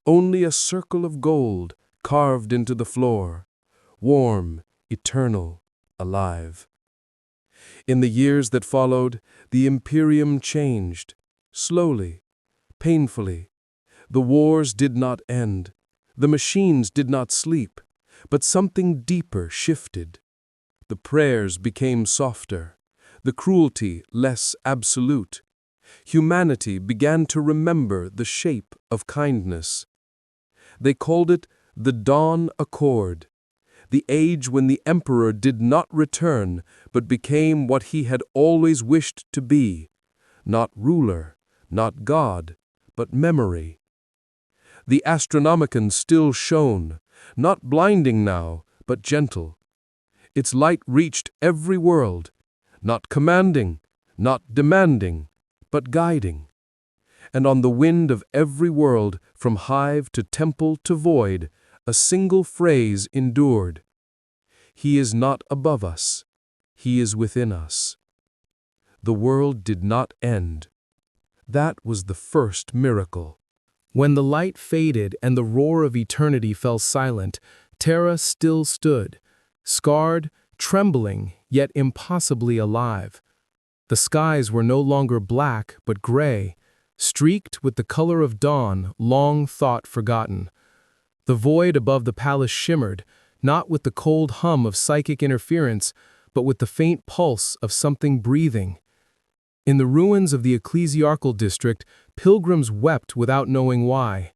only a circle of gold carved into the floor, warm, eternal, alive. In the years that followed, the Imperium changed, slowly, painfully. The wars did not end. The machines did not sleep, but something deeper shifted. The prayers became softer, the cruelty less absolute. Humanity began to remember the shape of kindness. They called it the Dawn Accord, the age when the Emperor did not return, but became what he had always wished to be, not ruler, not God, but memory. The Astronomicon still shone, not blinding now, but gentle. Its light reached every world, not commanding, not demanding, but guiding. And on the wind of every world, from hive to temple to void, a single phrase endured. "He is not above us. He is within us." The world did not end. That was the first miracle. When the light faded and the roar of eternity fell silent, Terra still stood, scarred, trembling, yet impossibly alive. The skies were no longer black but gray, streaked with the color of dawn, long thought forgotten. The void above the palace shimmered, not with the cold hum of psychic interference, but with the faint pulse of something breathing. In the ruins of the ecclesiarchal district, pilgrims wept without knowing why.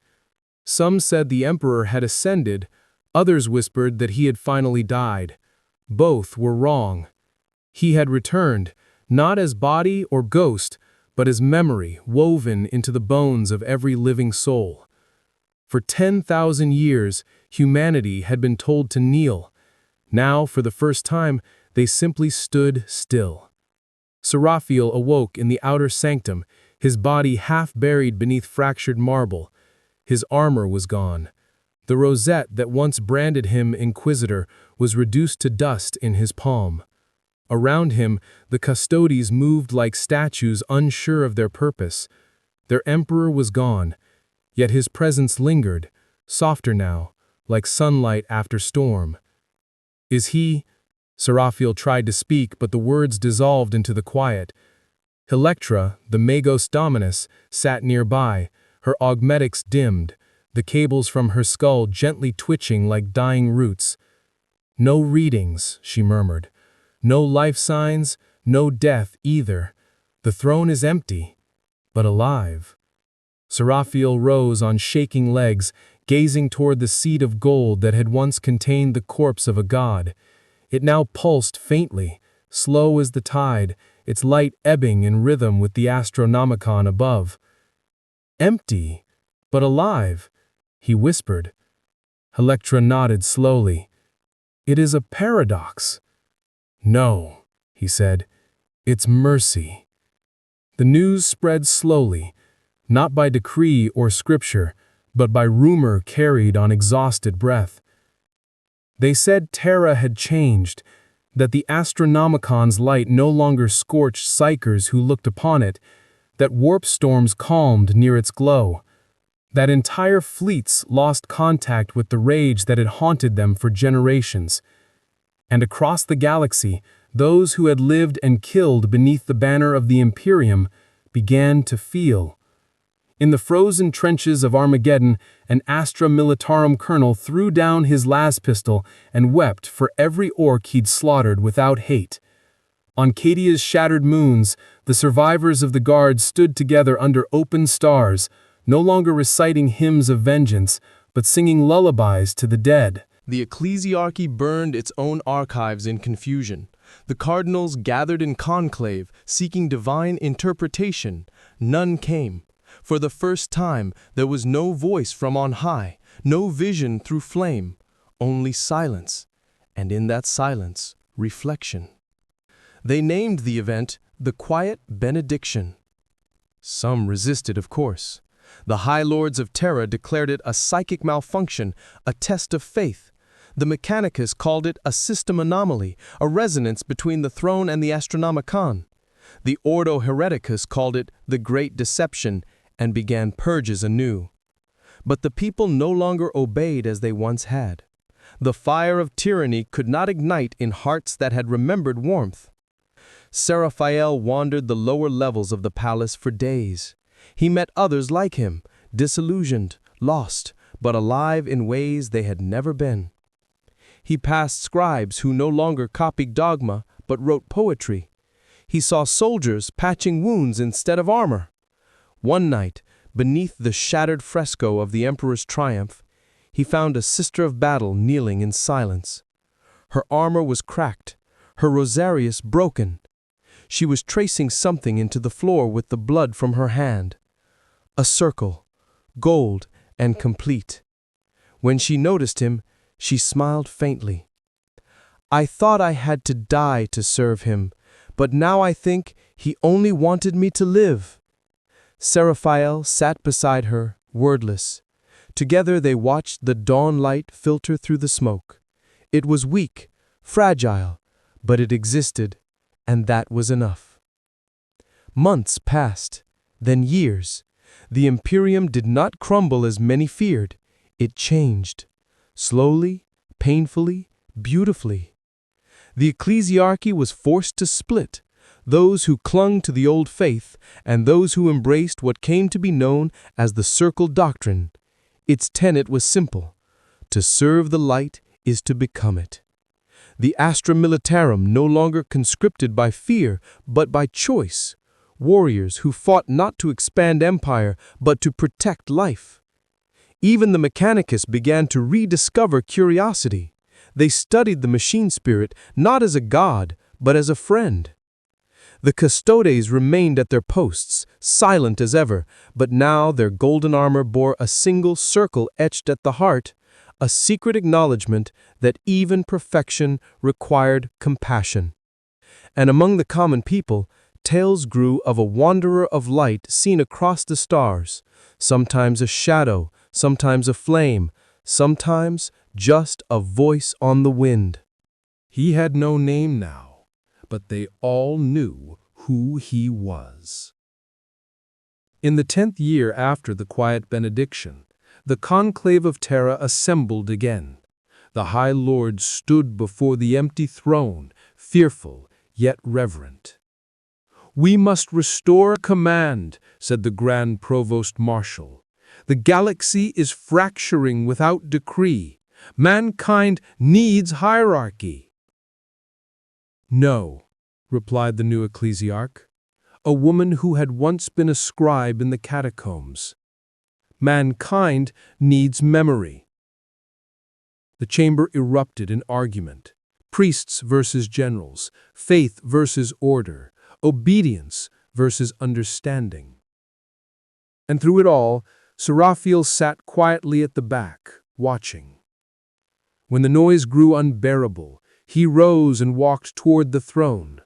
Some said the emperor had ascended, others whispered that he had finally died. Both were wrong. He had returned, not as body or ghost, but as memory woven into the bones of every living soul. For 10,000 years, humanity had been told to kneel. Now, for the first time, they simply stood still. Seraphael awoke in the outer sanctum, his body half buried beneath fractured marble. His armor was gone. The rosette that once branded him Inquisitor was reduced to dust in his palm. Around him, the custodes moved like statues unsure of their purpose. Their emperor was gone, yet his presence lingered, softer now, like sunlight after storm. "Is he—" Seraphael tried to speak, but the words dissolved into the quiet. Electra, the Magos Dominus, sat nearby, her augmetics dimmed, the cables from her skull gently twitching like dying roots. "No readings," she murmured. "No life signs, no death either. The throne is empty, but alive." Seraphael rose on shaking legs, gazing toward the seat of gold that had once contained the corpse of a god. It now pulsed faintly, slow as the tide, its light ebbing in rhythm with the Astronomicon above. "Empty, but alive," he whispered. Electra nodded slowly. "It is a paradox." "No," he said, "it's mercy." The news spread slowly, not by decree or scripture, but by rumor carried on exhausted breath. They said Terra had changed, that the Astronomicon's light no longer scorched psychers who looked upon it, that warp storms calmed near its glow, that entire fleets lost contact with the rage that had haunted them for generations. And across the galaxy, those who had lived and killed beneath the banner of the Imperium began to feel. In the frozen trenches of Armageddon, an Astra Militarum colonel threw down his las pistol and wept for every orc he'd slaughtered without hate. On Cadia's shattered moons, the survivors of the Guard stood together under open stars, no longer reciting hymns of vengeance, but singing lullabies to the dead. The ecclesiarchy burned its own archives in confusion. The cardinals gathered in conclave, seeking divine interpretation. None came. For the first time, there was no voice from on high, no vision through flame, only silence, and in that silence, reflection. They named the event the Quiet Benediction. Some resisted, of course. The High Lords of Terra declared it a psychic malfunction, a test of faith. The Mechanicus called it a system anomaly, a resonance between the throne and the Astronomicon. The Ordo Hereticus called it the Great Deception and began purges anew. But the people no longer obeyed as they once had. The fire of tyranny could not ignite in hearts that had remembered warmth. Seraphael wandered the lower levels of the palace for days. He met others like him, disillusioned, lost, but alive in ways they had never been. He passed scribes who no longer copied dogma, but wrote poetry. He saw soldiers patching wounds instead of armor. One night, beneath the shattered fresco of the Emperor's triumph, he found a sister of battle kneeling in silence. Her armor was cracked, her rosarius broken. She was tracing something into the floor with the blood from her hand. A circle, gold and complete. When she noticed him, she smiled faintly. "I thought I had to die to serve him, but now I think he only wanted me to live." Seraphael sat beside her, wordless. Together they watched the dawn light filter through the smoke. It was weak, fragile, but it existed, and that was enough. Months passed, then years. The Imperium did not crumble as many feared. It changed. Slowly, painfully, beautifully. The ecclesiarchy was forced to split, those who clung to the old faith and those who embraced what came to be known as the Circle Doctrine. Its tenet was simple: to serve the light is to become it. The Astra Militarum no longer conscripted by fear, but by choice. Warriors who fought not to expand empire, but to protect life. Even the Mechanicus began to rediscover curiosity. They studied the machine spirit not as a god, but as a friend. The Custodes remained at their posts, silent as ever, but now their golden armor bore a single circle etched at the heart, a secret acknowledgement that even perfection required compassion. And among the common people, tales grew of a wanderer of light seen across the stars, sometimes a shadow, sometimes a flame, sometimes just a voice on the wind. He had no name now, but they all knew who he was. In the 10th year after the Quiet Benediction, the Conclave of Terra assembled again. The High Lords stood before the empty throne, fearful yet reverent. "We must restore command," said the Grand Provost Marshal. "The galaxy is fracturing without decree. Mankind needs hierarchy." "No," replied the new ecclesiarch, a woman who had once been a scribe in the catacombs. "Mankind needs memory." The chamber erupted in argument. Priests versus generals, faith versus order, obedience versus understanding. And through it all, Seraphael sat quietly at the back, watching. When the noise grew unbearable, he rose and walked toward the throne.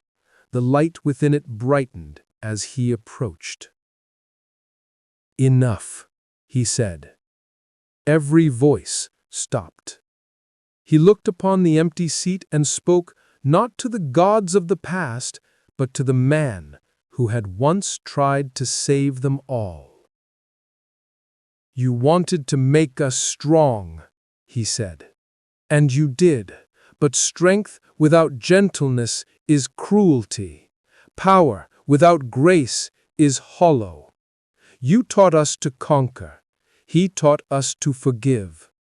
The light within it brightened as he approached. "Enough," he said. Every voice stopped. He looked upon the empty seat and spoke not to the gods of the past, but to the man who had once tried to save them all. "You wanted to make us strong," he said. "And you did, but strength without gentleness is cruelty. Power without grace is hollow. You taught us to conquer. He taught us to forgive.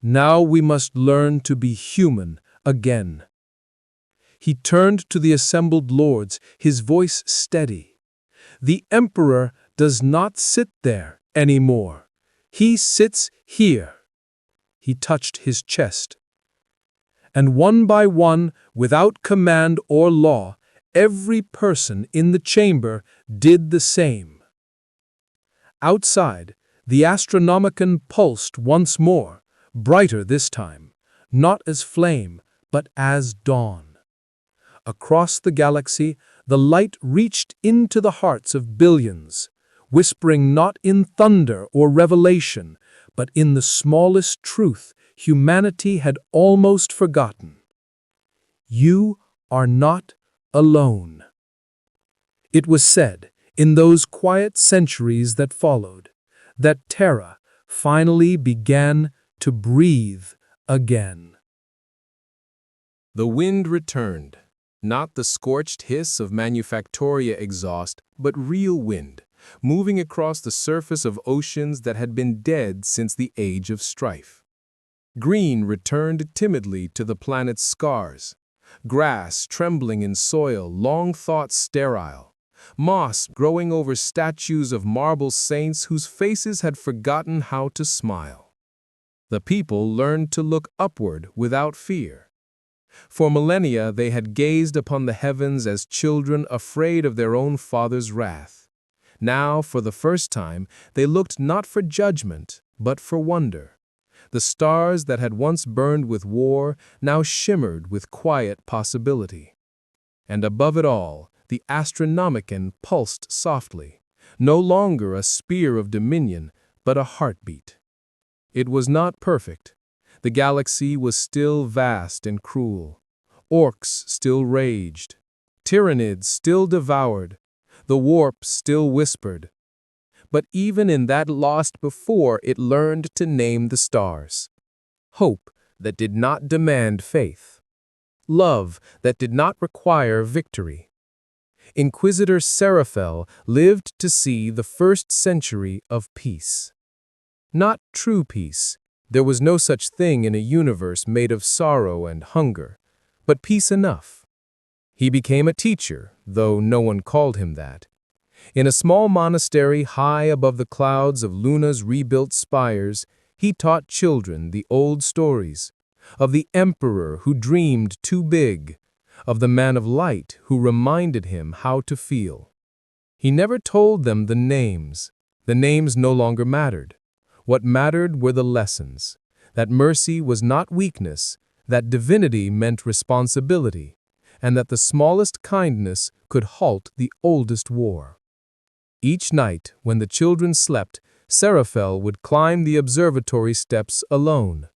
Now we must learn to be human again." He turned to the assembled lords, his voice steady. "The emperor does not sit there anymore. He sits here." He touched his chest. And one by one, without command or law, every person in the chamber did the same. Outside, the Astronomicon pulsed once more, brighter this time, not as flame, but as dawn. Across the galaxy, the light reached into the hearts of billions, whispering not in thunder or revelation, but in the smallest truth humanity had almost forgotten. You are not alone. It was said, in those quiet centuries that followed, that Terra finally began to breathe again. The wind returned, not the scorched hiss of Manufactoria exhaust, but real wind, moving across the surface of oceans that had been dead since the age of strife. Green returned timidly to the planet's scars, grass trembling in soil long thought sterile, moss growing over statues of marble saints whose faces had forgotten how to smile. The people learned to look upward without fear. For millennia they had gazed upon the heavens as children afraid of their own father's wrath. Now, for the first time, they looked not for judgment, but for wonder. The stars that had once burned with war now shimmered with quiet possibility. And above it all, the Astronomicon pulsed softly, no longer a spear of dominion, but a heartbeat. It was not perfect. The galaxy was still vast and cruel. Orcs still raged. Tyranids still devoured. The warp still whispered. But even in that lost before, it learned to name the stars. Hope that did not demand faith. Love that did not require victory. Inquisitor Seraphel lived to see the first century of peace. Not true peace. There was no such thing in a universe made of sorrow and hunger, but peace enough. He became a teacher, though no one called him that. In a small monastery high above the clouds of Luna's rebuilt spires, he taught children the old stories, of the emperor who dreamed too big, of the man of light who reminded him how to feel. He never told them the names. The names no longer mattered. What mattered were the lessons, that mercy was not weakness, that divinity meant responsibility, and that the smallest kindness could halt the oldest war. Each night, when the children slept, Seraphel would climb the observatory steps alone.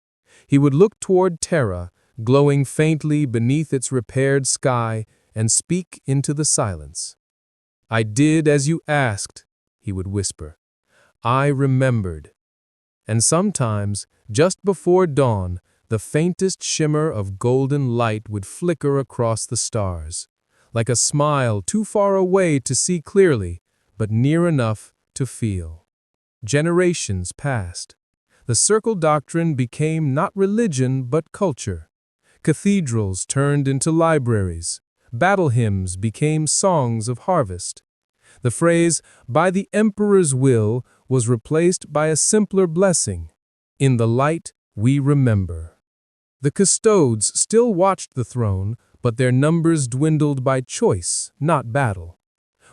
He would look toward Terra, glowing faintly beneath its repaired sky, and speak into the silence. "I did as you asked," he would whisper. "I remembered." And sometimes, just before dawn, the faintest shimmer of golden light would flicker across the stars, like a smile too far away to see clearly, but near enough to feel. Generations passed. The circle doctrine became not religion but culture. Cathedrals turned into libraries. Battle hymns became songs of harvest. The phrase, "by the emperor's will," was replaced by a simpler blessing, "in the light we remember." The custodes still watched the throne, but their numbers dwindled by choice, not battle.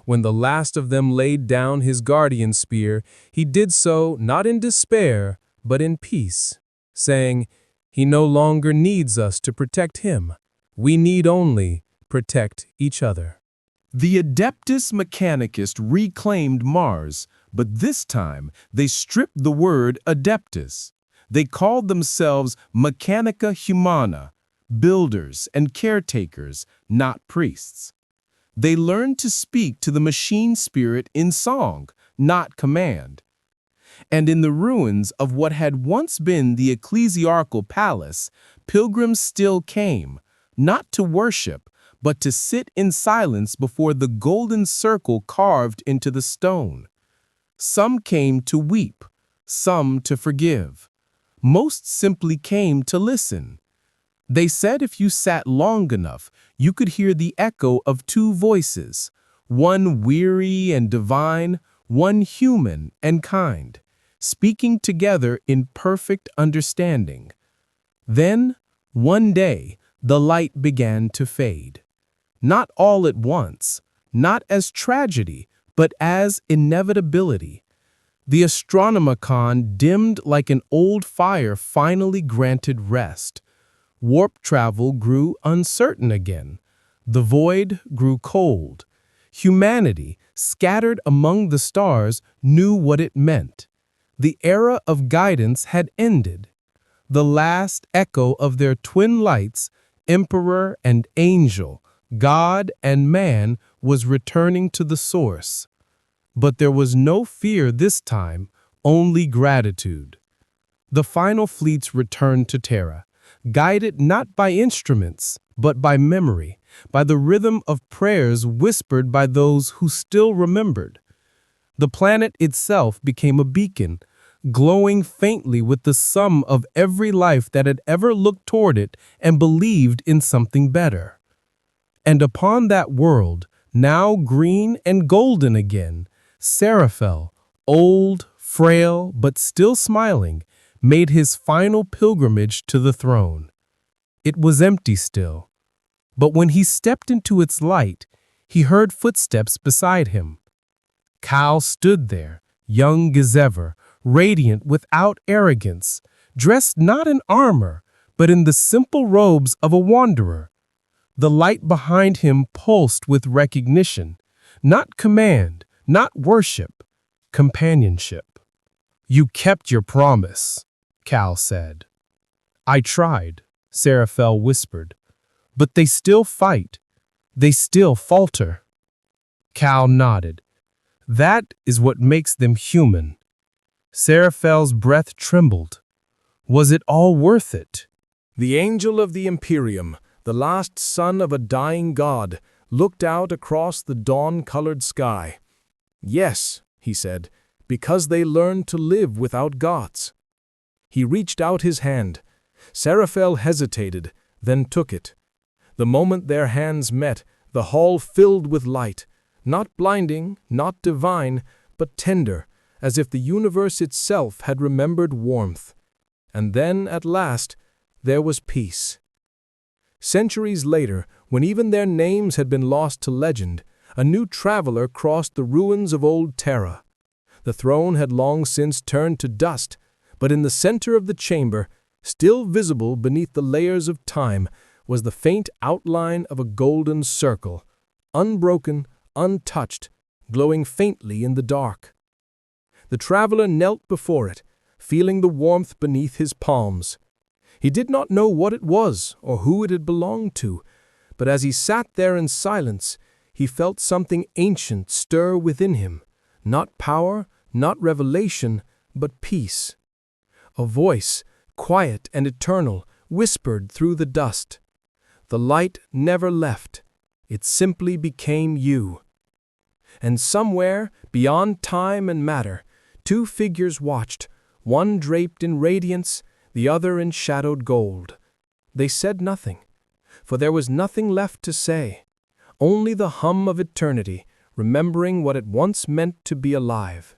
When the last of them laid down his guardian spear, he did so not in despair, but in peace, saying, "He no longer needs us to protect him. We need only protect each other." The Adeptus Mechanicus reclaimed Mars, but this time they stripped the word Adeptus. They called themselves mechanica humana, builders and caretakers, not priests. They learned to speak to the machine spirit in song, not command. And in the ruins of what had once been the ecclesiarchal palace, pilgrims still came, not to worship, but to sit in silence before the golden circle carved into the stone. Some came to weep, some to forgive. Most simply came to listen. They said if you sat long enough, you could hear the echo of two voices, one weary and divine, one human and kind, speaking together in perfect understanding. Then, one day, the light began to fade. Not all at once, not as tragedy, but as inevitability. The Astronomicon dimmed like an old fire finally granted rest. Warp travel grew uncertain again. The void grew cold. Humanity, scattered among the stars, knew what it meant. The era of guidance had ended. The last echo of their twin lights, Emperor and Angel, God and man, was returning to the source. But there was no fear this time, only gratitude. The final fleets returned to Terra, guided not by instruments, but by memory, by the rhythm of prayers whispered by those who still remembered. The planet itself became a beacon, glowing faintly with the sum of every life that had ever looked toward it and believed in something better. And upon that world, now green and golden again, Seraphel, old, frail, but still smiling, made his final pilgrimage to the throne. It was empty still, but when he stepped into its light, he heard footsteps beside him. Cal stood there, young as ever, radiant without arrogance, dressed not in armor, but in the simple robes of a wanderer. The light behind him pulsed with recognition, not command, not worship, companionship. "You kept your promise," Cal said. "I tried," Seraphel whispered. "But they still fight. They still falter." Cal nodded. "That is what makes them human." Seraphel's breath trembled. Was it all worth it? The angel of the Imperium, the last son of a dying god, looked out across the dawn-colored sky. "Yes," he said, "because they learned to live without gods." He reached out his hand. Seraphel hesitated, then took it. The moment their hands met, the hall filled with light, not blinding, not divine, but tender, as if the universe itself had remembered warmth. And then, at last, there was peace. Centuries later, when even their names had been lost to legend, a new traveler crossed the ruins of old Terra. The throne had long since turned to dust, but in the center of the chamber, still visible beneath the layers of time, was the faint outline of a golden circle, unbroken, untouched, glowing faintly in the dark. The traveler knelt before it, feeling the warmth beneath his palms. He did not know what it was or who it had belonged to, but as he sat there in silence, he felt something ancient stir within him, not power, not revelation, but peace. A voice, quiet and eternal, whispered through the dust. The light never left. It simply became you. And somewhere, beyond time and matter, two figures watched, one draped in radiance, the other in shadowed gold. They said nothing, for there was nothing left to say, only the hum of eternity, remembering what it once meant to be alive.